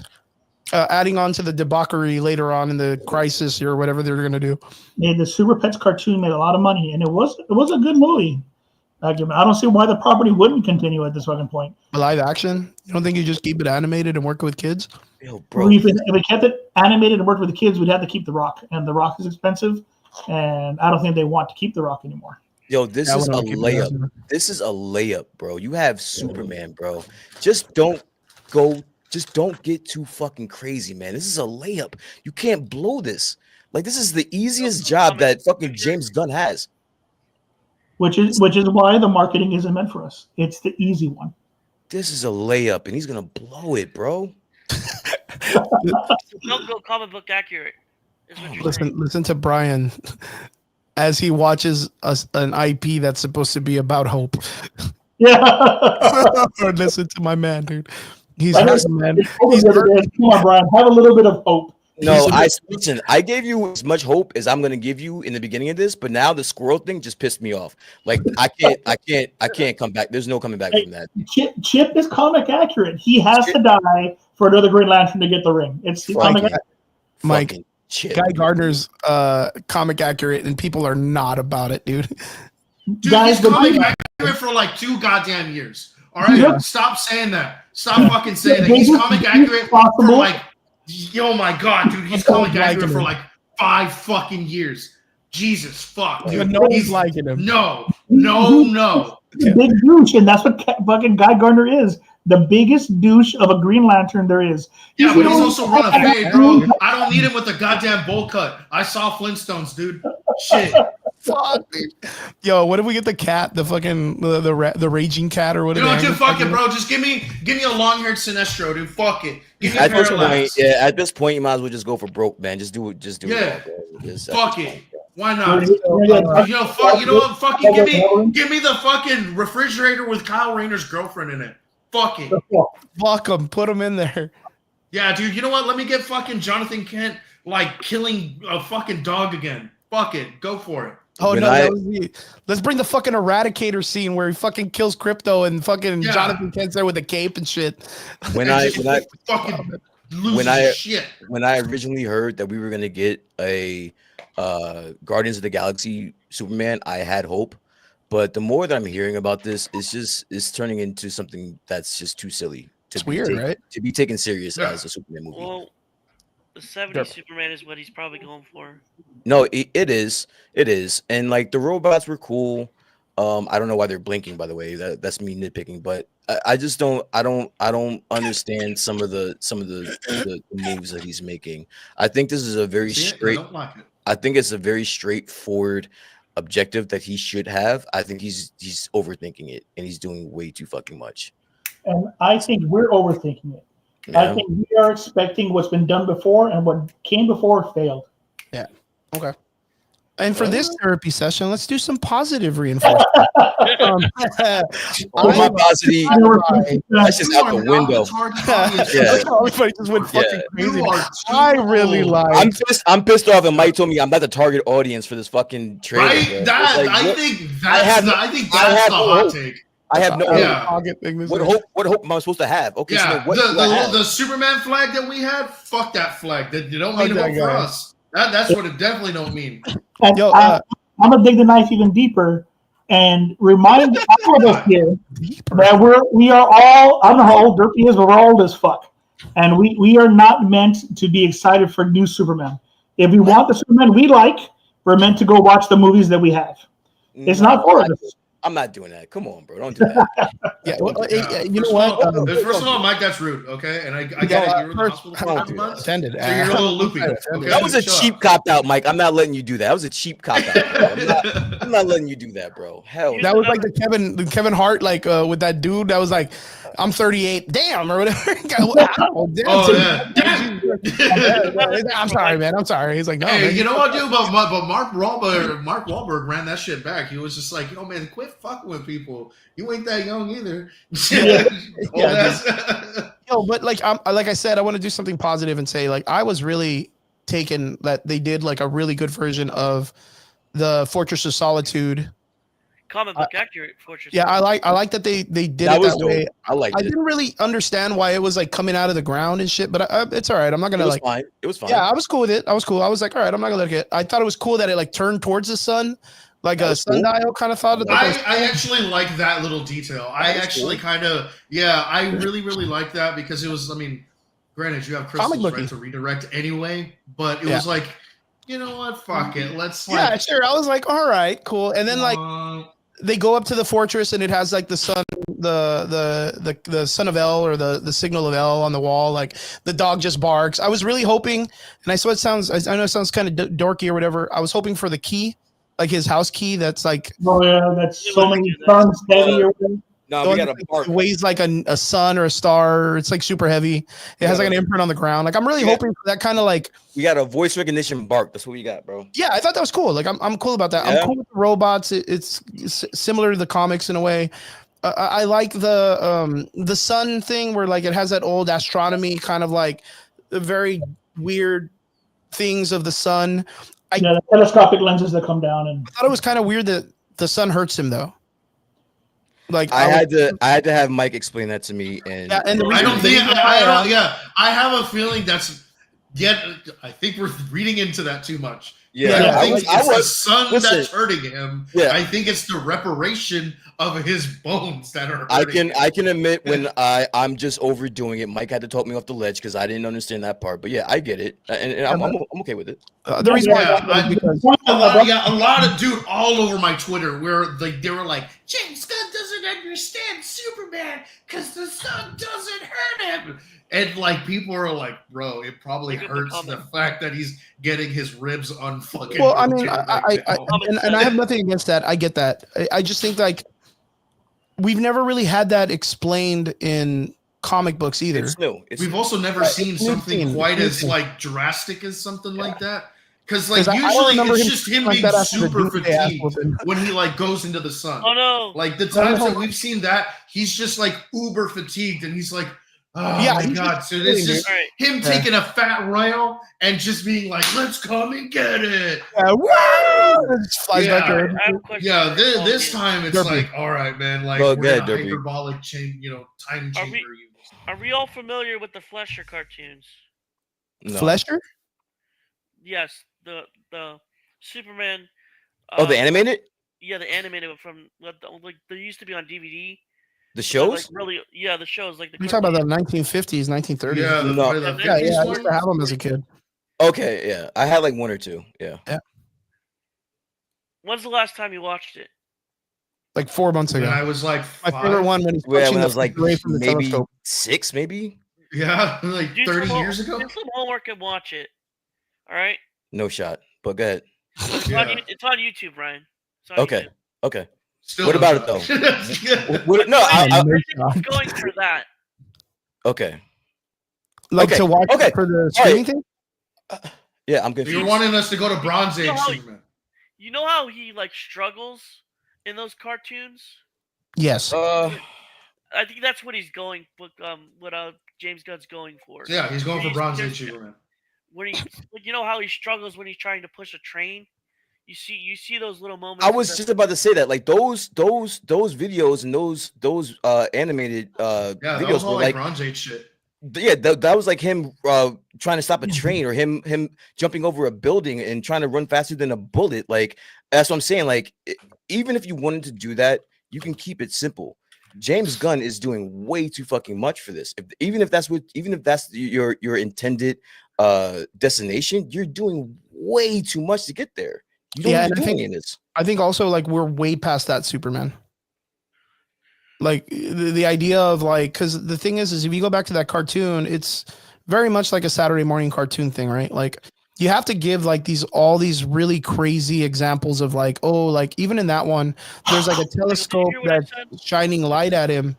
adding on to the debauchery later on in the Crisis or whatever they're gonna do. Yeah, the Super Pets cartoon made a lot of money, and it was a good movie. I don't see why the property wouldn't continue at this fucking point. A live action? You don't think you just keep it animated and work with kids? Yo, bro. If we kept it animated and worked with the kids, we'd have to keep The Rock, and The Rock is expensive, and I don't think they want to keep The Rock anymore. Yo, this Yeah, I is a wouldn't keep it layup. animated. This is a layup, bro. You have Superman, bro. Just don't get too fucking crazy, man. This is a layup. You can't blow this. Like, this is the easiest job that fucking James Gunn has. Which is why the marketing isn't meant for us. It's the easy one. This is a layup, and he's gonna blow it, bro. Don't go comic book accurate. Is what you're saying. Listen to Brian as he watches an IP that's supposed to be about hope. Yeah. Or listen to my man, dude. He's I hurting, man. Come on, Brian. Have a little bit of hope. No, listen. I gave you as much hope as I'm gonna give you in the beginning of this, but now the squirrel thing just pissed me off. Like, I can't come back. There's no coming back from that. Chip is comic accurate. He has to die for another Green Lantern to get the ring. It's comic accurate. Mike, Fucking shit. Guy Gardner's comic accurate, and people are not about it, dude. Dude, Guys, he's but comic accurate for like 2 goddamn years. All right, Yeah. stop saying that. Stop fucking saying that. He's comic accurate for like, oh my god, dude, he's comic accurate for like 5 fucking years. Jesus fuck, dude. Nobody's liking him. No. The big douche, and that's what fucking Guy Gardner is. The biggest douche of a Green Lantern there is. Yeah, but he's also run a fade, bro. I don't need him with a goddamn bowl cut. I saw Flintstones, dude. Shit. Fuck. Yo, what if we get the cat, the fucking the raging cat or whatever? You know, dude, fuck it, bro. Just give me a long-haired Sinestro, dude. Fuck it. Give me At this Parallax. point, at this point, you might as well just go for broke, man. Just do it. Yeah. Just, Fuck it. Why not? Yeah. You know, fuck. You know what? Fucking give me the fucking refrigerator with Kyle Rayner's girlfriend in it. Fuck it. Fuck him. Put him in there. Yeah, dude. You know what? Let me get fucking Jonathan Kent like killing a fucking dog again. Fuck it. Go for it. Oh no! Let's bring the fucking Eradicator scene where he fucking kills Crypto and fucking Jonathan Kent's there with a cape and shit. When I originally heard that we were gonna get a Guardians of the Galaxy Superman, I had hope, but the more that I'm hearing about this, it's turning into something that's just too silly. It's weird, right? To be taken serious as a Superman movie. Well, the 70s Superman is what he's probably going for. No, it is, and like the robots were cool. I don't know why they're blinking. By the way, that's me nitpicking, but I just don't understand some of the moves that he's making. I think this is a very I think it's a very straightforward objective that he should have. I think he's overthinking it, and he's doing way too fucking much. And I think we're overthinking it. Yeah. I think we are expecting what's been done before, and what came before failed. Yeah. Okay. And for this therapy session, let's do some positive reinforcement. My positive, that's just out the window. Everybody just went fucking crazy. I really like. I'm pissed off, and Mike told me I'm not the target audience for this fucking trailer. Right? I think that's the hot take. I have no What hope am I supposed to have? Okay, yeah, so the Superman flag that we had, fuck that flag. That you don't mean it for us. That's what it definitely don't mean. Yo, I'm gonna dig the knife even deeper and remind all of us here that we are all, I don't know how old Derpy is, but we're old as fuck. And we are not meant to be excited for new Superman. If we want the Superman we like, we're meant to go watch the movies that we have. It's not for us. I'm not doing that. Come on, bro. Don't do that. You know what? First of all, Mike, that's rude. Okay, and I get it. You were in the hospital for 5 months, so you're a little loopy. Okay? That was a cheap cop out, Mike. I'm not letting you do that. That was a cheap cop out. I'm not letting you do that, bro. Hell, that was like the Kevin Hart, like with that dude that was like, I'm 38, damn, or whatever. I'm sorry, man. I'm sorry. He's like, no, hey, man. You know what, dude? But Mark Wahlberg ran that shit back. He was just like, yo, man, quit fucking with people. You ain't that young either. Yo, but like I said, I want to do something positive and say, like, I was really taken that they did like a really good version of the Fortress of Solitude. Comic book accurate Fortress. Yeah, I like that they did that it that way. I didn't really understand why it was like coming out of the ground and shit, but it's all right. I'm not gonna like. Fine. It was fine. Yeah, I was cool with it. I was cool. I was like, all right, I'm not gonna look at it. I thought it was cool that it like turned towards the sun, like a sundial kind of thought. I actually like that little detail. I actually kind of I really like that because it was. I mean, granted, you have crystals right to redirect anyway, but it was like, you know what? Fuck it. Let's. Yeah, sure. I was like, all right, cool. And then like. They go up to the fortress and it has like the sun, the son of El or the signal of El on the wall. Like the dog just barks. I was really hoping, and I know it sounds kind of dorky or whatever. I was hoping for the key, like his house key. That's like, oh yeah, that's so many tons heavy or whatever. No, we got a bark. It weighs like a sun or a star. It's like super heavy. It has like an imprint on the ground. Like I'm really hoping for that kind of like. We got a voice recognition bark. That's what we got, bro. Yeah, I thought that was cool. Like I'm cool about that. I'm cool with the robots. It's similar to the comics in a way. I like the sun thing where like it has that old astronomy kind of like the very weird things of the sun. The telescopic lenses that come down and. I thought it was kind of weird that the sun hurts him though. Like I had to have Mike explain that to me, and I have a feeling that's I think we're reading into that too much Yeah, I don't I think was- it's the sun listen. that's hurting him. Yeah. I think it's the reparation of his bones that are hurting I him. can admit when I'm just overdoing it. Mike had to talk me off the ledge because I didn't understand that part. But yeah, I get it, and I'm okay with it. The reason why I Yeah, got that is because a lot of dude all over my Twitter where they were like, James Gunn doesn't understand Superman because the sun doesn't hurt him. And like people are like, bro, it probably Look at the hurts the comment. fact that he's getting his ribs unfucking. well, I mean, broken I right now. and I have nothing against that. I get that. I just think like we've never really had that explained in comic books either. It's new. It's We've also never Right, seen it's something insane. quite It's as insane. like drastic as something like that. Because like 'Cause I don't usually remember it's him just him like being that after the super Doomsday ass fatigued whooping. when he like goes into the sun. Oh no! Like the No, times no. that we've seen that, he's just like uber fatigued and he's like, oh Yeah, my he's god. just So it's feeling just All right. him Yeah. taking a fat rail and just being like, let's come and get it. Yeah, woo! It just flies back Yeah. there. I have a question Yeah, for all of this you. time it's Derpy. like, all right, man, like Go we're ahead, in a Derpy. hyperbolic chain, time Are we- chamber. Are we all familiar with the Flesher cartoons? no. Flesher? Yes, the Superman. Oh, the animated, Yeah, the animated from like they used to be on DVD. the They're, shows. like really, yeah, the shows like the. You talking about the cartoons. 1950s, 1930s? Yeah, No. probably the Yeah, Yeah, 50s I one. used to have them as a kid. Okay, yeah, I had like one or two. Yeah, When's the last time you watched it? Like 4 months When ago. I was like My five. favorite one when he's yeah, punching when I the was like ray from the maybe telescope. 6, maybe. Yeah, like Do 30 some years ago. Do some homework and watch it. All right, No shot. But go ahead. Yeah. it's on YouTube, Ryan. It's on Okay. YouTube. Okay. Still What no about it, shot. No, I I- think it's going for that. okay. Like Okay, to watch okay, it for the all right. streaming thing? Yeah, I'm confused. You're wanting us to go to Bronze You Age know how- Superman. You know how he like struggles in those cartoons? Yes. I think that's what he's going. What James Gunn's going for. So yeah, he's going for He's- Bronze there's- Age Superman. When he, like, you know how he struggles when he's trying to push a train. You see those little moments. I was that- just about to say that, like those videos and those animated Yeah, that videos was all were like like, Bronze Age shit. yeah, that was like him trying to stop a train or him jumping over a building and trying to run faster than a bullet. Like that's what I'm saying. Like even if you wanted to do that, you can keep it simple. James Gunn is doing way too fucking much for this. Even if that's your intended destination, you're doing way too much to get there. You don't Yeah, need to and I do think- any of this. I think also like we're way past that Superman. Like the idea of like, because the thing is if you go back to that cartoon, it's very much like a Saturday morning cartoon thing, right? Like you have to give like all these really crazy examples of like, oh, like even in that one, there's like a Did you telescope hear what I that's said? shining light at him.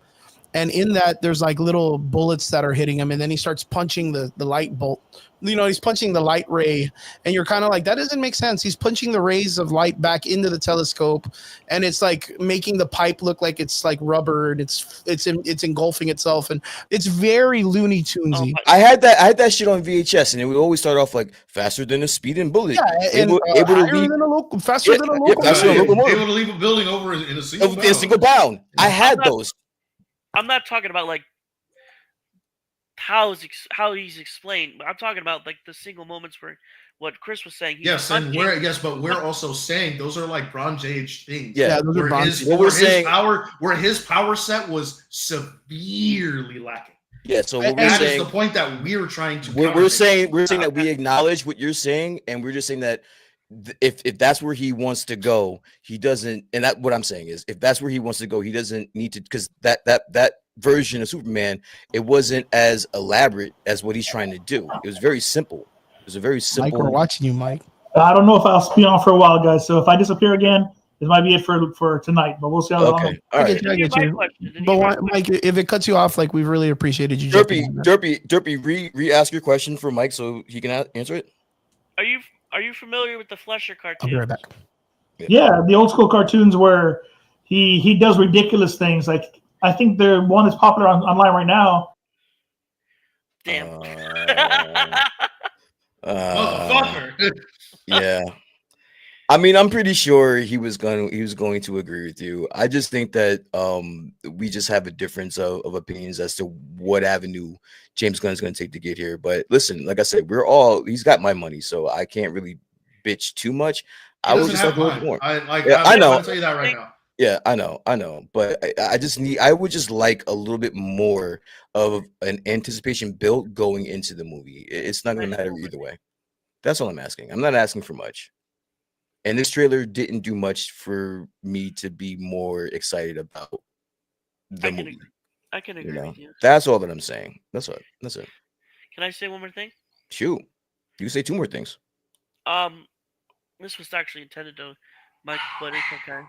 And in that, there's like little bullets that are hitting him, and then he starts punching the light bolt. You know, he's punching the light ray, and you're kind of like, that doesn't make sense. He's punching the rays of light back into the telescope, and it's like making the pipe look like it's like rubber, and it's engulfing itself, and it's very Looney Oh, Tunesy. I had that shit on VHS, and it would always start off like faster than a speeding bullet. Yeah, and able to higher leave- than a local, faster Yeah, than a yeah, local. faster than a local- Able to leave a building over in a single in a single bound. I had those. I'm not talking about like how he's explained. But I'm talking about like the single moments where what Chris was saying. He's Yes, and punching. but we're also saying those are like Bronze Age things. Yeah, those are Where bronze. his, What where we're saying- his power set was severely lacking. Yeah, so what And we're That is saying, the point that we're trying to. we're counter. saying that we acknowledge what you're saying, and we're just saying that if that's where he wants to go, he doesn't. And that what I'm saying is, if that's where he wants to go, he doesn't need to, because that version of Superman, it wasn't as elaborate as what he's trying to do. It was very simple. It was a very Mike, we're simple. watching you, Mike. I don't know if I'll be on for a while, guys. So if I disappear again, this might be it for tonight. But we'll see how long. Okay, all I right. get you, I get My you. question, did But you- why, Mike, if it cuts you off, like we've really appreciated you. Derpy, jumping on that. Derpy, re-ask your question for Mike so he can answer it. Are you familiar with the Flesher I'll cartoon? be right back. Yeah, the old school cartoons where he does ridiculous things. Like I think the one that's popular online right now. Damn. Motherfucker. Yeah. I mean, I'm pretty sure he was going to agree with you. I just think that we just have a difference of opinions as to what avenue James Gunn is going to take to get here. But listen, like I said, he's got my money, so I can't really bitch too much. He I would doesn't just have like a little mine. more. I I know. I'll tell you that right now. Yeah, I know, but I would just like a little bit more of an anticipation built going into the movie. It's not going to matter either way. That's all I'm asking. I'm not asking for much. And this trailer didn't do much for me to be more excited about the movie. I can agree with you. That's all that I'm saying. That's it. Can I say one more thing? Shoot, you can say 2 more things. This was actually intended to Mike, but it's okay.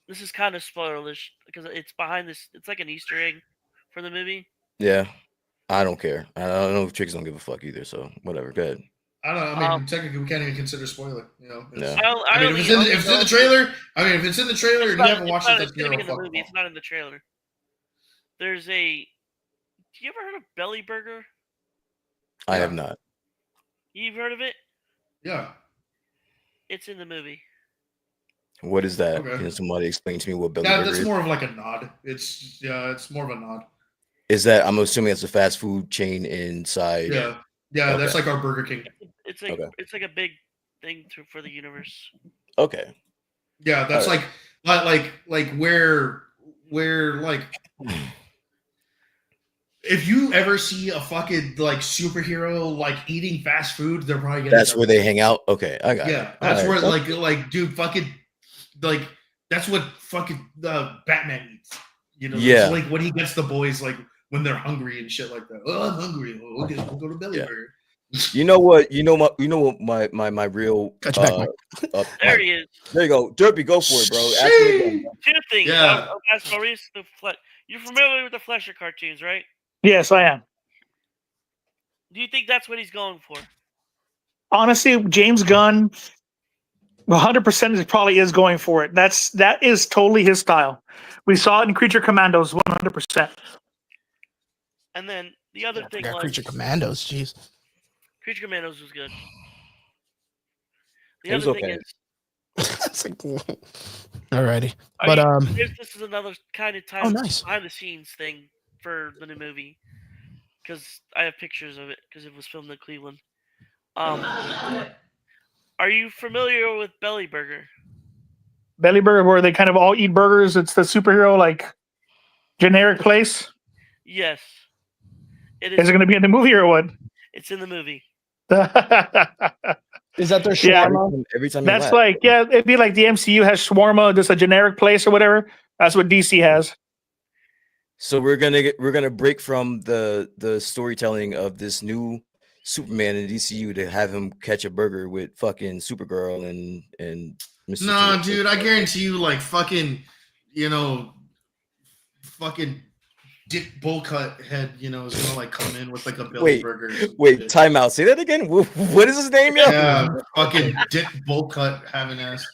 This is kind of spoilerish because it's behind this. It's like an Easter egg for the movie. Yeah, I don't care. I don't know if chicks don't give a fuck either. So whatever. Go ahead. I don't know. I mean, technically, we can't even consider spoiler. No. If it's in the trailer, if it's in the trailer and you haven't watched it, that's gonna be in the movie. It's not in the trailer. There's a. You ever heard of Belly Burger? I have not. You've heard of it? Yeah. It's in the movie. What is that? Okay. Can somebody explain to me what Belly Burger that's is? more of like a nod. It's more of a nod. Is that I'm assuming it's a fast food chain inside? Yeah, Okay. That's like our Burger King. It's like a big thing for the universe. Okay. Yeah, that's like where like if you ever see a fucking like superhero like eating fast food, they're probably gonna. That's where they hang out. Okay, I got it. Yeah, that's All where right. like dude, fucking like that's what fucking Batman eats. You know, Yeah. it's like when he gets the boys like when they're hungry and shit like that. Oh, I'm hungry. Oh, okay, we'll go to Belly Yeah. Burger. You know what? My real. Got your back, Mike. There he is. There you go, Derpy. Go for it, bro. Ask me again. 2 things. Yeah. I'll ask Maurice the You're familiar with the Fleischer cartoons, right? Yes, I am. Do you think that's what he's going for? Honestly, James Gunn, 100% probably is going for it. That is totally his style. We saw it in Creature Commandos, 100%. And then the other thing Got was Creature Commandos. Jeez. Creature Commandos was good. The It was other thing okay. is, It's like, alrighty, but this is another kind of Oh, nice. behind the scenes thing for the new movie because I have pictures of it because it was filmed in Cleveland. Are you familiar with Belly Burger? Belly Burger, where they kind of all eat burgers. It's the superhero like generic place. Yes, it Is is. it going to be in the movie or what? It's in the movie. is that their Yeah. shawarma? Every time. That's like, yeah, it'd be like the MCU has shawarma, just a generic place or whatever. That's what DC has. So we're gonna break from the storytelling of this new Superman in DCU to have him catch a burger with fucking Supergirl and Mr. No, T. dude, I guarantee you, like fucking Dick Bullcut head, is gonna like come in with like a Belly Burger. Wait, time out. Say that again. What is his name, yo? Yeah, fucking Dick Bullcut having ass.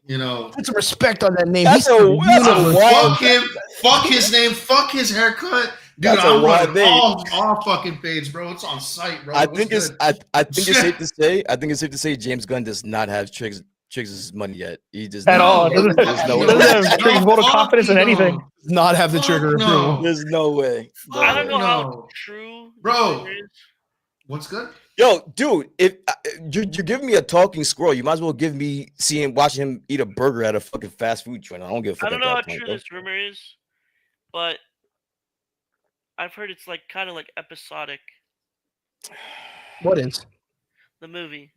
Put some respect on that name. That's He's a the wild- Fuck him. Fuck his name. Fuck his haircut. Dude, That's a I'm wild running name. all fucking page, bro. It's on site, bro. I What's think it's good? I think it's safe to say. I think it's safe to say James Gunn does not have Triggs' money yet. He does At not. all. There's no Doesn't way. have Triggs' vote of confidence in anything. not have the Fuck trigger no. approval. There's no way. I don't know how No. true this Bro. rumor is. What's good? Yo, dude, if you're giving me a talking squirrel, you might as well give me watching him eat a burger at a fucking fast food joint. I don't give a fuck. I don't at know how that point, true bro. this rumor is, but I've heard it's like kind of like episodic. What is? The movie.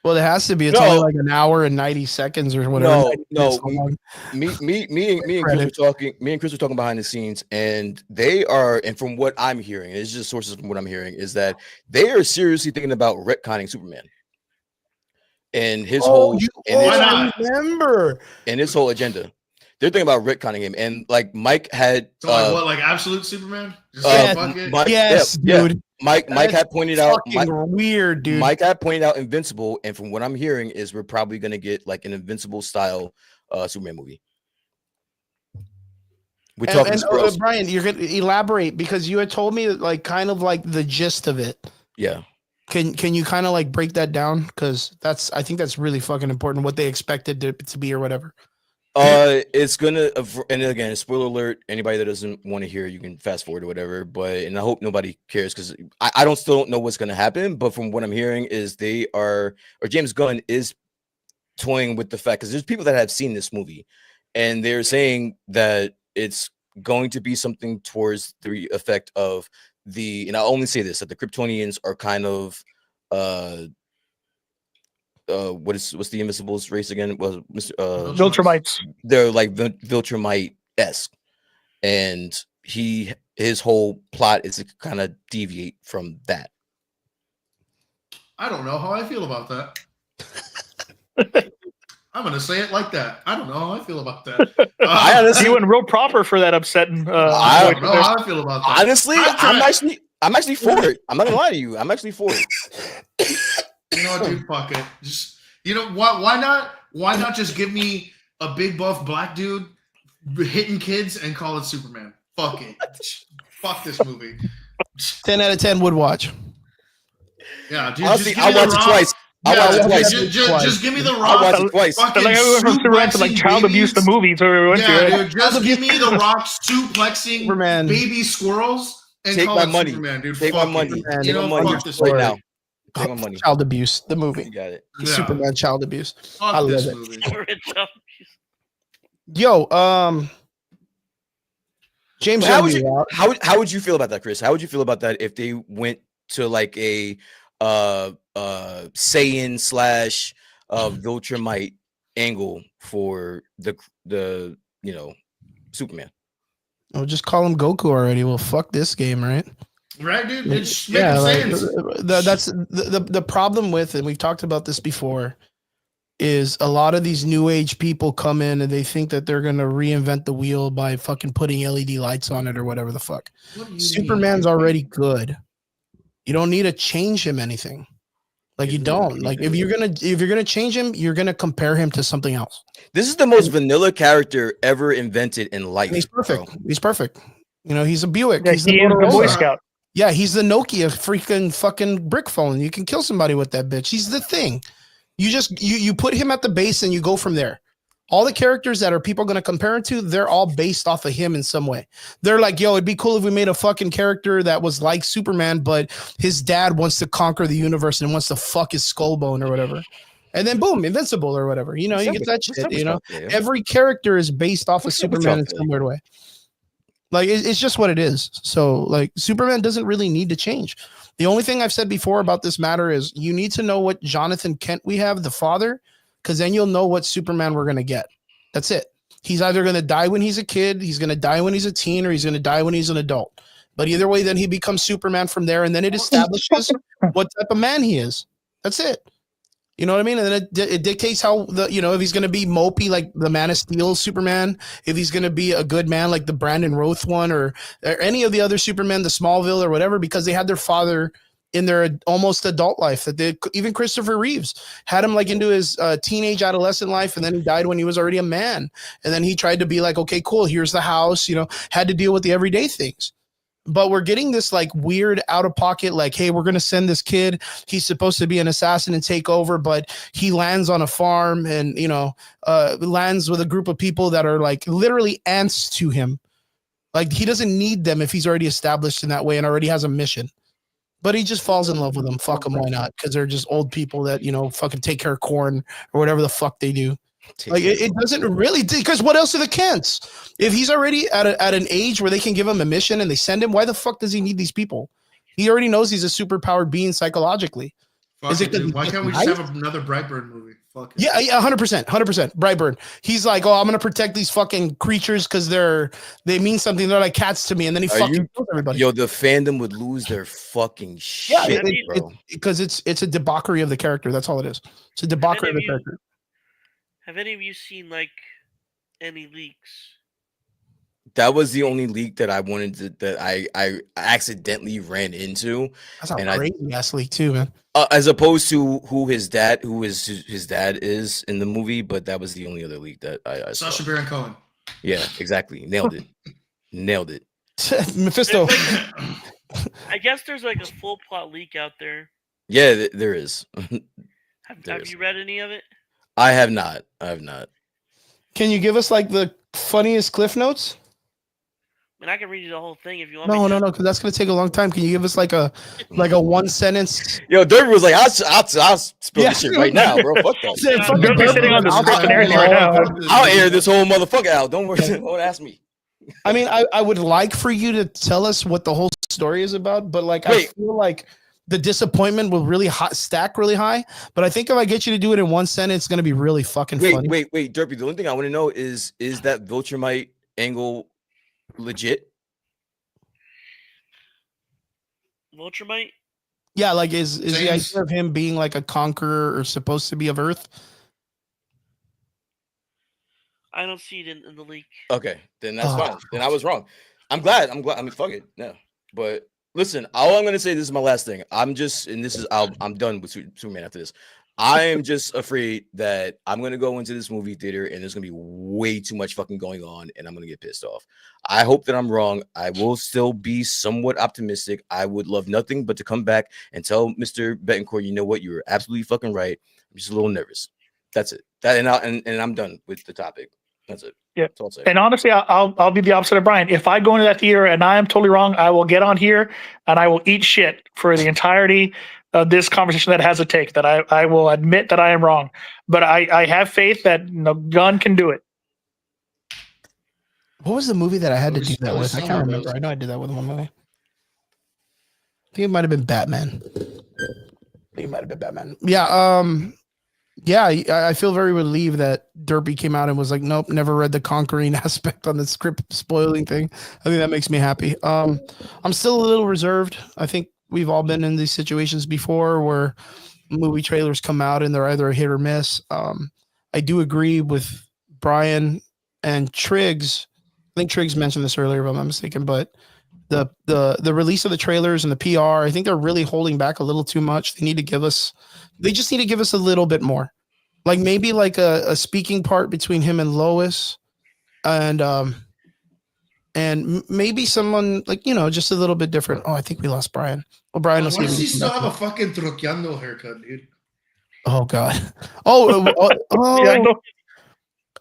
Well, it has to be. It's No. only like an hour and 90 seconds or whatever. No, 90 no, minutes long. Me and Chris were talking. Me and Chris were talking behind the scenes, and they are. And from what I'm hearing, it's just sources from what I'm hearing is that they are seriously thinking about retconning Superman and his whole why I not? remember. and his whole agenda. They're thinking about retconning him, and like Mike had. So like what, like absolute Superman? Just Yes. fuck it? Mike, Yes, yeah, dude. Mike That's had pointed out. Fucking weird, dude. Mike had pointed out Invincible, and from what I'm hearing is we're probably gonna get like an Invincible style Superman movie. We're talking squirrels. Brian, you're gonna elaborate because you had told me like kind of like the gist of it. Yeah. Can you kind of like break that down? Because I think that's really fucking important. What they expected to be or whatever. It's gonna, and again, spoiler alert. Anybody that doesn't want to hear, you can fast forward or whatever. But and I hope nobody cares because I still don't know what's gonna happen. But from what I'm hearing is James Gunn is toying with the fact because there's people that have seen this movie, and they're saying that it's going to be something towards the effect of and I'll only say this, that the Kryptonians are kind of what's the Invincibles race again? Was Viltrumites. They're like Viltrumite-esque, and his whole plot is to kind of deviate from that. I don't know how I feel about that. I'm gonna say it like that. I don't know how I feel about that. I honestly, You went real proper for that upsetting. I don't know how I feel about that. honestly, I'm actually for it. I'm not gonna lie to you. I'm actually for it. You know what, dude? Fuck it. Just why not? Why not just give me a big buff black dude hitting kids and call it Superman? Fuck it. Fuck this movie. 10 out of 10 would watch. Yeah, dude. Honestly, just give me I'll The watch it Rock. twice. I'll Yeah, watch it twice. Just give me The I'll Rock. watch it twice. Fucking Like I went from Superman to like suplexing child abuse to babies. movies where we went to. Yeah, Right? dude. Just give me The Rock suplexing Superman. baby squirrels and Take call my it money. Superman, dude. Take my Fuck money. it. Superman. You Take my know, money fuck this right movie. now. Take my money. Child abuse, the You movie. got it. Yeah. Superman child abuse. Fuck I this love it. movie. Yo, James, How Gunn, would how would you feel about that, Chris? How would you feel about that if they went to like a Saiyan slash Viltrumite angle for the Superman? oh, just call him Goku already. Well, fuck this game, right? Right, dude? It's Yeah, making like, sense. that's the problem with, and we've talked about this before, is a lot of these new age people come in and they think that they're gonna reinvent the wheel by fucking putting LED lights on it or whatever the fuck. What do you Superman's mean? already good. You don't need to change him anything. Like, you don't. Like, if you're gonna change him, you're gonna compare him to something else. This is the most vanilla character ever invented in life. And he's perfect. bro. He's perfect. You know, he's a Buick. Yeah, He's the he is the Boy Motorola. Scout. Yeah, he's the Nokia freaking fucking brick phone. You can kill somebody with that bitch. He's the thing. You just you put him at the base and you go from there. All the characters that are people going to compare him to, they're all based off of him in some way. They're like, yo, it'd be cool if we made a fucking character that was like Superman, but his dad wants to conquer the universe and wants to fuck his skull bone or whatever. And then boom, Invincible or whatever. You know, you get that shit, you know. Yeah. Every character is based off of What's up with Superman in y'all, some weird way. Like, it's just what it is. So, like, Superman doesn't really need to change. The only thing I've said before about this matter is you need to know what Jonathan Kent we have, the father, because then you'll know what Superman we're going to get. That's it. He's either going to die when he's a kid, he's going to die when he's a teen, or he's going to die when he's an adult. But either way, then he becomes Superman from there, and then it establishes what type of man he is. That's it. You know what I mean? And then it dictates how if he's going to be mopey like the Man of Steel Superman, if he's going to be a good man like the Brandon Roth one, or any of the other Superman, the Smallville or whatever, because they had their father in their almost adult life. Even Christopher Reeves had him like into his teenage adolescent life, and then he died when he was already a man. And then he tried to be like, okay, cool, here's the house, had to deal with the everyday things. But we're getting this like weird out of pocket, like, hey, we're going to send this kid. He's supposed to be an assassin and take over, but he lands on a farm and, lands with a group of people that are like literally ants to him. Like, he doesn't need them if he's already established in that way and already has a mission. But he just falls in love with them. Fuck them, why not? Because they're just old people that, fucking take care of corn or whatever the fuck they do. Like, it doesn't really, because what else are the Kents? If he's already at an age where they can give him a mission and they send him, why the fuck does he need these people? He already knows he's a superpowered being psychologically. Fuck it, dude. Why can't we just have another Brightburn movie? Fuck it. Yeah, 100%. Brightburn. He's like, oh, I'm gonna protect these fucking creatures because they mean something. They're like cats to me, and then he fucking kills everybody. Yo, the fandom would lose their fucking shit, bro. Because it's a debauchery of the character. That's all it is. It's a debauchery of the character. Have any of you seen like any leaks? That was the only leak that I wanted that I accidentally ran into. That's a crazy ass leak too, man. As opposed to who his dad is in the movie, but that was the only other leak that I saw. Sacha Baron Cohen. Yeah, exactly. Nailed it. Nailed it. Mephisto. I guess there's like a full plot leak out there. Yeah, there is. Have you read any of it? I have not. Can you give us like the funniest cliff notes? I mean, I can read you the whole thing if you want. No, me no, to. no, because that's gonna take a long time. Can you give us like a one sentence? Yo, Derby was like, I'll spill Yeah. this shit right now, bro. Fuck that. Say, Yeah, fucking Derby's Derby. sitting on the I'll script and say- everything right now. I'll air this whole motherfucker out. Don't worry. Don't ask me. I mean, I would like for you to tell us what the whole story is about, but like I Wait. feel like the disappointment will really stack really high. But I think if I get you to do it in one sentence, it's gonna be really fucking funny. Wait, Derpy. The only thing I want to know is that Viltrumite angle legit? Viltrumite? Yeah, like is the James- idea of him being like a conqueror or supposed to be of Earth? I don't see it in the leak. Okay, then that's Oh. fine. Then I was wrong. I'm glad. I mean, fuck it. No, but listen, all I'm gonna say, this is my last thing. I'm done with Superman after this. I am just afraid that I'm gonna go into this movie theater and there's gonna be way too much fucking going on, and I'm gonna get pissed off. I hope that I'm wrong. I will still be somewhat optimistic. I would love nothing but to come back and tell Mr. Betancourt, you know what, you were absolutely fucking right. I'm just a little nervous. That's it. And I'm done with the topic. That's it. Yeah. That's all I'll say. And honestly, I'll be the opposite of Brian. If I go into that theater and I am totally wrong, I will get on here and I will eat shit for the entirety of this conversation that has a take. That I will admit that I am wrong, but I have faith that Gunn can do it. What was the movie that I had to do that It was with? I can't Summer remember. Bros. I know I did that with one movie. I think it might have been Batman. Yeah, I feel very relieved that Derpy came out and was like, nope, never read the conquering aspect on the script spoiling thing. I think that makes me happy. I'm still a little reserved. I think we've all been in these situations before where movie trailers come out and they're either a hit or miss. I do agree with Brian and Triggs. I think Triggs mentioned this earlier, if I'm not mistaken, but the release of the trailers and the PR, I think they're really holding back a little too much. They just need to give us a little bit more. Like maybe like a speaking part between him and Lois and maybe someone like, just a little bit different. Oh, I think we lost Brian. Well, Brian, Why will see if does he he can still come have back a fucking truqueando haircut, dude? oh God. Oh, Yeah, I know.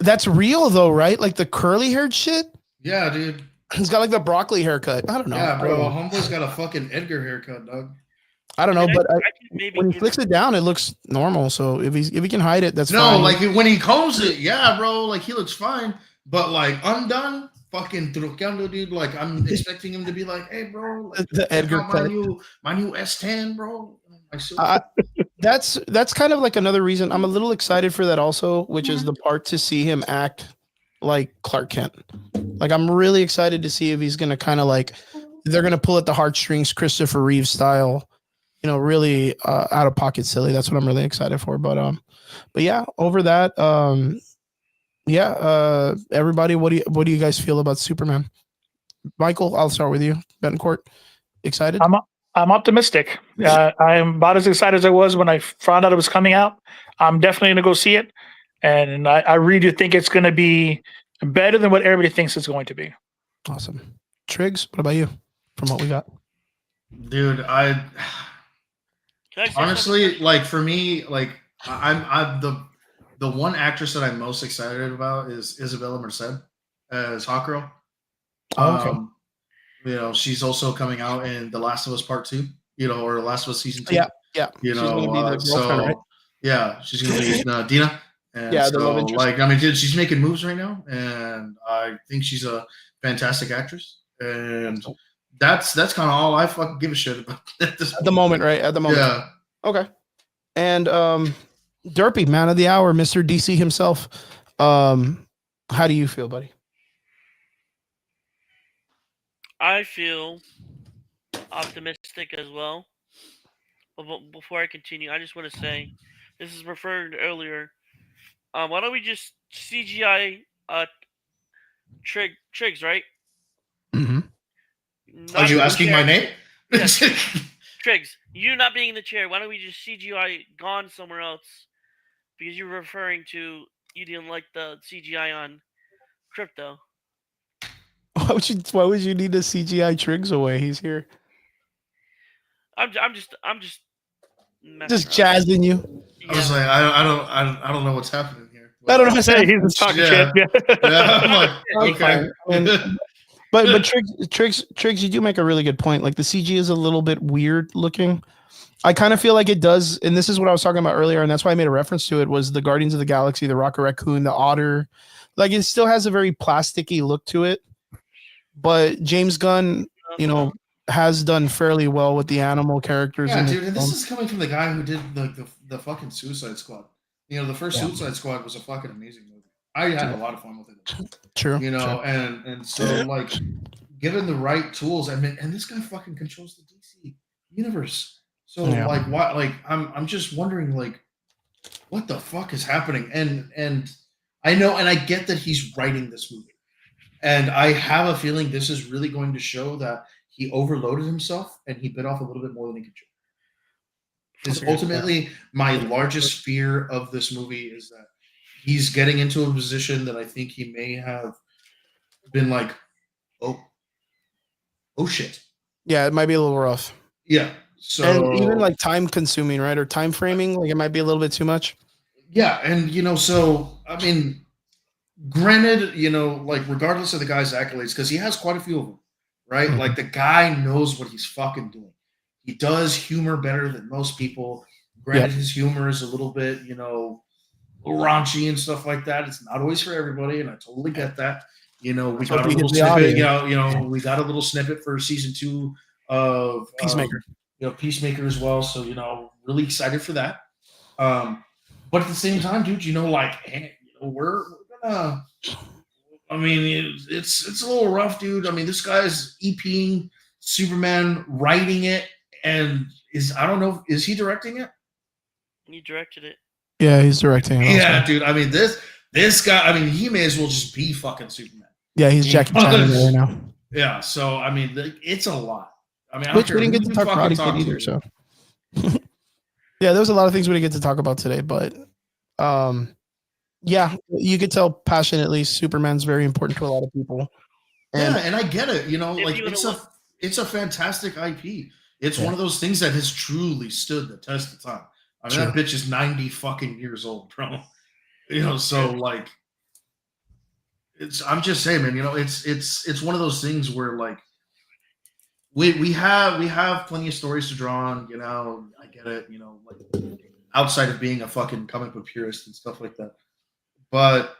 that's real though, right? Like the curly haired shit. Yeah, dude. He's got like the broccoli haircut. I don't know. Yeah, I bro. don't know. Homeboy's got a fucking Edgar haircut, dog. I don't know, And but I can maybe when he give- flicks it down, it looks normal. So if he can hide it, that's No, fine. like when he combs it, yeah, bro. Like he looks fine, but like undone, fucking truqueando, dude. Like I'm expecting him to be like, hey, bro, like, The check Edgar out cut. my new S10, bro. My super- That's kind of like another reason I'm a little excited for that also, which is the part to see him act like Clark Kent. Like I'm really excited to see if he's gonna kind of like they're gonna pull at the heartstrings, Christopher Reeve style, really out of pocket silly. That's what I'm really excited for. But yeah, over that, everybody, what do you guys feel about Superman? Michael, I'll start with you. Betancourt, excited? I'm optimistic. I'm about as excited as I was when I found out it was coming out. I'm definitely going to go see it. And I really do think it's going to be better than what everybody thinks it's going to be. Awesome. Triggs, what about you? From what we got, dude, Can I say honestly, something? like for me, like I'm the one actress that I'm most excited about is Isabella Merced as Hawkgirl. Oh, okay. She's also coming out in The Last of Us Part 2, or The Last of Us Season 2. Yeah. You She's know, gonna be the girlfriend, so right? yeah, she's gonna be Dina. And Yeah, the so, love interest. like, I mean, dude, she's making moves right now, and I think she's a fantastic actress. And that's kind of all I fucking give a shit about at this At the moment, right? At the moment. Yeah. Okay. And Derpy, man of the hour, Mr. DC himself. How do you feel, buddy? I feel optimistic as well. But before I continue, I just want to say, this is referred earlier. Why don't we just CGI Triggs, right? Mm-hmm. Are you asking my name? Yes. Triggs, you not being in the chair, why don't we just CGI gone somewhere else? Because you were referring to you didn't like the CGI on Crypto. Why would you need to CGI Triggs away? He's here. I'm just messing Just around. jazzing you. I was Yeah. like, I don't know what's happening here. I don't know. Hey, he's just talking Yeah. shit. Yeah, I'm like, I'm okay. fine. But Triggs, you do make a really good point. Like the CG is a little bit weird looking. I kind of feel like it does, and this is what I was talking about earlier, and that's why I made a reference to it, was the Guardians of the Galaxy, the Rocket Raccoon, the Otter. Like it still has a very plasticky look to it. But James Gunn, has done fairly well with the animal characters. Yeah, in dude, it. and this is coming from the guy who did the fucking Suicide Squad. The first Yeah. Suicide Squad was a fucking amazing movie. I had a lot of fun with it. True. True. True. And so like, given the right tools, and this guy fucking controls the DC universe. So Yeah. like, what? Like, I'm just wondering, like, what the fuck is happening? And I know, and I get that he's writing this movie, and I have a feeling this is really going to show that he overloaded himself and he bit off a little bit more than he could chew. Because ultimately, my largest fear of this movie is that he's getting into a position that I think he may have been like, oh shit. Yeah, it might be a little rough. Yeah. So And even like time consuming, right? Or time framing, like it might be a little bit too much. yeah, and so I mean, granted, like regardless of the guy's accolades, because he has quite a few of them, right? Mhm. Like the guy knows what he's fucking doing. He does humor better than most people. Granted, his humor is a little bit, raunchy and stuff like that. It's not always for everybody, and I totally get that. We got a little snippet. We got a little snippet for season 2 of Peacemaker. Peacemaker as well. So really excited for that. But at the same time, dude, like, hey, we're gonna. I mean, it's a little rough, dude. I mean, this guy's EPing Superman, writing it, and I don't know, is he directing it? He directed it. Yeah, he's directing it. Yeah, Also. dude. I mean, this guy. I mean, he may as well just be fucking Superman. Yeah, he's Jackie Chan in there right now. Yeah. So I mean, it's a lot. I mean, Which we didn't get to talk Karate Kid either. So yeah, there was a lot of things we didn't get to talk about today, but yeah, you could tell passionately Superman's very important to a lot of people. And and I get it. Like you it's a fantastic IP. It's one of those things that has truly stood the test of time. I mean, that bitch is 90 fucking years old, bro. So like, I'm just saying, man. It's one of those things where like, we have plenty of stories to draw on. I get it. Like outside of being a fucking comic book purist and stuff like that, but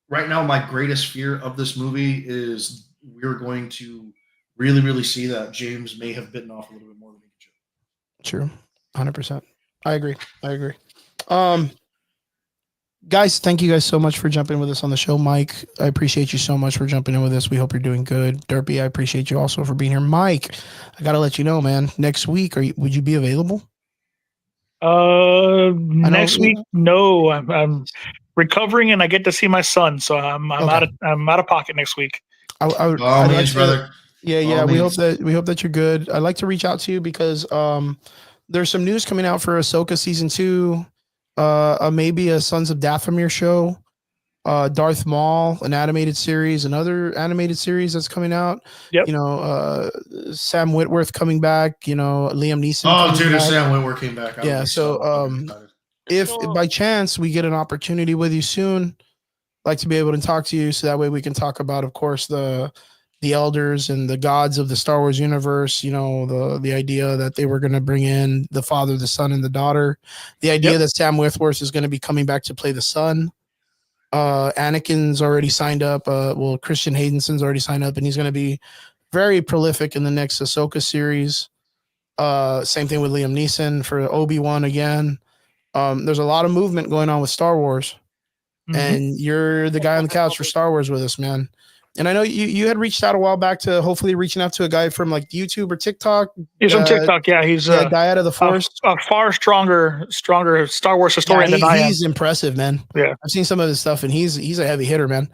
right now, my greatest fear of this movie is we're going to really, really see that James may have bitten off a little bit more than he could chew. True, 100%. I agree. Guys, thank you guys so much for jumping with us on the show. Mike, I appreciate you so much for jumping in with us. We hope you're doing good. Derpy, I appreciate you also for being here. Mike, I gotta let you know, man. Next week, would you be available? Next week, no. I'm recovering, and I get to see my son, so I'm out of pocket next week. Brother. Yeah. We hope that you're good. I'd like to reach out to you because there's some news coming out for Ahsoka season 2. Maybe a Sons of Dathomir show, Darth Maul, an animated series, another animated series that's coming out. Yep. Sam Witwer coming back. Liam Neeson. Oh, dude, if Sam Witwer came back. Yeah. So, if by chance we get an opportunity with you soon, I'd like to be able to talk to you, so that way we can talk about, of course, the elders and the gods of the Star Wars universe. The idea that they were going to bring in the father, the son, and the daughter. The idea that Sam Witwer is going to be coming back to play the son. Anakin's already signed up. Christian Haydenson's already signed up, and he's going to be very prolific in the next Ahsoka series. Same thing with Liam Neeson for Obi-Wan again. There's a lot of movement going on with Star Wars, and you're the guy on the couch for Star Wars with us, man. And I know you had reached out a while back to hopefully reaching out to a guy from like YouTube or TikTok. He's from TikTok, yeah. He's a guy out of the Force. A far stronger Star Wars historian than I am. He's impressive, man. Yeah, I've seen some of his stuff, and he's a heavy hitter, man.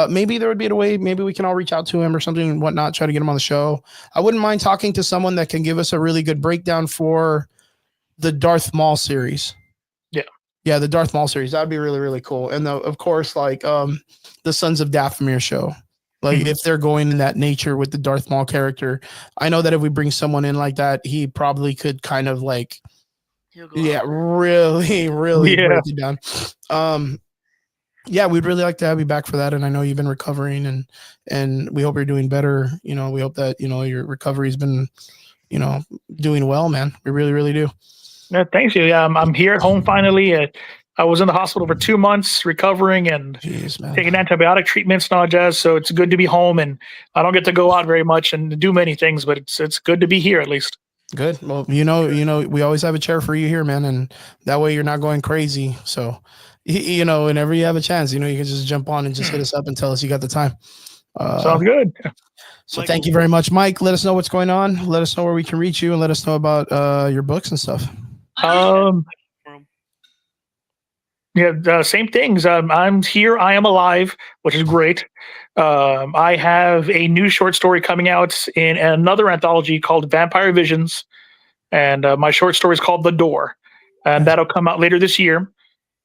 Maybe there would be a way. Maybe we can all reach out to him or something and whatnot. Try to get him on the show. I wouldn't mind talking to someone that can give us a really good breakdown for the Darth Maul series. Yeah, the Darth Maul series. That'd be really, really cool. And of course, like the Sons of Dathomir show. Like if they're going in that nature with the Darth Maul character, I know that if we bring someone in like that, he probably could kind of like, really break it down. Yeah, we'd really like to have you back for that. And I know you've been recovering, and we hope you're doing better. You know, we hope that your recovery's been doing well, man. We really, really do. Yeah, thanks you. Yeah, I'm here at home finally. I was in the hospital for 2 months recovering and Jeez, man. taking antibiotic treatments and all jazz. So it's good to be home, and I don't get to go out very much and do many things, but it's good to be here at least. Good. Well, we always have a chair for you here, man, and that way you're not going crazy. So, whenever you have a chance, you can just jump on and just hit us up and tell us you got the time. Sounds good. So thank you very much, Mike. Let us know what's going on. Let us know where we can reach you, and let us know about your books and stuff. Yeah, same things. I'm here. I am alive, which is great. I have a new short story coming out in another anthology called Vampire Visions, and my short story is called The Door, and that'll come out later this year.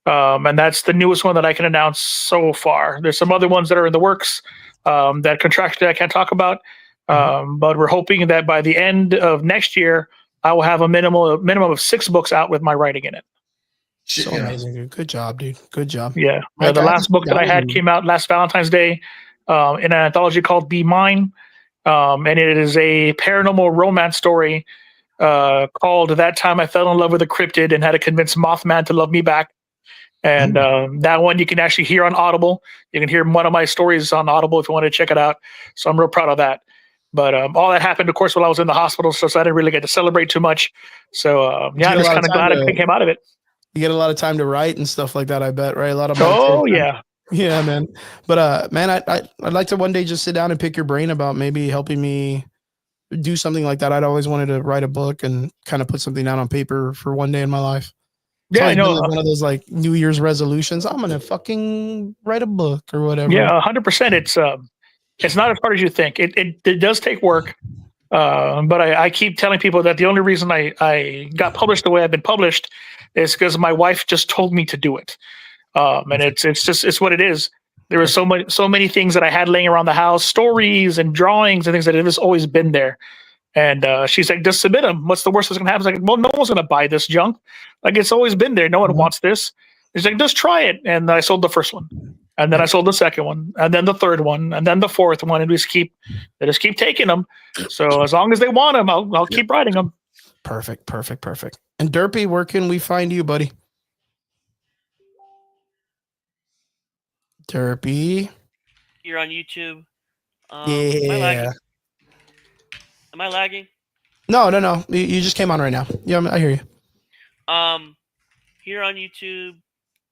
And that's the newest one that I can announce so far. There's some other ones that are in the works that contractually I can't talk about, but we're hoping that by the end of next year, I will have a minimum of 6 books out with my writing in it. So amazing, dude. Good job, dude. Good job. Yeah. The last book that I had came out last Valentine's Day in an anthology called Be Mine. And it is a paranormal romance story called That Time I Fell in Love with a Cryptid and Had to Convince Mothman to Love Me Back. And that one you can actually hear on Audible. You can hear one of my stories on Audible if you want to check it out. So I'm real proud of that. But all that happened, of course, while I was in the hospital, so I didn't really get to celebrate too much. So I'm just kind of glad I came out of it. You get a lot of time to write and stuff like that, I bet, right? A lot of yeah. Yeah, man. But man, I'd like to one day just sit down and pick your brain about maybe helping me do something like that. I'd always wanted to write a book and kind of put something down on paper for one day in my life. Yeah, I know. One of those like New Year's resolutions. I'm gonna fucking write a book or whatever. Yeah, 100%. It's not as hard as you think. It does take work. But I keep telling people that the only reason I got published the way I've been published is because my wife just told me to do it. And it's what it is. There were so many things that I had laying around the house, stories and drawings and things that have just always been there. And she's like, just submit them. What's the worst that's going to happen? It's like, well, no one's going to buy this junk. Like, it's always been there. No one wants this. She's like, just try it. And I sold the first one. And then I sold the second one. And then the third one. And then the fourth one. And they just keep taking them. So as long as they want them, I'll keep writing them. Perfect. And Derpy, where can we find you, buddy? Derpy. You're on YouTube. Yeah. Am I lagging? No. You just came on right now. Yeah, I hear you. Here on YouTube,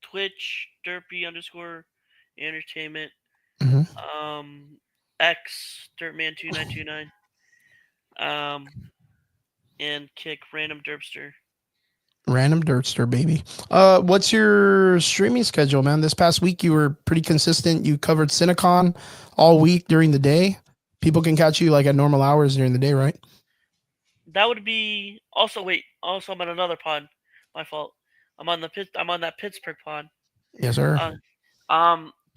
Twitch, Derpy_entertainment. X, Dirtman2929. And Kick, Random Derpster. Random Derpster, baby. What's your streaming schedule, man? This past week you were pretty consistent. You covered Cinecon all week during the day. People can catch you like at normal hours during the day, right? That would be also I'm on another pod. My fault. I'm on that Pittsburgh pod. Yes, sir.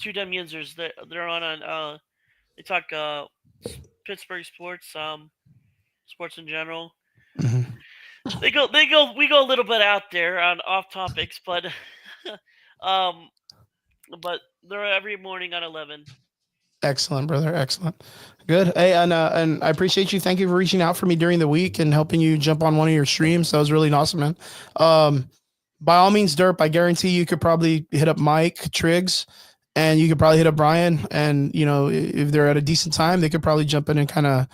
Two dumb users. They're on they talk Pittsburgh sports, sports in general. We go a little bit out there on off topics, but but they're every morning on 11. Excellent, brother. Excellent. Good. Hey, and I appreciate you. Thank you for reaching out for me during the week and helping you jump on one of your streams. That was really awesome, man. By all means, Derp, I guarantee you could probably hit up Mike Triggs and you could probably hit up Brian. And, if they're at a decent time, they could probably jump in and kind of,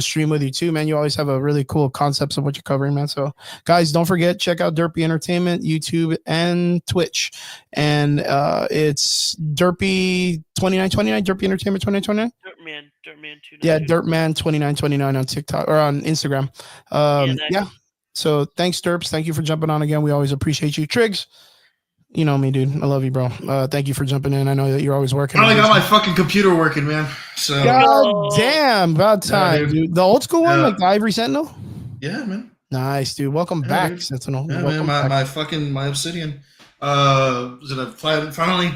stream with you too, man. You always have a really cool concepts of what you're covering, man. So guys, don't forget, check out Derpy Entertainment, YouTube and Twitch. And it's Derpy2929, Derpy Entertainment 2929. Dirtman2929. Yeah, Dirtman2929 on TikTok or on Instagram. Yeah. So thanks, Derps. Thank you for jumping on again. We always appreciate you. Triggs, you know me, dude. I love you, bro. Thank you for jumping in. I know that you're always working. I only got my fucking computer working, man. So God damn, about time, dude. The old school one, like the Ivory Sentinel? Yeah, man. Nice, dude. Welcome back, dude. Sentinel. Yeah, Welcome man. back. My Obsidian. Finally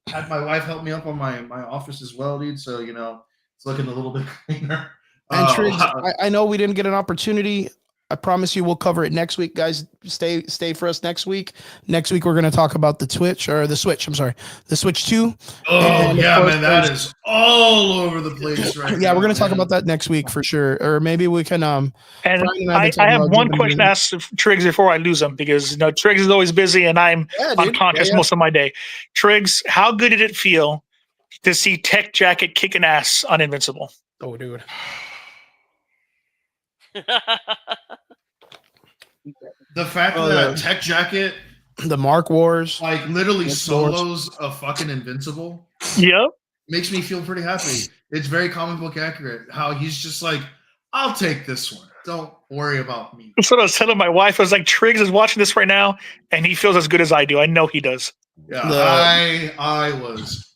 had my wife help me up on my office as well, dude. So, it's looking a little bit cleaner. And Triggs, I know we didn't get an opportunity I promise you we'll cover it next week, guys. Stay for us next week. Next week we're going to talk about the Switch. I'm sorry, the Switch 2. Oh And of yeah, course, man, that is all over the place right now. Yeah, we're going to talk man. about that next week for sure. Or maybe we can And Brian and I can talk have about one jumping question in. to ask Triggs before I lose him, because you know Triggs is always busy and I'm Yeah, dude. unconscious Yeah. most of my day. Triggs, how good did it feel to see Tech Jacket kicking ass on Invincible? Oh, dude. The fact Oh, that yeah. Tech Jacket The Mark Wars. like literally Mark Wars. solos a fucking Invincible Yep. makes me feel pretty happy. It's very comic book accurate. How he's just like, I'll take this one. Don't worry about me. That's what I was telling my wife. I was like, Triggs is watching this right now, and he feels as good as I do. I know he does. Yeah, I was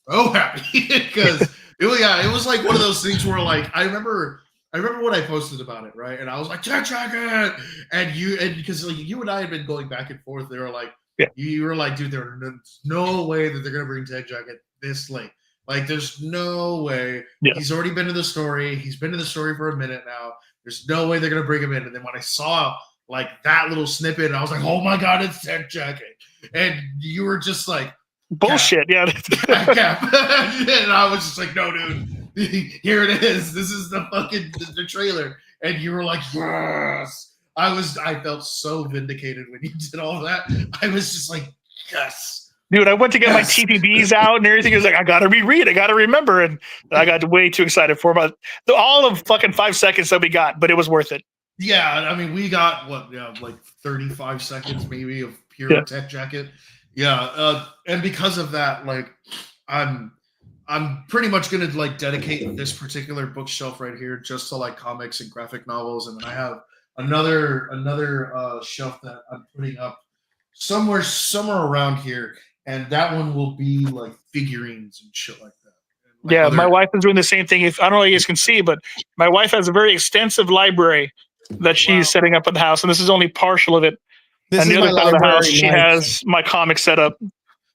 so happy because it was like one of those things where like I remember when I posted about it, right? And I was like, Tech Jacket, and because like you and I had been going back and forth, they were like, Yeah. you were like, dude, there's no way that they're gonna bring Tech Jacket this late. Like, there's no way. Yeah. He's already been to the story. He's been to the story for a minute now. There's no way they're gonna bring him in. And then when I saw like that little snippet, I was like, oh my god, it's Tech Jacket. And you were just like, Bullshit. Yeah. Cap. And I was just like, no, dude. Here it is. This is the fucking the trailer. And you were like, yes. I felt so vindicated when you did all that. I was just like, yes. Dude, I went to get my Yes. TPBs out and everything. It was like, I got to reread. I got to remember. And I got way too excited for him. All of fucking 5 seconds that we got, but it was worth it. Yeah, I mean, we got like 35 seconds maybe of pure Tech Jacket. Yeah, and because of that, like, I'm pretty much gonna like dedicate this particular bookshelf right here just to like comics and graphic novels, and then I have another shelf that I'm putting up somewhere around here, and that one will be like figurines and shit like that. And, like, Yeah, other- my wife is doing the same thing. If I don't know if you guys can see, but my wife has a very extensive library that she's setting up at the house, and this is only partial of it. This And is the my other side of the house, library. she Mike. has my comic set up.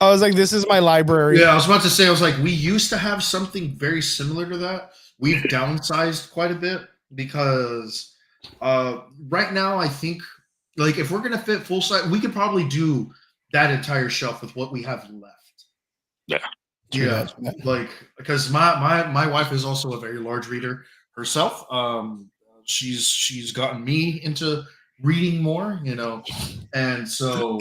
I was like, this is my library. Yeah, I was about to say, I was like, we used to have something very similar to that. We've downsized quite a bit because right now, I think, like, if we're going to fit full size, we could probably do that entire shelf with what we have left. Yeah. Yeah. Like, because my wife is also a very large reader herself. She's gotten me into reading more, you know, and so,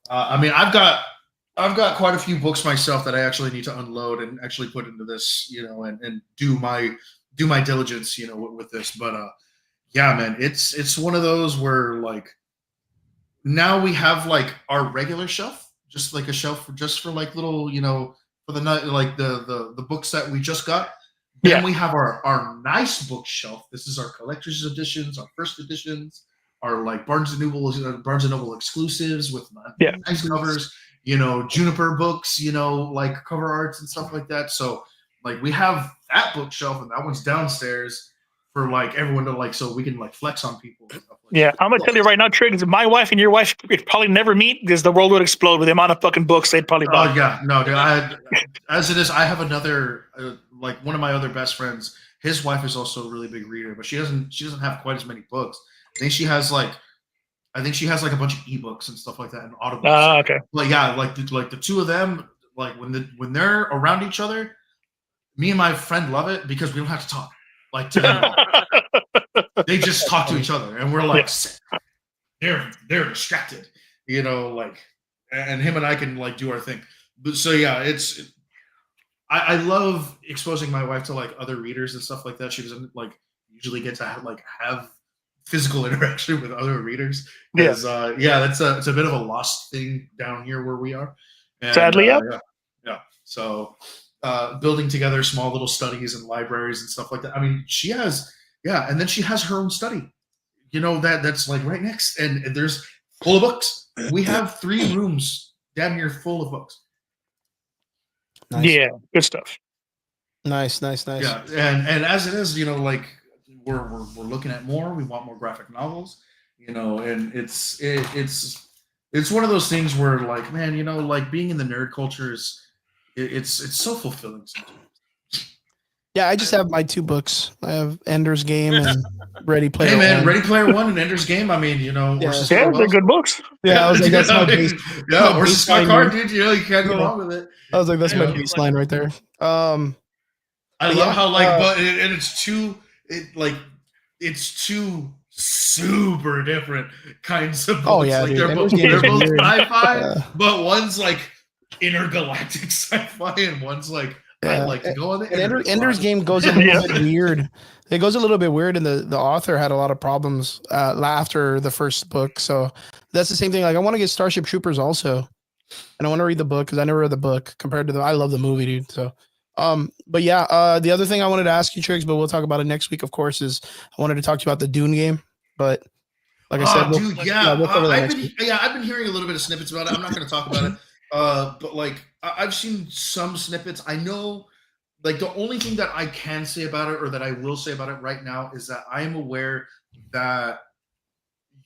I mean, I've got quite a few books myself that I actually need to unload and actually put into this, you know, and do my diligence, you know, with this. But yeah, man, it's one of those where like now we have like our regular shelf, just like a shelf just for like little, you know, for the night, like the books that we just got. Then we have our nice bookshelf. This is our collector's editions, our first editions, our like Barnes and Noble exclusives with nice covers. You know, Juniper books, you know, like cover arts and stuff like that. So, like, we have that bookshelf, and that one's downstairs for like everyone to like, so we can like flex on people. And stuff like that. I'm gonna tell you right now, Triggs, my wife and your wife would probably never meet because the world would explode with the amount of fucking books they'd probably buy. Oh yeah, no, dude. As it is, I have another like one of my other best friends. His wife is also a really big reader, but she doesn't have quite as many books. I think she has like a bunch of ebooks and stuff like that and audibles. Okay. Like yeah, like the two of them, like when they're around each other, me and my friend love it because we don't have to talk. Like to them, they just talk to each other, and we're like, they're distracted, you know, like, and him and I can like do our thing. But so yeah, I love exposing my wife to like other readers and stuff like that. She doesn't like usually get to have physical interaction with other readers because it's a bit of a lost thing down here where we are. And, Sadly, yeah. So building together small little studies and libraries and stuff like that. I mean, she has and then she has her own study, you know, that's like right next, and there's full of books. We have 3 rooms damn near full of books. Nice. Yeah, good stuff. Nice. Yeah, and as it is, you know, like we're looking at more. We want more graphic novels, you know, and it's one of those things where like, man, you know, like being in the nerd culture is it's so fulfilling sometimes. Yeah, I just have my 2 books. I have Ender's Game and Ready Player Hey man, One. Ready Player One and Ender's Game. I mean, Yeah. horses Yeah, score they're well. good books. Yeah, I was like, that's my base. Yeah, my horses score baseline card, here. dude. You can't go Yeah. wrong with it. I was like, that's my Yeah. baseline right there. I But love yeah, how but and it's two super different kinds of books. Oh, yeah, like dude. they're both, Ender's Game they're is both weird. sci-fi, Yeah. but one's like intergalactic sci-fi, and one's like I Yeah. like to go on the And internet. Ender's Game goes a little bit weird. It goes a little bit weird, and the author had a lot of problems after the first book. So that's the same thing. Like, I want to get Starship Troopers also, and I want to read the book because I never read the book compared to I love the movie, dude. So, but yeah, the other thing I wanted to ask you, Triggs, but we'll talk about it next week, of course, is I wanted to talk to you about the Dune game, but like I said, dude, we'll cover that I've next been week. I've been hearing a little bit of snippets about it. I'm not going to talk about it, but like I've seen some snippets. I know, like the only thing that I can say about it, or that I will say about it right now, is that I am aware that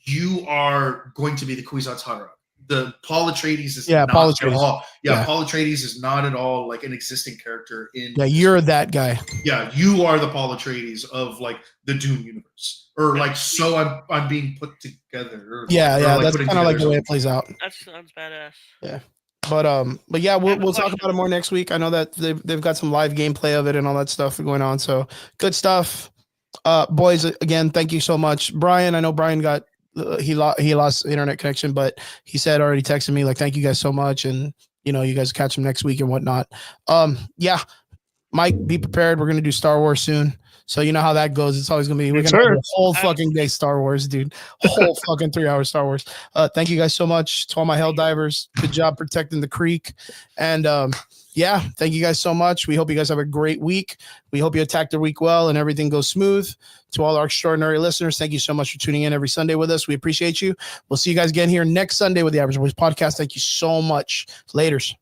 you are going to be the Kwisatz Haderach. The Paul Atreides is not Paul at Atreides. all. Yeah. Paul Atreides is not at all like an existing character in. Yeah, you're that guy. Yeah, you are the Paul Atreides of like the Dune universe, or like so I'm being put together. Or, Yeah, or, yeah, like, that's putting kind of like together the way it plays out. That sounds badass. But yeah, I have a we'll talk question. about it more next week. I know that they've got some live gameplay of it and all that stuff going on. So good stuff. Boys, again, thank you so much, Brian. I know Brian got he lost internet connection, but he said already texted me like, thank you guys so much, and you guys catch him next week and whatnot. Yeah, Mike, be prepared. We're gonna do Star Wars soon. So you know how that goes. It's always gonna be we're Yes, gonna have sir. a whole fucking day Star Wars, dude. Whole fucking 3-hour Star Wars. Thank you guys so much to all my hell divers. Good job protecting the creek. And yeah, thank you guys so much. We hope you guys have a great week. We hope you attack the week well and everything goes smooth. To all our extraordinary listeners, thank you so much for tuning in every Sunday with us. We appreciate you. We'll see you guys again here next Sunday with the Average Boys Podcast. Thank you so much. Laters.